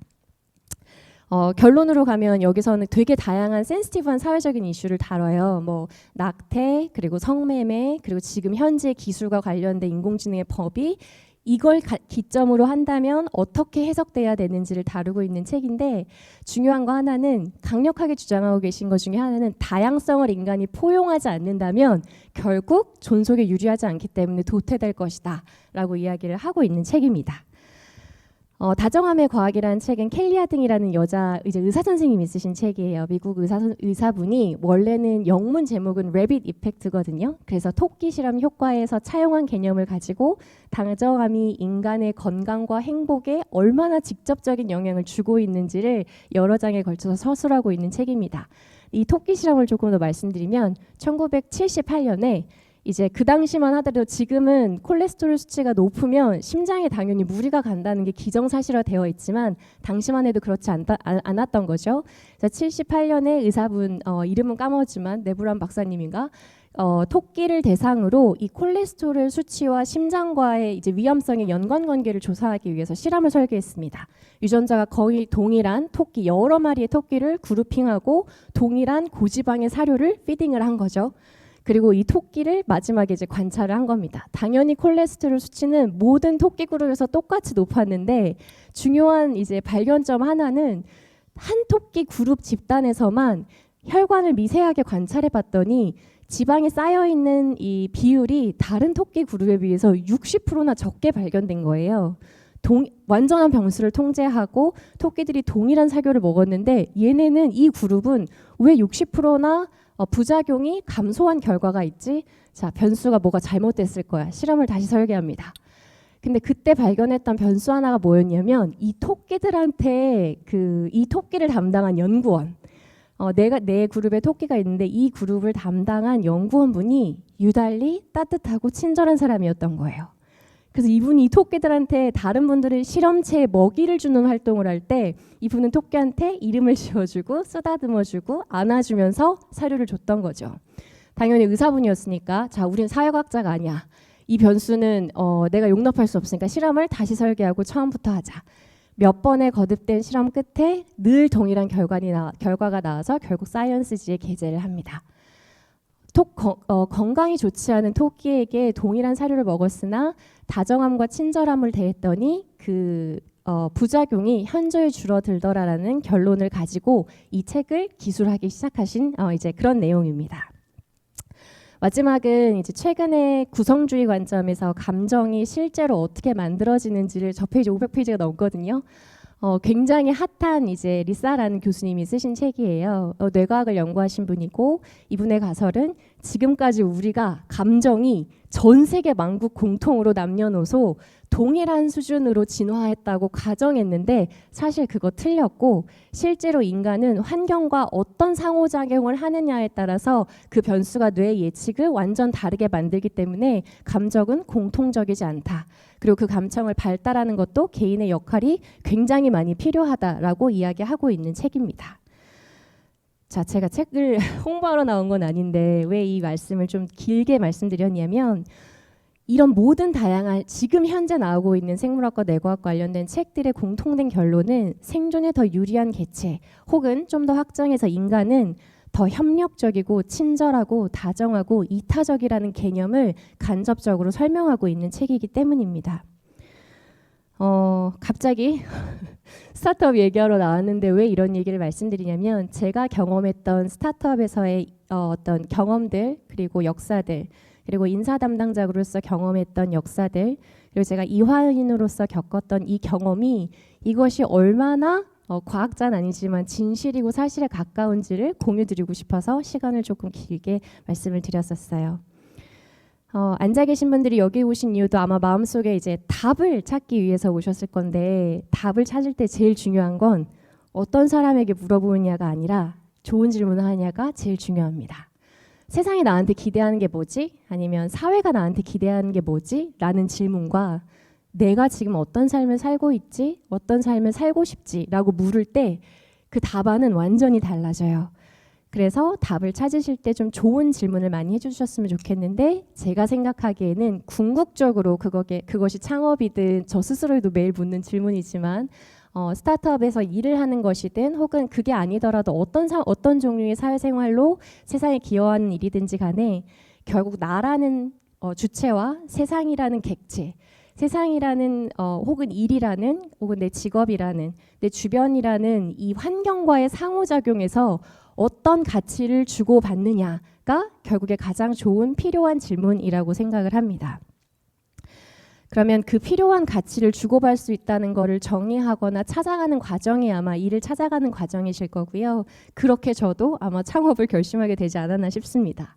결론으로 가면 여기서는 되게 다양한 센시티브한 사회적인 이슈를 다뤄요. 뭐 낙태, 그리고 성매매, 그리고 지금 현재 기술과 관련된 인공지능의 법이 이걸 기점으로 한다면 어떻게 해석돼야 되는지를 다루고 있는 책인데 중요한 거 하나는 강력하게 주장하고 계신 것 중에 하나는 다양성을 인간이 포용하지 않는다면 결국 존속에 유리하지 않기 때문에 도태될 것이다 라고 이야기를 하고 있는 책입니다. 다정함의 과학이라는 책은 켈리 하딩이라는 여자 이제 의사 선생님이 쓰신 책이에요. 미국 의사분이 원래는 영문 제목은 Rabbit Effect거든요. 그래서 토끼 실험 효과에서 차용한 개념을 가지고 다정함이 인간의 건강과 행복에 얼마나 직접적인 영향을 주고 있는지를 여러 장에 걸쳐서 서술하고 있는 책입니다. 이 토끼 실험을 조금 더 말씀드리면 1978년에 이제 그 당시만 하더라도 지금은 콜레스테롤 수치가 높으면 심장에 당연히 무리가 간다는 게 기정사실화되어 있지만 당시만 해도 그렇지 않았던 거죠. 그래서 78년에 의사분 이름은 까먹었지만 네브란 박사님인가 토끼를 대상으로 이 콜레스테롤 수치와 심장과의 이제 위험성의 연관관계를 조사하기 위해서 실험을 설계했습니다. 유전자가 거의 동일한 토끼 여러 마리의 토끼를 그룹핑하고 동일한 고지방의 사료를 피딩을 한 거죠. 그리고 이 토끼를 마지막에 이제 관찰을 한 겁니다. 당연히 콜레스테롤 수치는 모든 토끼 그룹에서 똑같이 높았는데 중요한 이제 발견점 하나는 한 토끼 그룹 집단에서만 혈관을 미세하게 관찰해 봤더니 지방에 쌓여 있는 이 비율이 다른 토끼 그룹에 비해서 60%나 적게 발견된 거예요. 완전한 병수를 통제하고 토끼들이 동일한 사료를 먹었는데 얘네는 이 그룹은 왜 60%나 부작용이 감소한 결과가 있지? 자, 변수가 뭐가 잘못됐을 거야. 실험을 다시 설계합니다. 근데 그때 발견했던 변수 하나가 뭐였냐면 이 토끼들한테 이 토끼를 담당한 연구원, 내 그룹에 토끼가 있는데 이 그룹을 담당한 연구원분이 유달리 따뜻하고 친절한 사람이었던 거예요. 그래서 이분이 이 토끼들한테 다른 분들은 실험체에 먹이를 주는 활동을 할 때 이분은 토끼한테 이름을 지어주고 쓰다듬어주고 안아주면서 사료를 줬던 거죠. 당연히 의사분이었으니까 자, 우린 사회과학자가 아니야. 이 변수는 내가 용납할 수 없으니까 실험을 다시 설계하고 처음부터 하자. 몇 번의 거듭된 실험 끝에 늘 동일한 결과가 나와서 결국 사이언스지에 게재를 합니다. 건강이 좋지 않은 토끼에게 동일한 사료를 먹었으나 다정함과 친절함을 대했더니 부작용이 현저히 줄어들더라라는 결론을 가지고 이 책을 기술하기 시작하신 이제 그런 내용입니다. 마지막은 이제 최근에 구성주의 관점에서 감정이 실제로 어떻게 만들어지는지를 저 페이지 500페이지가 넘거든요. 굉장히 핫한 이제 리사라는 교수님이 쓰신 책이에요. 뇌과학을 연구하신 분이고 이분의 가설은 지금까지 우리가 감정이 전 세계 만국 공통으로 남녀노소 동일한 수준으로 진화했다고 가정했는데 사실 그거 틀렸고 실제로 인간은 환경과 어떤 상호작용을 하느냐에 따라서 그 변수가 뇌의 예측을 완전 다르게 만들기 때문에 감정은 공통적이지 않다. 그리고 그 감정을 발달하는 것도 개인의 역할이 굉장히 많이 필요하다라고 이야기하고 있는 책입니다. 자, 제가 책을 홍보하러 나온 건 아닌데 왜 이 말씀을 좀 길게 말씀드렸냐면 이런 모든 다양한 지금 현재 나오고 있는 생물학과 뇌과학 관련된 책들의 공통된 결론은 생존에 더 유리한 개체 혹은 좀 더 확장해서 인간은 더 협력적이고 친절하고 다정하고 이타적이라는 개념을 간접적으로 설명하고 있는 책이기 때문입니다. 갑자기 스타트업 얘기하러 나왔는데 왜 이런 얘기를 말씀드리냐면 제가 경험했던 스타트업에서의 어떤 경험들 그리고 역사들 그리고 인사 담당자로서 경험했던 역사들 그리고 제가 이화인으로서 겪었던 이 경험이 이것이 얼마나 과학자는 아니지만 진실이고 사실에 가까운지를 공유드리고 싶어서 시간을 조금 길게 말씀을 드렸었어요. 앉아 계신 분들이 여기 오신 이유도 아마 마음속에 이제 답을 찾기 위해서 오셨을 건데 답을 찾을 때 제일 중요한 건 어떤 사람에게 물어보느냐가 아니라 좋은 질문을 하느냐가 제일 중요합니다. 세상이 나한테 기대하는 게 뭐지? 아니면 사회가 나한테 기대하는 게 뭐지? 라는 질문과 내가 지금 어떤 삶을 살고 있지? 어떤 삶을 살고 싶지? 라고 물을 때 그 답안은 완전히 달라져요. 그래서 답을 찾으실 때 좀 좋은 질문을 많이 해주셨으면 좋겠는데 제가 생각하기에는 궁극적으로 그것이 창업이든 저 스스로에도 매일 묻는 질문이지만 스타트업에서 일을 하는 것이든 혹은 그게 아니더라도 어떤 종류의 사회생활로 세상에 기여하는 일이든지 간에 결국 나라는 주체와 세상이라는 객체 세상이라는 혹은 일이라는 혹은 내 직업이라는 내 주변이라는 이 환경과의 상호작용에서 어떤 가치를 주고받느냐가 결국에 가장 좋은 필요한 질문이라고 생각을 합니다. 그러면 그 필요한 가치를 주고받을 수 있다는 것을 정의하거나 찾아가는 과정이 아마 일을 찾아가는 과정이실 거고요. 그렇게 저도 아마 창업을 결심하게 되지 않았나 싶습니다.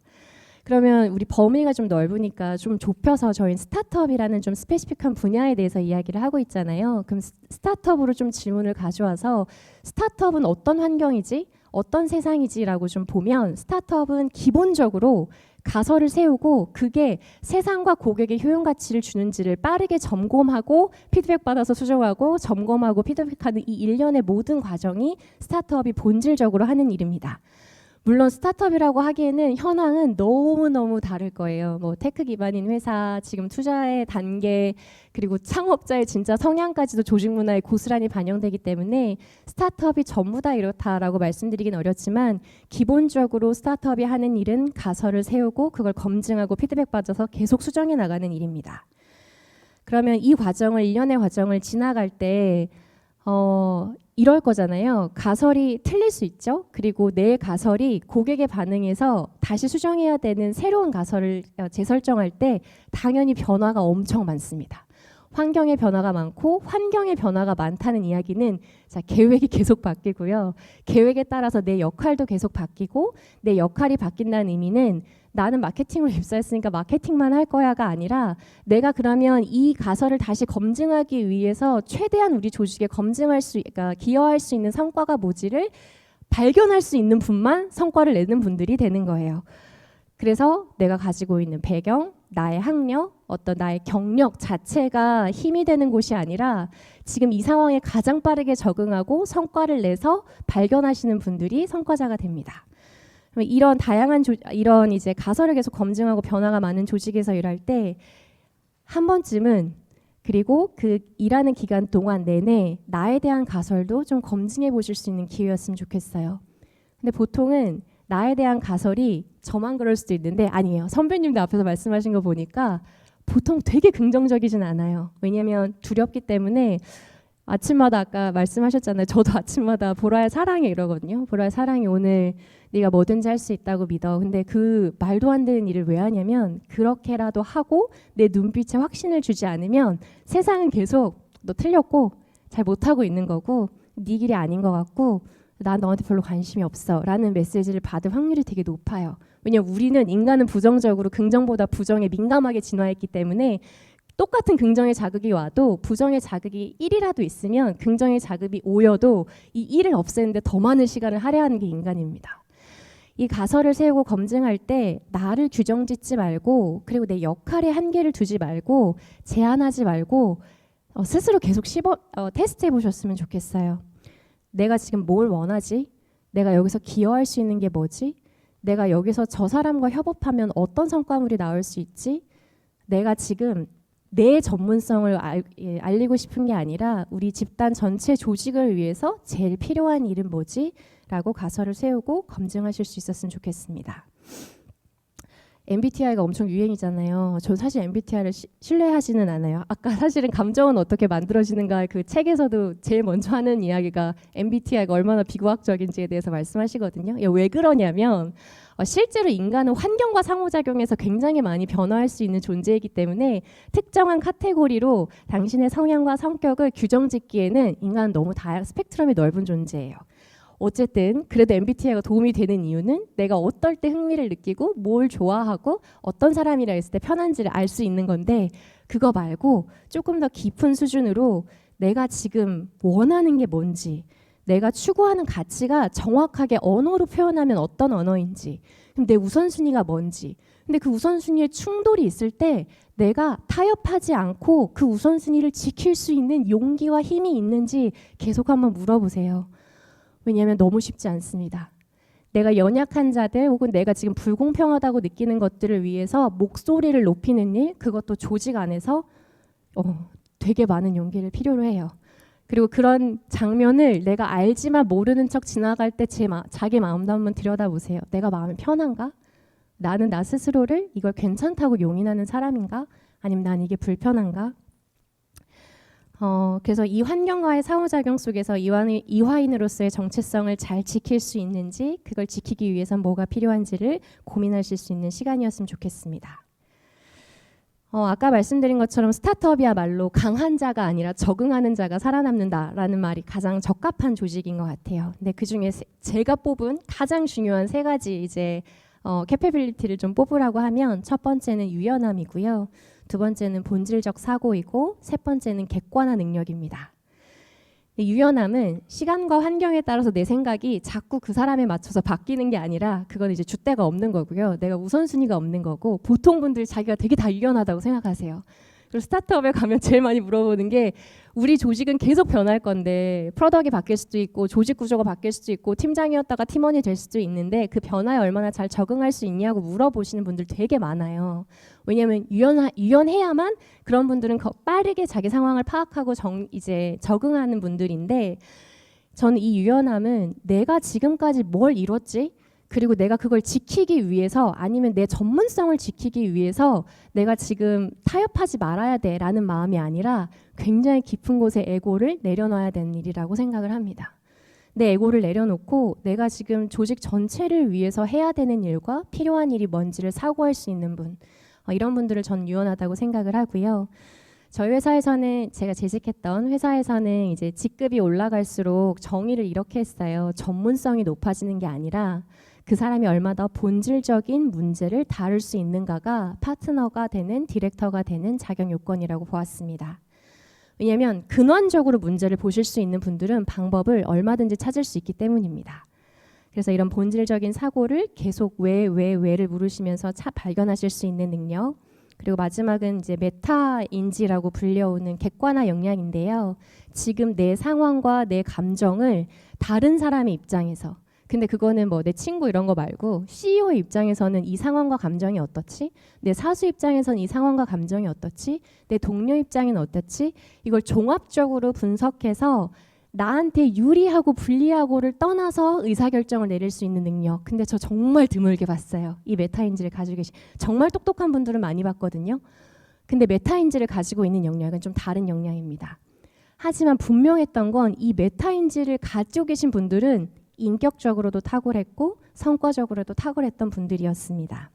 그러면 우리 범위가 좀 넓으니까 좀 좁혀서 저희는 스타트업이라는 좀 스페시픽한 분야에 대해서 이야기를 하고 있잖아요. 그럼 스타트업으로 좀 질문을 가져와서 스타트업은 어떤 환경이지? 어떤 세상이지라고 좀 보면 스타트업은 기본적으로 가설을 세우고 그게 세상과 고객의 효용 가치를 주는지를 빠르게 점검하고 피드백받아서 수정하고 점검하고 피드백하는 이 일련의 모든 과정이 스타트업이 본질적으로 하는 일입니다. 물론 스타트업이라고 하기에는 현황은 너무너무 다를 거예요. 뭐 테크 기반인 회사, 지금 투자의 단계, 그리고 창업자의 진짜 성향까지도 조직 문화에 고스란히 반영되기 때문에 스타트업이 전부 다 이렇다라고 말씀드리긴 어렵지만 기본적으로 스타트업이 하는 일은 가설을 세우고 그걸 검증하고 피드백받아서 계속 수정해 나가는 일입니다. 그러면 이 과정을 일련의 과정을 지나갈 때 이럴 거잖아요. 가설이 틀릴 수 있죠. 그리고 내 가설이 고객의 반응에서 다시 수정해야 되는 새로운 가설을 재설정할 때 당연히 변화가 엄청 많습니다. 환경의 변화가 많고 환경의 변화가 많다는 이야기는 자, 계획이 계속 바뀌고요. 계획에 따라서 내 역할도 계속 바뀌고 내 역할이 바뀐다는 의미는 나는 마케팅으로 입사했으니까 마케팅만 할 거야가 아니라 내가 그러면 이 가설을 다시 검증하기 위해서 최대한 우리 조직에 그러니까 기여할 수 있는 성과가 뭐지를 발견할 수 있는 분만 성과를 내는 분들이 되는 거예요. 그래서 내가 가지고 있는 배경, 나의 학력, 어떤 나의 경력 자체가 힘이 되는 곳이 아니라 지금 이 상황에 가장 빠르게 적응하고 성과를 내서 발견하시는 분들이 성과자가 됩니다. 이런 다양한 이런 이제 가설을 계속 검증하고 변화가 많은 조직에서 일할 때 한 번쯤은 그리고 그 일하는 기간 동안 내내 나에 대한 가설도 좀 검증해 보실 수 있는 기회였으면 좋겠어요. 근데 보통은 나에 대한 가설이 저만 그럴 수도 있는데 아니에요. 선배님도 앞에서 말씀하신 거 보니까 보통 되게 긍정적이진 않아요. 왜냐하면 두렵기 때문에 아침마다 아까 말씀하셨잖아요. 저도 아침마다 보라의 사랑해 이러거든요. 보라의 사랑해 오늘 네가 뭐든지 할 수 있다고 믿어. 근데 그 말도 안 되는 일을 왜 하냐면 그렇게라도 하고 내 눈빛에 확신을 주지 않으면 세상은 계속 너 틀렸고 잘 못하고 있는 거고 네 길이 아닌 것 같고 난 너한테 별로 관심이 없어 라는 메시지를 받을 확률이 되게 높아요. 왜냐면 우리는 인간은 부정적으로 긍정보다 부정에 민감하게 진화했기 때문에 똑같은 긍정의 자극이 와도 부정의 자극이 1이라도 있으면 긍정의 자극이 5여도 이 1을 없애는데 더 많은 시간을 할애하는 게 인간입니다. 이 가설을 세우고 검증할 때 나를 규정짓지 말고 그리고 내 역할에 한계를 두지 말고 제한하지 말고 스스로 계속 테스트해 보셨으면 좋겠어요. 내가 지금 뭘 원하지? 내가 여기서 기여할 수 있는 게 뭐지? 내가 여기서 저 사람과 협업하면 어떤 성과물이 나올 수 있지? 내가 지금 내 전문성을 알리고 싶은 게 아니라 우리 집단 전체 조직을 위해서 제일 필요한 일은 뭐지? 라고 가설을 세우고 검증하실 수 있었으면 좋겠습니다. MBTI가 엄청 유행이잖아요. 저 사실 MBTI를 신뢰하지는 않아요. 아까 사실은 감정은 어떻게 만들어지는가 그 책에서도 제일 먼저 하는 이야기가 MBTI가 얼마나 비과학적인지에 대해서 말씀하시거든요. 왜 그러냐면 실제로 인간은 환경과 상호작용해서 굉장히 많이 변화할 수 있는 존재이기 때문에 특정한 카테고리로 당신의 성향과 성격을 규정짓기에는 인간은 너무 스펙트럼이 넓은 존재예요. 어쨌든 그래도 MBTI가 도움이 되는 이유는 내가 어떨 때 흥미를 느끼고 뭘 좋아하고 어떤 사람이라 했을 때 편한지를 알 수 있는 건데 그거 말고 조금 더 깊은 수준으로 내가 지금 원하는 게 뭔지 내가 추구하는 가치가 정확하게 언어로 표현하면 어떤 언어인지 그럼 내 우선순위가 뭔지 근데 그 우선순위에 충돌이 있을 때 내가 타협하지 않고 그 우선순위를 지킬 수 있는 용기와 힘이 있는지 계속 한번 물어보세요. 왜냐하면 너무 쉽지 않습니다. 내가 연약한 자들 혹은 내가 지금 불공평하다고 느끼는 것들을 위해서 목소리를 높이는 일 그것도 조직 안에서 되게 많은 용기를 필요로 해요. 그리고 그런 장면을 내가 알지만 모르는 척 지나갈 때 자기 마음도 한번 들여다보세요. 내가 마음이 편한가? 나는 나 스스로를 이걸 괜찮다고 용인하는 사람인가? 아니면 난 이게 불편한가? 그래서 이 환경과의 상호작용 속에서 이화인으로서의 정체성을 잘 지킬 수 있는지 그걸 지키기 위해선 뭐가 필요한지를 고민하실 수 있는 시간이었으면 좋겠습니다. 아까 말씀드린 것처럼 스타트업이야말로 강한 자가 아니라 적응하는 자가 살아남는다라는 말이 가장 적합한 조직인 것 같아요. 근데 그중에 제가 뽑은 가장 중요한 3가지 이제 캐패빌리티를 좀 뽑으라고 하면 첫 번째는 유연함이고요. 두 번째는 본질적 사고이고 세 번째는 객관화 능력입니다. 유연함은 시간과 환경에 따라서 내 생각이 자꾸 그 사람에 맞춰서 바뀌는 게 아니라 그건 이제 줏대가 없는 거고요. 내가 우선순위가 없는 거고 보통 분들이 자기가 되게 다 유연하다고 생각하세요. 그리고 스타트업에 가면 제일 많이 물어보는 게 우리 조직은 계속 변할 건데 프로덕이 바뀔 수도 있고 조직 구조가 바뀔 수도 있고 팀장이었다가 팀원이 될 수도 있는데 그 변화에 얼마나 잘 적응할 수 있냐고 물어보시는 분들 되게 많아요. 왜냐하면 유연해야만 그런 분들은 빠르게 자기 상황을 파악하고 이제 적응하는 분들인데 저는 이 유연함은 내가 지금까지 뭘 이뤘지? 그리고 내가 그걸 지키기 위해서 아니면 내 전문성을 지키기 위해서 내가 지금 타협하지 말아야 돼라는 마음이 아니라 굉장히 깊은 곳에 에고를 내려놔야 되는 일이라고 생각을 합니다. 내 에고를 내려놓고 내가 지금 조직 전체를 위해서 해야 되는 일과 필요한 일이 뭔지를 사고할 수 있는 분 이런 분들을 전 유연하다고 생각을 하고요. 저희 회사에서는 제가 재직했던 회사에서는 이제 직급이 올라갈수록 정의를 이렇게 했어요. 전문성이 높아지는 게 아니라 그 사람이 얼마나 본질적인 문제를 다룰 수 있는가가 파트너가 되는 디렉터가 되는 자격 요건이라고 보았습니다. 왜냐하면 근원적으로 문제를 보실 수 있는 분들은 방법을 얼마든지 찾을 수 있기 때문입니다. 그래서 이런 본질적인 사고를 계속 왜를 물으시면서 발견하실 수 있는 능력, 그리고 마지막은 이제 메타인지라고 불려오는 객관화 역량인데요. 지금 내 상황과 내 감정을 다른 사람의 입장에서, 근데 그거는 뭐 내 친구 이런 거 말고 CEO의 입장에서는 이 상황과 감정이 어떻지? 내 사수 입장에서는 이 상황과 감정이 어떻지? 내 동료 입장에는 어떻지? 이걸 종합적으로 분석해서 나한테 유리하고 불리하고를 떠나서 의사결정을 내릴 수 있는 능력. 근데 저 정말 드물게 봤어요. 이 메타인지를 가지고 계신 정말 똑똑한 분들은 많이 봤거든요. 근데 메타인지를 가지고 있는 역량은 좀 다른 역량입니다. 하지만 분명했던 건 이 메타인지를 가지고 계신 분들은 인격적으로도 탁월했고 성과적으로도 탁월했던 분들이었습니다.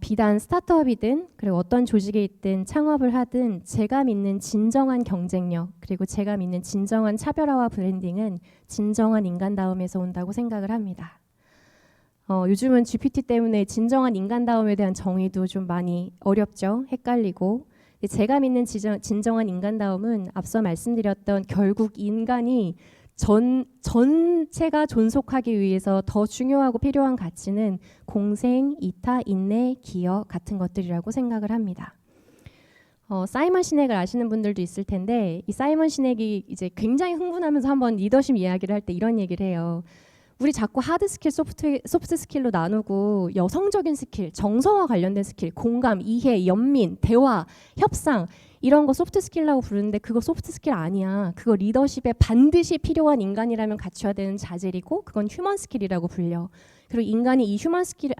비단 스타트업이든 그리고 어떤 조직에 있든 창업을 하든 제가 믿는 진정한 경쟁력 그리고 제가 믿는 진정한 차별화와 브랜딩은 진정한 인간다움에서 온다고 생각을 합니다. 요즘은 GPT 때문에 진정한 인간다움에 대한 정의도 좀 많이 어렵죠. 헷갈리고. 제가 믿는 진정한 인간다움은 앞서 말씀드렸던 결국 인간이 전체가 존속하기 위해서 더 중요하고 필요한 가치는 공생, 이타, 인내, 기여 같은 것들이라고 생각을 합니다. 사이먼 시넥을 아시는 분들도 있을 텐데 이 사이먼 시넥이 이제 굉장히 흥분하면서 한번 리더십 이야기를 할 때 이런 얘기를 해요. 우리 자꾸 하드 스킬, 소프트 스킬로 나누고 여성적인 스킬, 정서와 관련된 스킬, 공감, 이해, 연민, 대화, 협상 이런 거 소프트 스킬이라고 부르는데 그거 소프트 스킬 아니야. 그거 리더십에 반드시 필요한 인간이라면 갖춰야 되는 자질이고 그건 휴먼 스킬이라고 불려. 그리고 인간이 이 휴먼 스킬,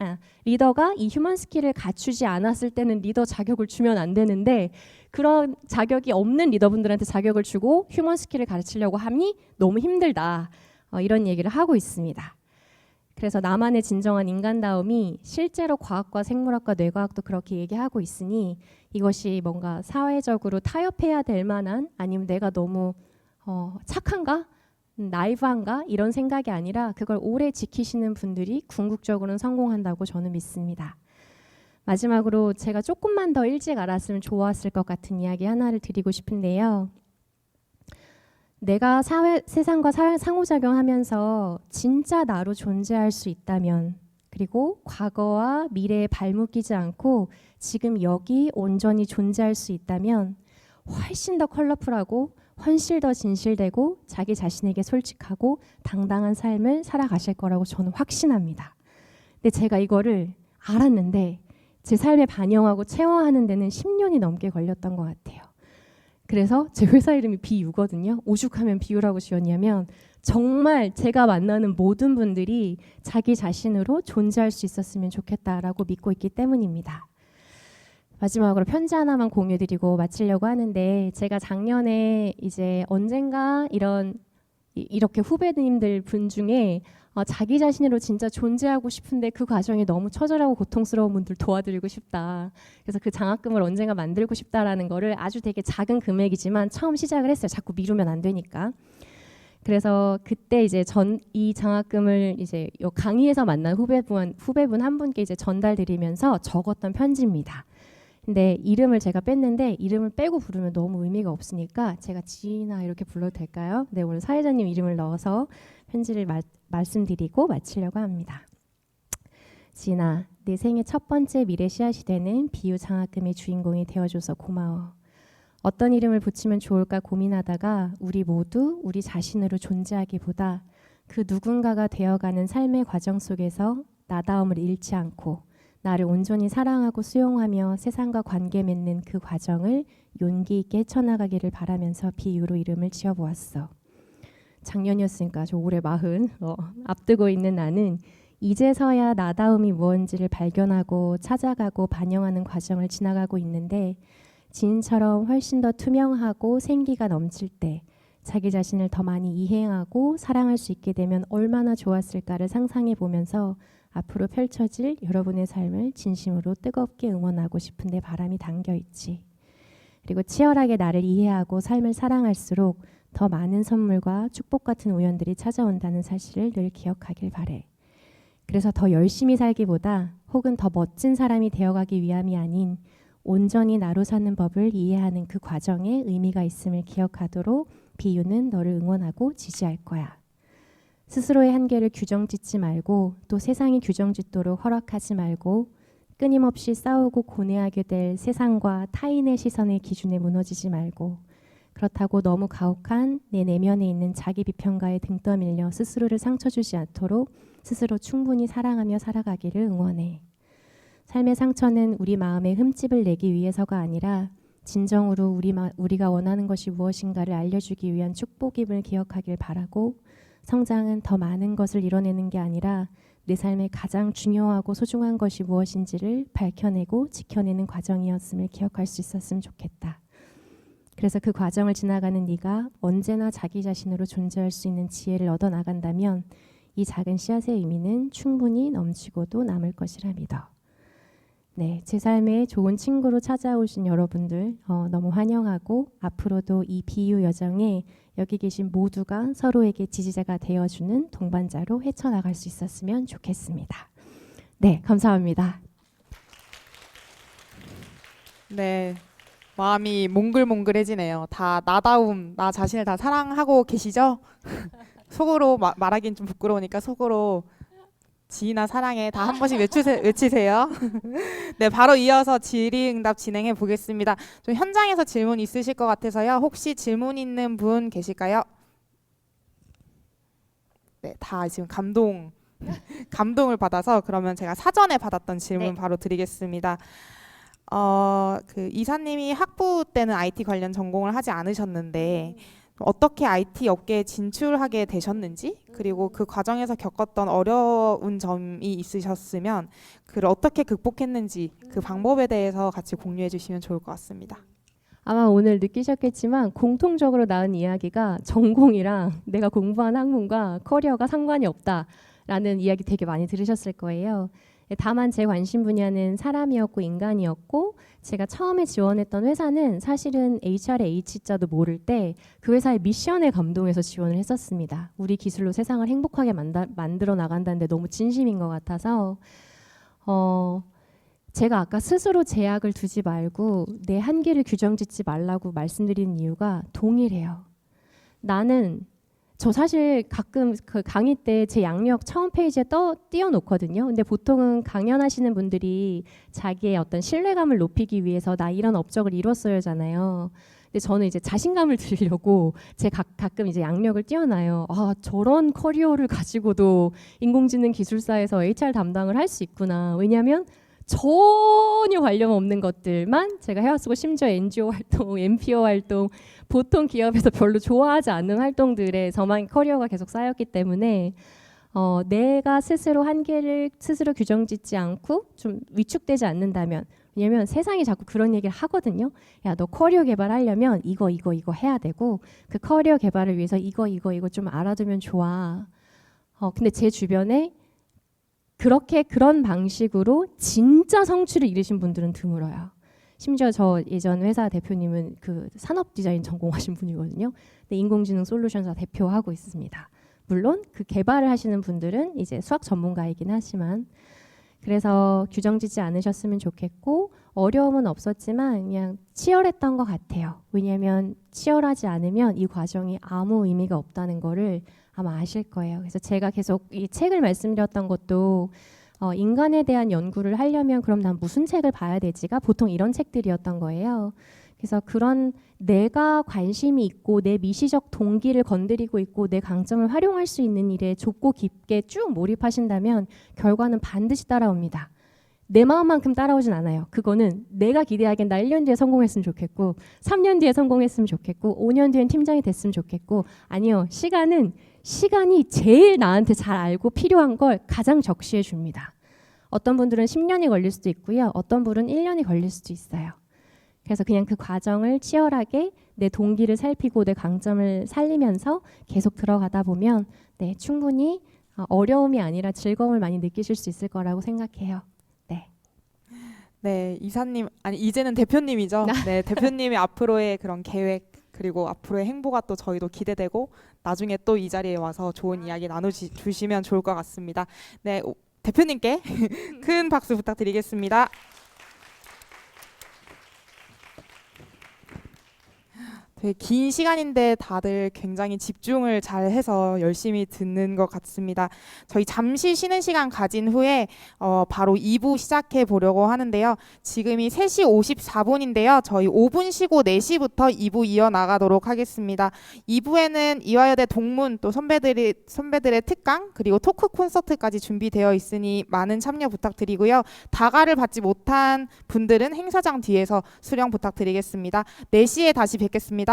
리더가 이 휴먼 스킬을 갖추지 않았을 때는 리더 자격을 주면 안 되는데 그런 자격이 없는 리더분들한테 자격을 주고 휴먼 스킬을 가르치려고 하니 너무 힘들다. 이런 얘기를 하고 있습니다. 그래서 나만의 진정한 인간다움이 실제로 과학과 생물학과 뇌과학도 그렇게 얘기하고 있으니 이것이 뭔가 사회적으로 타협해야 될 만한 아니면 내가 너무 착한가? 나이브한가? 이런 생각이 아니라 그걸 오래 지키시는 분들이 궁극적으로는 성공한다고 저는 믿습니다. 마지막으로 제가 조금만 더 일찍 알았으면 좋았을 것 같은 이야기 하나를 드리고 싶은데요. 내가 세상과 상호작용하면서 진짜 나로 존재할 수 있다면 그리고 과거와 미래에 발묶이지 않고 지금 여기 온전히 존재할 수 있다면 훨씬 더 컬러풀하고 훨씬 더 진실되고 자기 자신에게 솔직하고 당당한 삶을 살아가실 거라고 저는 확신합니다. 근데 제가 이거를 알았는데 제 삶에 반영하고 체화하는 데는 10년이 넘게 걸렸던 것 같아요. 그래서 제 회사 이름이 비유거든요. 오죽하면 비유라고 지었냐면 정말 제가 만나는 모든 분들이 자기 자신으로 존재할 수 있었으면 좋겠다라고 믿고 있기 때문입니다. 마지막으로 편지 하나만 공유드리고 마치려고 하는데 제가 작년에 이제 언젠가 이렇게 후배님들 분 중에 자기 자신으로 진짜 존재하고 싶은데 그 과정이 너무 처절하고 고통스러운 분들 도와드리고 싶다. 그래서 그 장학금을 언젠가 만들고 싶다라는 거를 아주 되게 작은 금액이지만 처음 시작을 했어요. 자꾸 미루면 안 되니까. 그래서 그때 이제 이 장학금을 이제 요 강의에서 만난 후배분 한 분께 이제 전달드리면서 적었던 편지입니다. 근데 이름을 제가 뺐는데 이름을 빼고 부르면 너무 의미가 없으니까 제가 지인아 이렇게 불러도 될까요? 네, 오늘 사회자님 이름을 넣어서 편지를 말씀드리고 마치려고 합니다. 지인아, 내 생의 첫 번째 미래 씨앗이 되는 비유 장학금의 주인공이 되어줘서 고마워. 어떤 이름을 붙이면 좋을까 고민하다가 우리 모두 우리 자신으로 존재하기보다 그 누군가가 되어가는 삶의 과정 속에서 나다움을 잃지 않고 나를 온전히 사랑하고 수용하며 세상과 관계 맺는 그 과정을 용기 있게 헤쳐나가기를 바라면서 비유로 이름을 지어보았어. 작년이었으니까 저 올해 40 앞두고 있는 나는 이제서야 나다움이 무엇인지를 발견하고 찾아가고 반영하는 과정을 지나가고 있는데 지인처럼 훨씬 더 투명하고 생기가 넘칠 때 자기 자신을 더 많이 이해하고 사랑할 수 있게 되면 얼마나 좋았을까를 상상해 보면서 앞으로 펼쳐질 여러분의 삶을 진심으로 뜨겁게 응원하고 싶은데 바람이 담겨 있지. 그리고 치열하게 나를 이해하고 삶을 사랑할수록 더 많은 선물과 축복 같은 우연들이 찾아온다는 사실을 늘 기억하길 바래. 그래서 더 열심히 살기보다 혹은 더 멋진 사람이 되어가기 위함이 아닌 온전히 나로 사는 법을 이해하는 그 과정에 의미가 있음을 기억하도록 비유는 너를 응원하고 지지할 거야. 스스로의 한계를 규정짓지 말고 또 세상이 규정짓도록 허락하지 말고 끊임없이 싸우고 고뇌하게 될 세상과 타인의 시선의 기준에 무너지지 말고 그렇다고 너무 가혹한 내 내면에 있는 자기 비평가에 등 떠밀려 스스로를 상처 주지 않도록 스스로 충분히 사랑하며 살아가기를 응원해. 삶의 상처는 우리 마음에 흠집을 내기 위해서가 아니라 진정으로 우리가 원하는 것이 무엇인가를 알려주기 위한 축복임을 기억하길 바라고 성장은 더 많은 것을 이뤄내는 게 아니라 내 삶에 가장 중요하고 소중한 것이 무엇인지를 밝혀내고 지켜내는 과정이었음을 기억할 수 있었으면 좋겠다. 그래서 그 과정을 지나가는 네가 언제나 자기 자신으로 존재할 수 있는 지혜를 얻어 나간다면 이 작은 씨앗의 의미는 충분히 넘치고도 남을 것이라 믿어. 네, 제 삶에 좋은 친구로 찾아오신 여러분들 너무 환영하고 앞으로도 이 비유 여정에 여기 계신 모두가 서로에게 지지자가 되어주는 동반자로 헤쳐나갈 수 있었으면 좋겠습니다. 네, 감사합니다. 네, 마음이 몽글몽글해지네요. 다 나다움, 나 자신을 다 사랑하고 계시죠? 속으로 말하긴 좀 부끄러우니까 속으로 지인아 사랑해 다 한 번씩 외치세요. 네, 바로 이어서 질의응답 진행해 보겠습니다. 좀 현장에서 질문 있으실 것 같아서요. 혹시 질문 있는 분 계실까요? 네, 다 지금 감동을 받아서 그러면 제가 사전에 받았던 질문 네. 바로 드리겠습니다. 그 이사님이 학부 때는 IT 관련 전공을 하지 않으셨는데 어떻게 IT 업계에 진출하게 되셨는지 그리고 그 과정에서 겪었던 어려운 점이 있으셨으면 그를 어떻게 극복했는지 그 방법에 대해서 같이 공유해 주시면 좋을 것 같습니다. 아마 오늘 느끼셨겠지만 공통적으로 나온 이야기가 전공이랑 내가 공부한 학문과 커리어가 상관이 없다라는 이야기 되게 많이 들으셨을 거예요. 다만 제 관심 분야는 사람이었고 인간이었고 제가 처음에 지원했던 회사는 사실은 HR의 H자도 모를 때 그 회사의 미션에 감동해서 지원을 했었습니다. 우리 기술로 세상을 행복하게 만들어 나간다는데 너무 진심인 것 같아서 제가 아까 스스로 제약을 두지 말고 내 한계를 규정짓지 말라고 말씀드리는 이유가 동일해요. 저 사실 가끔 그 강의 때 제 양력 처음 페이지에 띄워놓거든요. 근데 보통은 강연하시는 분들이 자기의 어떤 신뢰감을 높이기 위해서 나 이런 업적을 이뤘어요잖아요. 근데 저는 이제 자신감을 드리려고 제가 가끔 이제 양력을 띄워놔요. 아, 저런 커리어를 가지고도 인공지능 기술사에서 HR 담당을 할 수 있구나. 왜냐하면 전혀 관련 없는 것들만 제가 해왔고 심지어 NGO 활동, NPO 활동, 보통 기업에서 별로 좋아하지 않는 활동들에 저만 커리어가 계속 쌓였기 때문에 내가 스스로 한계를 스스로 규정짓지 않고 좀 위축되지 않는다면 왜냐면 세상이 자꾸 그런 얘기를 하거든요. 야, 너 커리어 개발하려면 이거 해야 되고 그 커리어 개발을 위해서 이거 좀 알아두면 좋아. 근데 제 주변에 그런 방식으로 진짜 성취를 이루신 분들은 드물어요. 심지어 저 예전 회사 대표님은 그 산업 디자인 전공하신 분이거든요. 근데 인공지능 솔루션사 대표하고 있습니다. 물론 그 개발을 하시는 분들은 이제 수학 전문가이긴 하지만 그래서 규정짓지 않으셨으면 좋겠고 어려움은 없었지만 그냥 치열했던 것 같아요. 왜냐하면 치열하지 않으면 이 과정이 아무 의미가 없다는 거를 아마 아실 거예요. 그래서 제가 계속 이 책을 말씀드렸던 것도 인간에 대한 연구를 하려면 그럼 난 무슨 책을 봐야 되지가 보통 이런 책들이었던 거예요. 그래서 그런 내가 관심이 있고 내 미시적 동기를 건드리고 있고 내 강점을 활용할 수 있는 일에 좁고 깊게 쭉 몰입하신다면 결과는 반드시 따라옵니다. 내 마음만큼 따라오진 않아요. 그거는 내가 기대하기엔 나 1년 뒤에 성공했으면 좋겠고 3년 뒤에 성공했으면 좋겠고 5년 뒤엔 팀장이 됐으면 좋겠고 아니요. 시간이 제일 나한테 잘 알고 필요한 걸 가장 적시해 줍니다. 어떤 분들은 10년이 걸릴 수도 있고요. 어떤 분은 1년이 걸릴 수도 있어요. 그래서 그냥 그 과정을 치열하게 내 동기를 살피고 내 강점을 살리면서 계속 들어가다 보면 네, 충분히 어려움이 아니라 즐거움을 많이 느끼실 수 있을 거라고 생각해요. 네, 이사님 아니 이제는 대표님이죠. 네, 대표님의 앞으로의 그런 계획 그리고 앞으로의 행보가 또 저희도 기대되고 나중에 또 이 자리에 와서 좋은 이야기 나눠주시면 좋을 것 같습니다. 네, 대표님께 큰 박수 부탁드리겠습니다. 되게 긴 시간인데 다들 굉장히 집중을 잘 해서 열심히 듣는 것 같습니다. 저희 잠시 쉬는 시간 가진 후에 바로 2부 시작해 보려고 하는데요. 지금이 3시 54분인데요. 저희 5분 쉬고 4시부터 2부 이어나가도록 하겠습니다. 2부에는 이화여대 동문 또 선배들의 특강 그리고 토크 콘서트까지 준비되어 있으니 많은 참여 부탁드리고요. 다가를 받지 못한 분들은 행사장 뒤에서 수령 부탁드리겠습니다. 4시에 다시 뵙겠습니다.